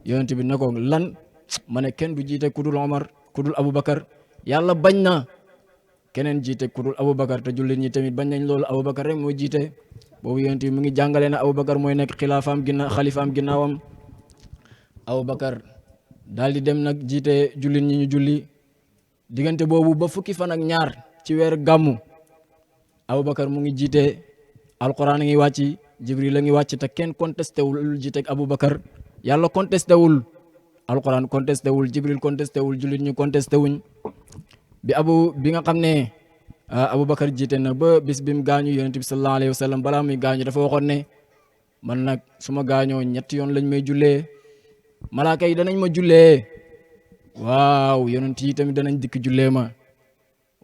yonent bi ne ko lan ma ne kenn du jiite kudul Omar kudul Abubakar yàlla bañ na keneen jiite kudul Abubakar te jullit ñi tamit bañ nañ loolu Abubakar rek moo jiite boobu yonent bi mu ngi jàngale na Abubakar mooy nekk xalifaam ginnaawam Abubakar daal di dem nag jiite jullit ñi ñu julli diggante boobu ba fukki fan ak ñaar ci weer gàmmu Abubakar mu ngi jiite alquran a ngi wàcc Jibril a ngi wàcc te kenn contesté wul jiite ak Abubakar yàlla contesté wul alquran contesté wul Jibril contesté wul jullit ñu contesté wuñ bi nga xam ne Abubakar jiite na ba bis bi mu gaañu yonent bi sallallahu alayhi wa sallam balaa muy gaañu dafa waxoon ne man nag su ma gaañoo ñetti yoon lañ may jullee malaaka yi danañ ma jullee waaw yonent yi tamit danañ dikk jullee ma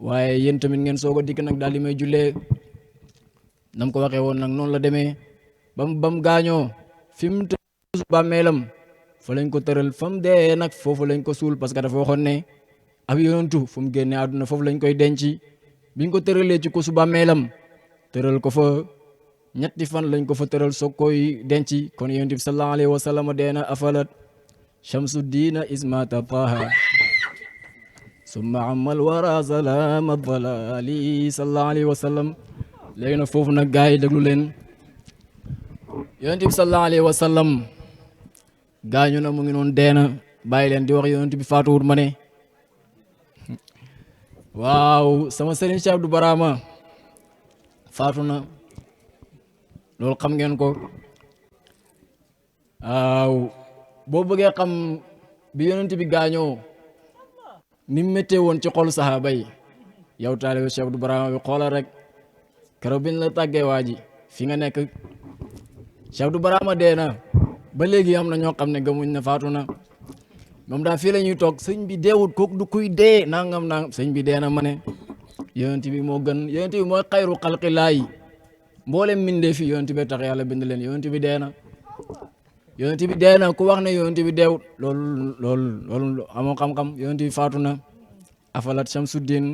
waaye yéen tamit ngeen soog a dikk nag daal di may jullee nam ko waxee woon nag noonu la demee bam gaañoo fi mu tëdd bàmmeelam fa lañ ko tëral fa mu dee nag foofu lañ ko suul parce que dafa waxoon ne ab yonentu fu mu génnee àdduna foofu lañ koy denc biñ ko tëralee ci ko su bàmmeelam tëral ko fa ñetti fan lañ ko fa tëral soog koy denc kon yonent bi sallallahu alayhi wa sallam dee na afalat Shamsuddin ismata taha summa amal wara salama dalali sallallahu alayhi wa sallam léegi nag foofu nag gars yi déglu leen yonent bi sallallahu alayhi wa sallam gaañu na mu ngi noonu dee na bàyyi leen di wax yonent bi faatuwut ma ne waaw sama sëriñ Cheikh Abdou Barama faatu na loolu xam ngeen ko waaw boo bëggee xam bi yonent bi gaañoo ni mu méttee woon ci xolu saxaaba yi yow taalibe Cheikh Abdou Barama bi xoolal rek keroog biñ la tàggee waa ji fi nga nekk Cheikh Abdou Barama dee na ba léegi am na ñoo xam ne gëmuñ ne faatu na moom daal fii la ñuy toog sëñ bi deewut kooku du kuy dee nangam sëñ bi dee na ma ne yonent bi moo gën yonent bi mooy xayru xalqillaahi mboolem mbindee fi yonent bi tax yàlla bind leen yonent bi dee na yonent bi dee na ku wax ne yonent bi deewut loolu amoo xam-xam yonent bi faatu na afalat Shamsuddin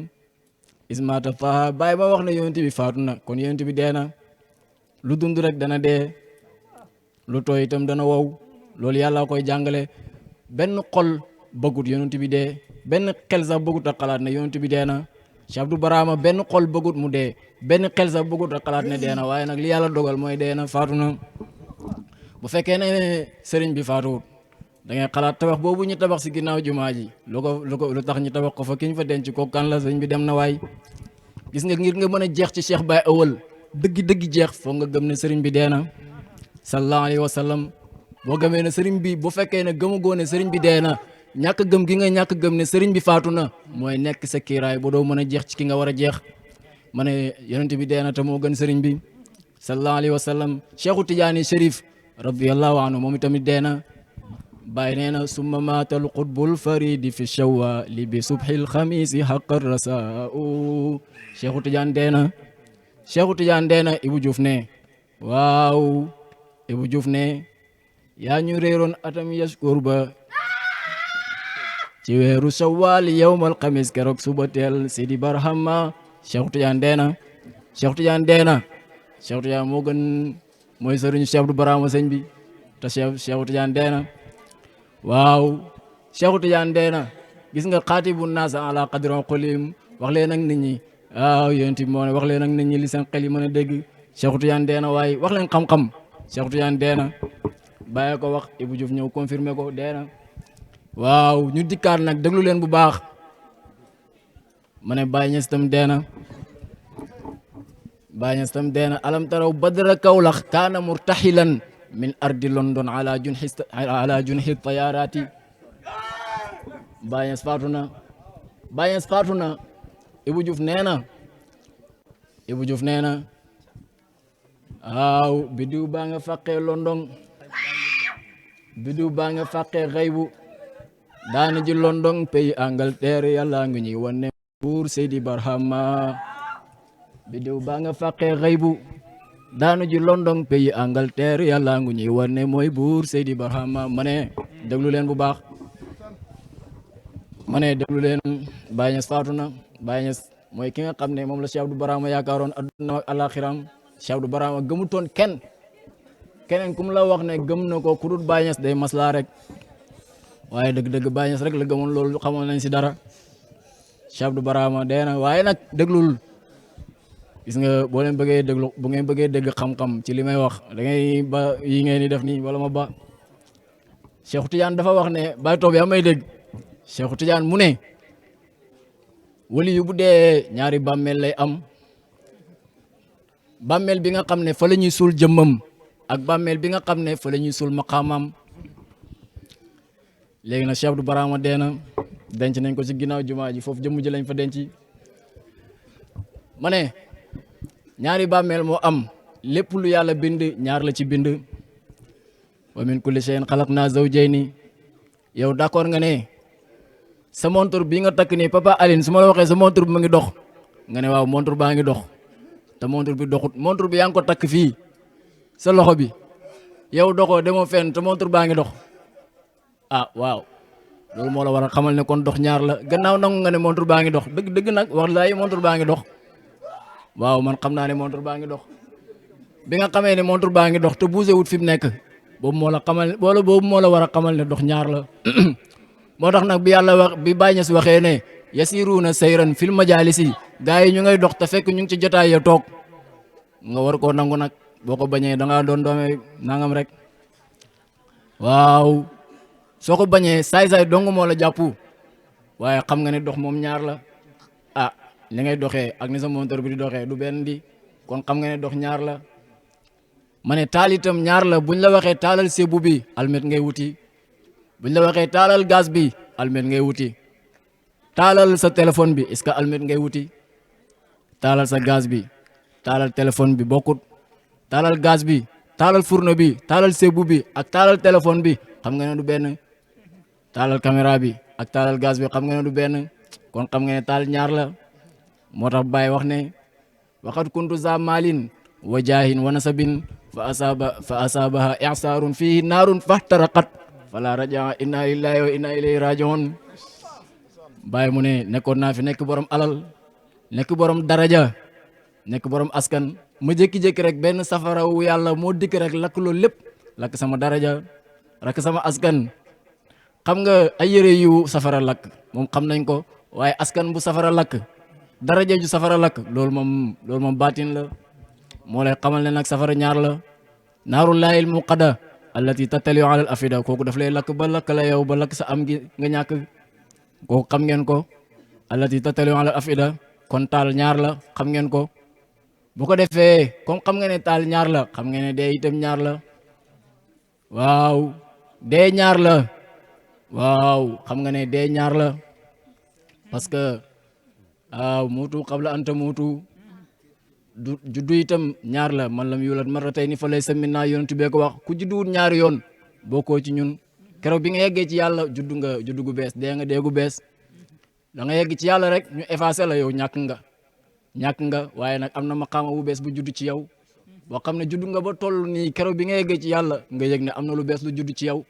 ismata taha bàyyi ba wax ne yonent bi faatu na kon yonent bi dee na lu dund rek dana dee lu tooy itam dana wow loolu yàlla koy jàngale benn xol bëggut yonent bi dee benn xel sax bëggut a xalaat ne yonent bi dee na Cheikh Abdou Barama benn xol bëggut mu dee benn xel sax bëggut a xalaat ne dee na waaye nag li yàlla dogal mooy dee na faatu na bu fekkee ne sëriñ bi faatuwut da ngay xalaat tabax boobu ñu tabax si ginnaaw jumaa ji lu tax ñu tabax ko fa ki ñu fa denc ko kan la sëriñ bi dem na waay gis nga ngir nga mën a jeex ci Cheikh Baye Awal dëgg jeex foog nga gëm ne sëriñ bi dee na sallallahu alayhi wa sallam boo gëmee ne sëriñ bi bu fekkee ne gëmugoo ne sëriñ bi dee na ñàkk gëm gi nga ñàkk gëm ne sëriñ bi faatu na mooy nekk sa kiiraay ba doo mën a jeex ci ki nga war a jeex ma ne yonent bi dee na te moo gën sëriñ bi sallallahu alayhi wa sallam Cheikhu Tidiane Chérif radiyallahu anhu moom itamit dee na bàyyi nee na summa maatal qutbul faridi fi shawali bi subhil xamisi xaqar rasaau Cheikhu Tidiane dee na Cheikhu Tidiane dee na Ibou Diouf ne waaw Ibou Diouf ne yaa ñu réeroon atam yaskur ba ci weeru shawwal yawmal xamis keroog suba teel Sidi Barhama Cheikh Tidiane dee na Cheikh Tidiane dee na Cheikh Tidiane moo gën mooy sëriñu Cheikh Abdou Barama sëñ bi te Cheikh Tidiane dee na waaw Cheikh Tidiane dee na gis nga xaatibu naasa ala qadri qulim wax leen ak nit ñi waaw yonent bi moo ne wax leen ak nit ñi li seen xel yi mën a dégg Cheikh Tidiane dee na waaye wax leen xam-xam Cheikh Tidiane dee na bàyyi ko wax Ibou Diouf ñëw confirmer ko dee na waaw ñu dikkaat nag déglu leen bu baax ma ne Baye Niass tam dee na Baye Niass tam dee na alam taraw badra kawlax kaana murtaxilan min ardi London ala junhi tayarati Baye Niass faatu na Baye Niass faatu na Ibou Diouf nee na Ibou Diouf nee na waaw bidiw baa nga fàqee London bidiw baa nga fàqee xaybu daana ji London pays Angleterre yàlla ngi ñuy wane buur Seydi Barhama bidiw baa nga fàqee xaybu daanu ji London pays Angleterre yàlla ngi ñuy wane mooy buur Seydi Barhama ma ne déglu leen bu baax ma ne déglu leen Baye Niass faatu na Baye Niass mooy ki nga xam ne moom la Cheikh Abdou Barama yaakaaroon adduna ak alaxiram Cheikh Abdou Barama gëmutoon keneen ku mu la wax ne gëm na ko ku dul Baye Niass day maslaa rek waaye dëgg-dëgg Baye Niass rek la gëmoon loolu xamoon nañ si dara Cheikh Abdou Barama dee na waaye nag déglul gis nga boo leen bëggee déglu bu ngeen bëggee dégg xam-xam ci li may wax da ngay ba yi ngeen di def nii wala ma ba Cheikh Tidiane dafa wax ne Baye Toob yaa may dégg Cheikh Tidiane mu ne wali yu bu dee ñaari bàmmeel lay am bàmmeel bi nga xam ne fa la ñuy suul jëmmam ak bàmmeel bi nga xam ne fa la ñuy suul maqaamam léegi nag Cheikh Abdou Barama dee na denc nañ ko ci ginnaaw jumaa ji foofu jëmm ji lañ fa denc ma ne ñaari bàmmeel moo am lépp lu yàlla bind ñaar la ci bind wa min kulli shay'in khalaqna zawjayni yow d'accord nga ne sa montre bi nga takk nii papa Aline su ma la waxee sa montre bi mu ngi dox nga ne waaw montre baa ngi dox te montre bi doxut montre bi yaa ngi ko takk fii sa loxo bi yow doxoo demoo fenn te montre baa ngi dox ah waaw loolu moo la war a xamal ne kon dox ñaar la gannaaw nangu nga ne montre baa ngi dox dëgg dëgg nag wax laay montre baa ngi dox waaw man xam naa ne montre baa ngi dox bi nga xamee ne montre baa ngi dox te bougé wut fi mu nekk boobu moo la xamal wala boobu moo la war a xamal ne dox ñaar la moo tax nag bi yàlla wax bi Baye Niass waxee ne yasiruuna sayran fil majalisi gaa yi ñu ngay dox te fekk ñu ngi ci jotaay ya toog nga war koo nangu nag boo ko bañee da ngaa doon doome nangam rek waaw soo ko bañee saay-saay dong moo la jàpp waaye xam nga ne dox moom ñaar la ah li ngay doxee ak ni sa monteur bi di doxee du benn di kon xam nga ne dox ñaar la ma ne taal itam ñaar la buñ la waxee taalal sebu bi almet ngay wuti buñ la waxee taalal gaz bi almet ngay wuti taalal sa téléphone bi est-ce que almet ngay wuti taalal sa gaz bi taalal téléphone bi bokkut taalal gaz bi taalal fourneau bi taalal sebu bi ak taalal téléphone bi xam nga ne du benn taalal caméra bi ak taalal gaz bi xam nga ne du benn kon xam nga ne taal ñaar la moo tax Baye wax ne waxat kuntu za malin wa jaahin wa nasabin fa asabaha i'sarun fihi naarun fahtaraqat fala rajaa inna lillahi wa inna ilayhi rajiun Baye mu ne nekkoon naa fi nekk borom alal nekk borom daraja nekk borom askan ma jékki-jékki rek benn safara wu yàlla moo dikk rek lakk loolu lépp lakk sama daraja lakk sama askan xam nga ay yére yu safara lakk moom xam nañ ko waaye askan bu safara lakk daraja ju safara lakk loolu moom baatin la moo lay xamal ne nag safara ñaar la naarullahi al muqada allati tattaliu ala al afida kooku daf lay lakk ba lakk la yow ba lakk sa am gi nga ñàkk kooku xam ngeen ko allati tattaliu ala al afida kon taal ñaar la xam ngeen ko bu ko defee comme xam nga ne taal ñaar la xam ngeen ne dee itam ñaar la waaw dee ñaar la waaw xam nga ne dee ñaar la parce que waaw muutu qabla anta muutu du juddu itam ñaar la man lam yulat marratayni fa laysa minna yonent bee ko wax ku judduwut ñaari yoon bokkoo ci ñun keroog bi nga yeggee ci yàlla juddu gu bees dee nga dee gu bees da nga yegg ci yàlla rek ñu effacé la yow ñàkk nga waaye nag am na maqaama bu bees bu judd ci yow boo xam ne judd nga ba toll nii keroog bi nga yeggee ci yàlla nga yëg ne am na lu bees lu judd ci yow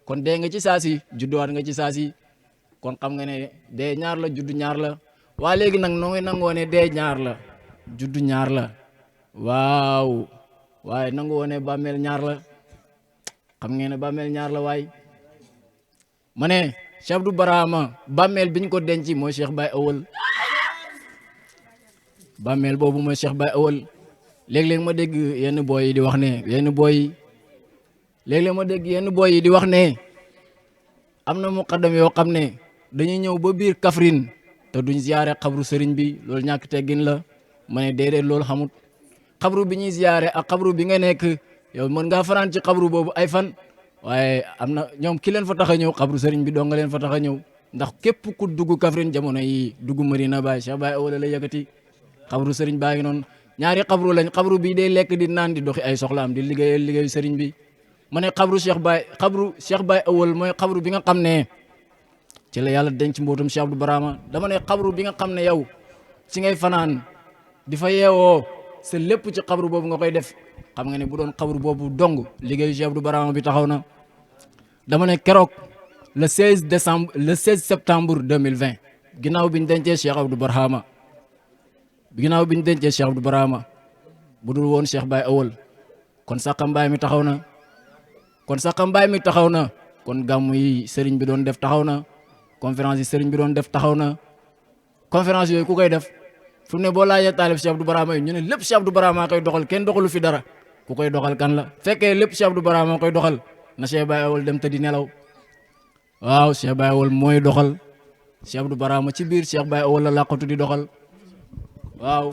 kon dee nga ci saasi judduwaat nga ci saasi kon xam nga ne dee ñaar la judd ñaar la waa léegi nag noo ngi nangoo ne dee ñaar la judd ñaar la waaw waaye nangoo ne bàmmeel ñaar la xam ngeen ne bàmmeel ñaar la waay ma ne Cheikh Abdou Barama bàmmeel biñ ko denc mooy Cheikh Baye Awal bàmmeel boobu mooy Cheikh Baye Awal. léeg-léeg ma dégg yenn boy yi di wax ne léeg-léeg ma dégg yenn boy yi di wax ne am na muqaddam yoo xam ne dañuy ñëw ba biir Kaffrine te duñ ziyaare xabru sëriñ bi loolu ñàkk teggin la ma ne déedéet loolu xamut xabru bi ñuy ziyaare ak xabru bi nga nekk yow mën ngaa fanaan ci xabru boobu ay fan waaye am na ñoom ki leen fa tax a ñëw xabru sëriñ bi doo nga leen fa tax a ñëw ndax képp ku dugg Kaffrine jamono yi dugg Medina Baye Cheikh Baye Awal la yëkkati xabru sëriñ baa ngi noonu ñaari xabru lañ xabru bi day lekk di naan di doxi ay soxlaam di liggéeyu sëriñ bi ma ne xabru Cheikh Baye Awal mooy xabru bi nga xam ne ci la yàlla denc mbootum Cheikh Abdou Barama dama ne xabru bi nga xam ne yow ci ngay fanaan di fa yeewoo sa lépp ci xabru boobu nga koy def xam nga ne bu doon xabru boobu dong liggéeyu Cheikh Abdou Barama bi taxaw na dama ne keroog le 16 septembre 2020 ginnaaw bi ñu dencee Cheikh Abdou Barama bu dul woon Cheikh Baye Awal kon Sakka Mbaye mi taxaw na kon gàmmu yi sëriñ bi doon def taxaw na conférence yi sëriñ bi doon def taxaw na conférence yooyu ku koy def fu ne boo laajee taalib Cheikh Abdou Barama yi ñu ne lépp Cheikh Abdou Barama koy doxal kenn doxalu fi dara ku koy doxal kan la fekkee lépp Cheikh Abdou Barama koy doxal na Cheikh Baye Awal dem te di nelaw waaw Cheikh Baye Awal mooy doxal Cheikh Abdou Barama ci biir Cheikh Baye Awal la làqatu di doxal waaw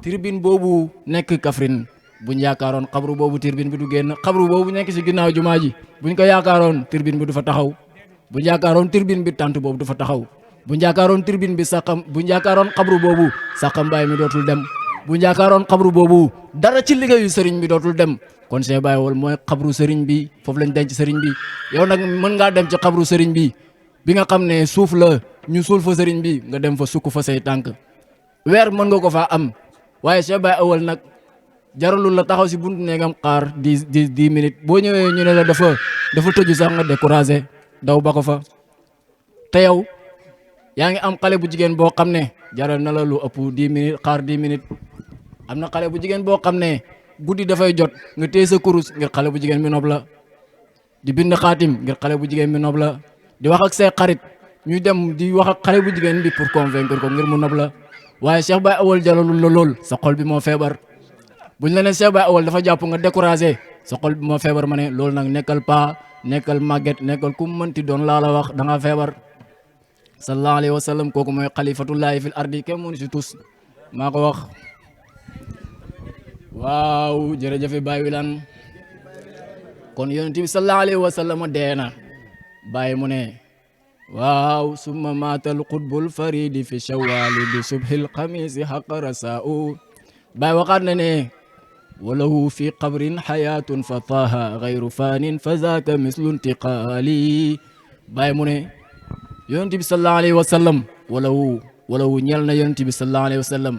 tribune boobu nekk Kaffrine buñ yaakaaroon xabru boobu tribune bi du génn xabru boobu nekk si ginnaaw jumaa ji buñ ko yaakaaroon tribune bi du fa taxaw buñ yaakaaroon tribune bi tant boobu du fa taxaw buñ yaakaaroon tribune bi buñ yaakaaroon xabru boobu Sakka Mbaye mi dootul dem buñ yaakaaroon xabru boobu dara ci liggéeyu sëriñ bi dootul dem kon Cheikh Baye Awal mooy xabru sëriñ bi foofu lañ denc sëriñ bi yow nag mën ngaa dem ci xabru sëriñ bi nga xam ne suuf la ñu suul fa sëriñ bi nga dem fa sukk fa say tànk weer mën nga ko faa am waaye Cheikh Baye Awal nag jaralul la taxaw si buntu neegam xaar 10 minutes boo ñëwee ñu ne la dafa tëju sax nga découragé daw ba ko fa te yow yaa ngi am xale bu jigéen boo xam ne jaral na la lu ëpp 10 minutes xaar 10 minutes am na xale bu jigéen boo xam ne guddi dafay jot nga téye sa kurus ngir xale bu jigéen mi nopp la di bind xaatim ngir xale bu jigéen mi nopp la di wax ak say xarit ñuy dem di wax ak xale bu jigéen bi pour convaincre ko ngir mu nopp la waaye Cheikh Baye Awal jaralul la lool sa xol bi moo feebar buñ la ne Cheikh Baye Awal dafa jàpp nga découragé sa xol bi moo feebar ma ne loolu nag nekkal paa nekkal màgget nekkal ku mënti doon laa la wax da nga feebar sallallahu alayhi wa sallam kooku mooy xalifatullahi fil ardi kenn mënu si tus maa ko wax waaw jërëjëf Baye Wilane kon yonent bi sallallahu alayhi wa sallam dee na Baye mu ne waaw summa maatal qutbul faridi fi shawali bi subhil xamisi xaqara saa'u Baye waxaat na ne walahu fi qabrin xayatun fa taaha gayru fanin fa zaaka mislu intiqaali Baye mu ne yonent bi sallallahu alayhi wa sallam walawu ñel na yonent bi sallallahu alayhi wa sallam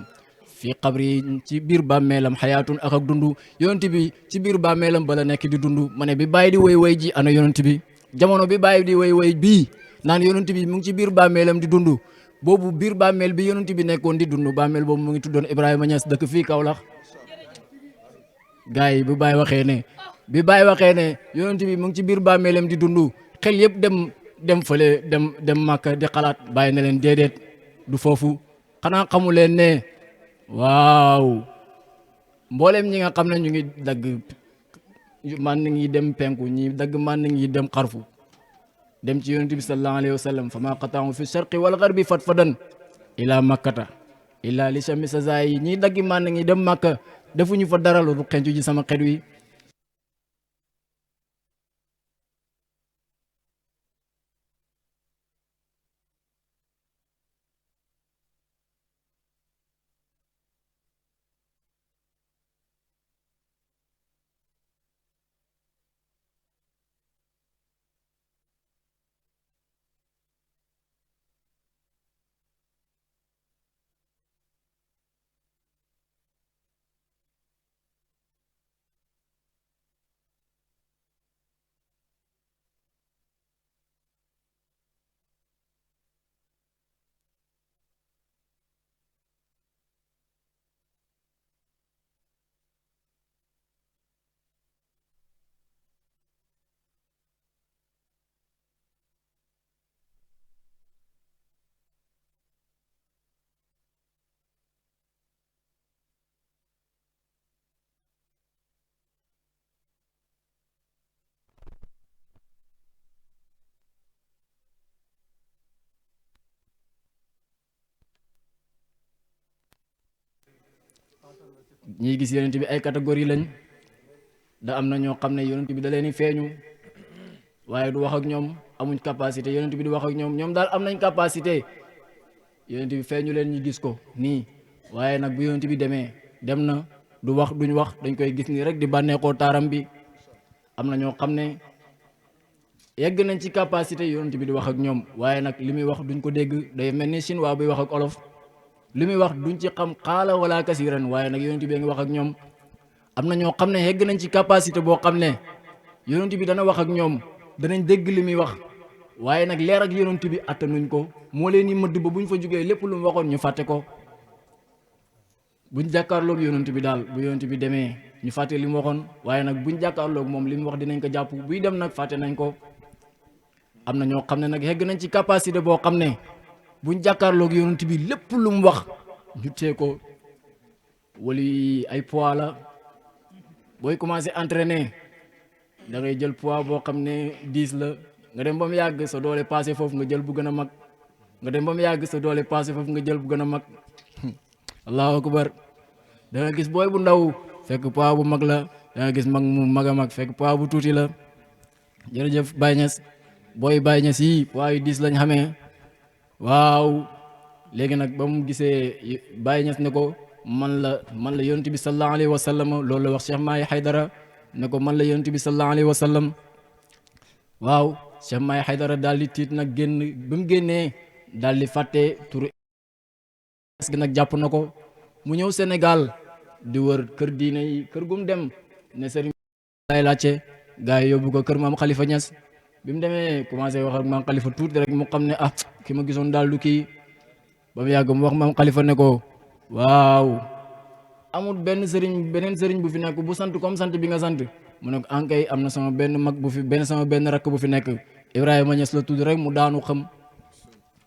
fi qabri ci biir bàmmeelam xayaatun ak dundu yonent bi ci biir bàmmeelam bala nekk di dundu ma ne bi Baye di woy ji ana yonent bi jamono bi Baye di woy bii naan yonent bi mu ngi ci biir bàmmeelam di dundu boobu biir bàmmeel bi yonent bi nekkoon di dundu bàmmeel boobu mu ngi tuddoon Ibrahima Niass dëkk fii Kaolack gars yi bi Baye waxee ne yonent bi mu ngi ci biir bàmmeelam di dundu xel yëpp dem fële dem Màkka di xalaat Baye ne leen déedéet du foofu xanaa xamu leen ne waaw mboolem ñi nga xam ne ñu ngi dagg man ngi dem penku ñi dagg man ngi dem xarfu dem ci yonent bi sallallahu alayhi wa sallam fa ma qata'u fi sharqi wal gharbi fatfadan ila makkata illa li shami sazayi ñi daggi man ngi dem Makka defuñu fa dara lu xencu ji sama xet wi ñi gis yonent bi ay catégorie lañ da am na ñoo xam ne yonent bi da leen di feeñu waaye du wax ak ñoom amuñ capacité yonent bi di wax ak ñoom daal am nañ capacité yonent bi feeñu leen ñu gis ko nii waaye nag bu yonent bi dem na du wax duñ wax dañ koy gis nii rek di bànneexoo taaram bi am na ñoo xam ne yegg nañ ci capacité yonent bi di wax ak ñoom waaye nag li muy wax duñ ko dégg day mel ni chinois buy wax ak olof li muy wax duñ ci xam xaala wala kasiran waaye nag yonent bi ngi wax ak ñoom am na ñoo xam ne yegg nañ ci capacité boo xam ne yonent bi dana wax ak ñoom danañ dégg li muy wax waaye nag leer ak yonent bi attanuñ ko moo leen di mëdd ba buñ fa jógee lépp lu mu waxoon ñu fàtte ko buñ jàkkaarloog yonent bi daal bu yonent bi demee ñu fàtte li mu waxoon waaye nag buñ jàkkaarloog moom li mu wax dinañ ko jàpp buy dem nag fàtte nañ ko am na ñoo xam ne nag yegg nañ ci capacité boo xam ne buñ jàkkaarloog yonent bi lépp lu mu wax ñu tee ko wali ay poids la booy commencé entraîner da ngay jël poids boo xam ne 10 la nga dem ba mu yàgg sa doole passé foofu nga jël bu gën a mag nga dem ba mu yàgg sa doole passé foofu nga jël bu gën a mag allahu akbar da nga gis booy bu ndaw fekk poids bu mag la da nga gis mag mu mag a mag fekk poids bu tuuti la jërëjëf Baye Niass booy Baye Niass yi poids yu 10 lañ xamee waaw léegi nag ba mu gisee Baye Niass ne ko man la yonent bi sallallahu alayhi wa sallam loolu la wax Cheikh Mahi Haydara ne ko man la yonent bi sallallahu alayhi wa sallam waaw Cheikh Mahi Haydara daal di tiit nag génn ba mu génnee daal di fàtte turu gi nag jàpp na ko mu ñëw Sénégal di wër kër diine yi kër gum dem ne sëriñ lay laajte gars yi yóbbu ko kër maam Khalifa Niass bi mu demee commencé wax ak maam Khalifa tuuti rek mu xam ne ki ma gisoon daal du kii ba mu yàgg mu wax maam Khalifa ne ko waaw amul beneen sëriñ bu fi nekk bu sant comme sant bi nga sant mu ne ko ankay am na sama benn mag bu fi sama benn rakk bu fi nekk Ibrahima Niass la tudd rek mu daanu xam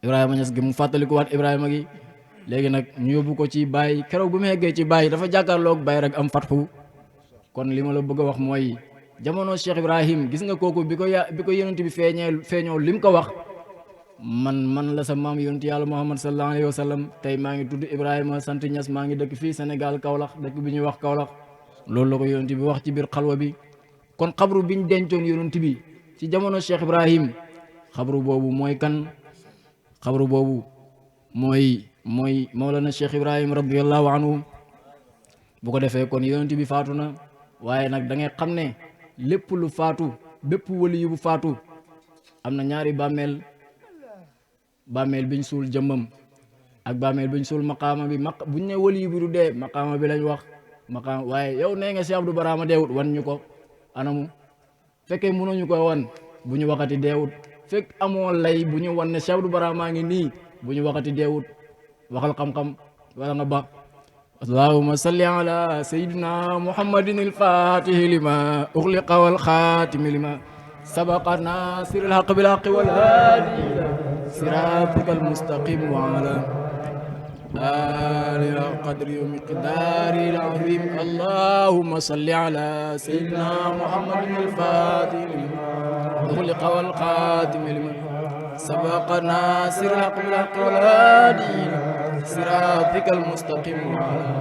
Ibrahima Niass gi mu fàttaliku waat Ibrahima gi léegi nag ñu yóbbu ko ci Baye keroog bu mu yeggee ci Baye dafa jàkkaarloog Baye rek am fatxu kon li ma la bëgg a wax mooy jamono Cheikh Ibrahim gis nga kooku bi ko yonent bi feeñoo lim ko wax man la sa maam yonent yàlla Muhammad sallallahu alayhi wa sallam tey maa ngi tudd Ibrahima sant Niass maa ngi dëkk fii Sénégal Kaolack dëkk bi ñuy wax Kaolack loolu la ko yonent bi wax ci biir xalwa bi kon xabru biñ dencoon yonent bi ci jamono Cheikh Ibrahim xabru boobu mooy kan xabru boobu mooy Mawlana Cheikh Ibrahim radiyallahu anhu bu ko defee kon yonent bi faatu na waaye nag da ngay xam ne lépp lu faatu bépp wali yu bu faatu am na ñaari bàmmeel biñ suul jëmmam ak bàmmeel biñ suul maqaama bi buñ ne wali yu bi du dee maqaama bi lañ wax maqaama waaye yow nee nga Cheikh Abdou Barama deewut wan ñu ko anamu fekkee mënuñu ko wan bu ñu waxati deewut fekk amoo lay bu ñu wan ne Cheikh Abdou Barama ngi nii bu ñu waxati deewut waxal xam-xam wala nga ba allahumma salli ala sayyidina muhammadin al-fatihi lima ughliqa wal khatimi lima sabaqa nasiril haqqi bil haqqi wal hadi siratikal mustaqim wa ala alihi qadri wa miqdari al-azim allahumma salli ala sayyidina muhammadin al-fatihi lima ughliqa wal khatimi lima سبق ناصر الحق بالحق والهادي صراطك المستقيم وعلى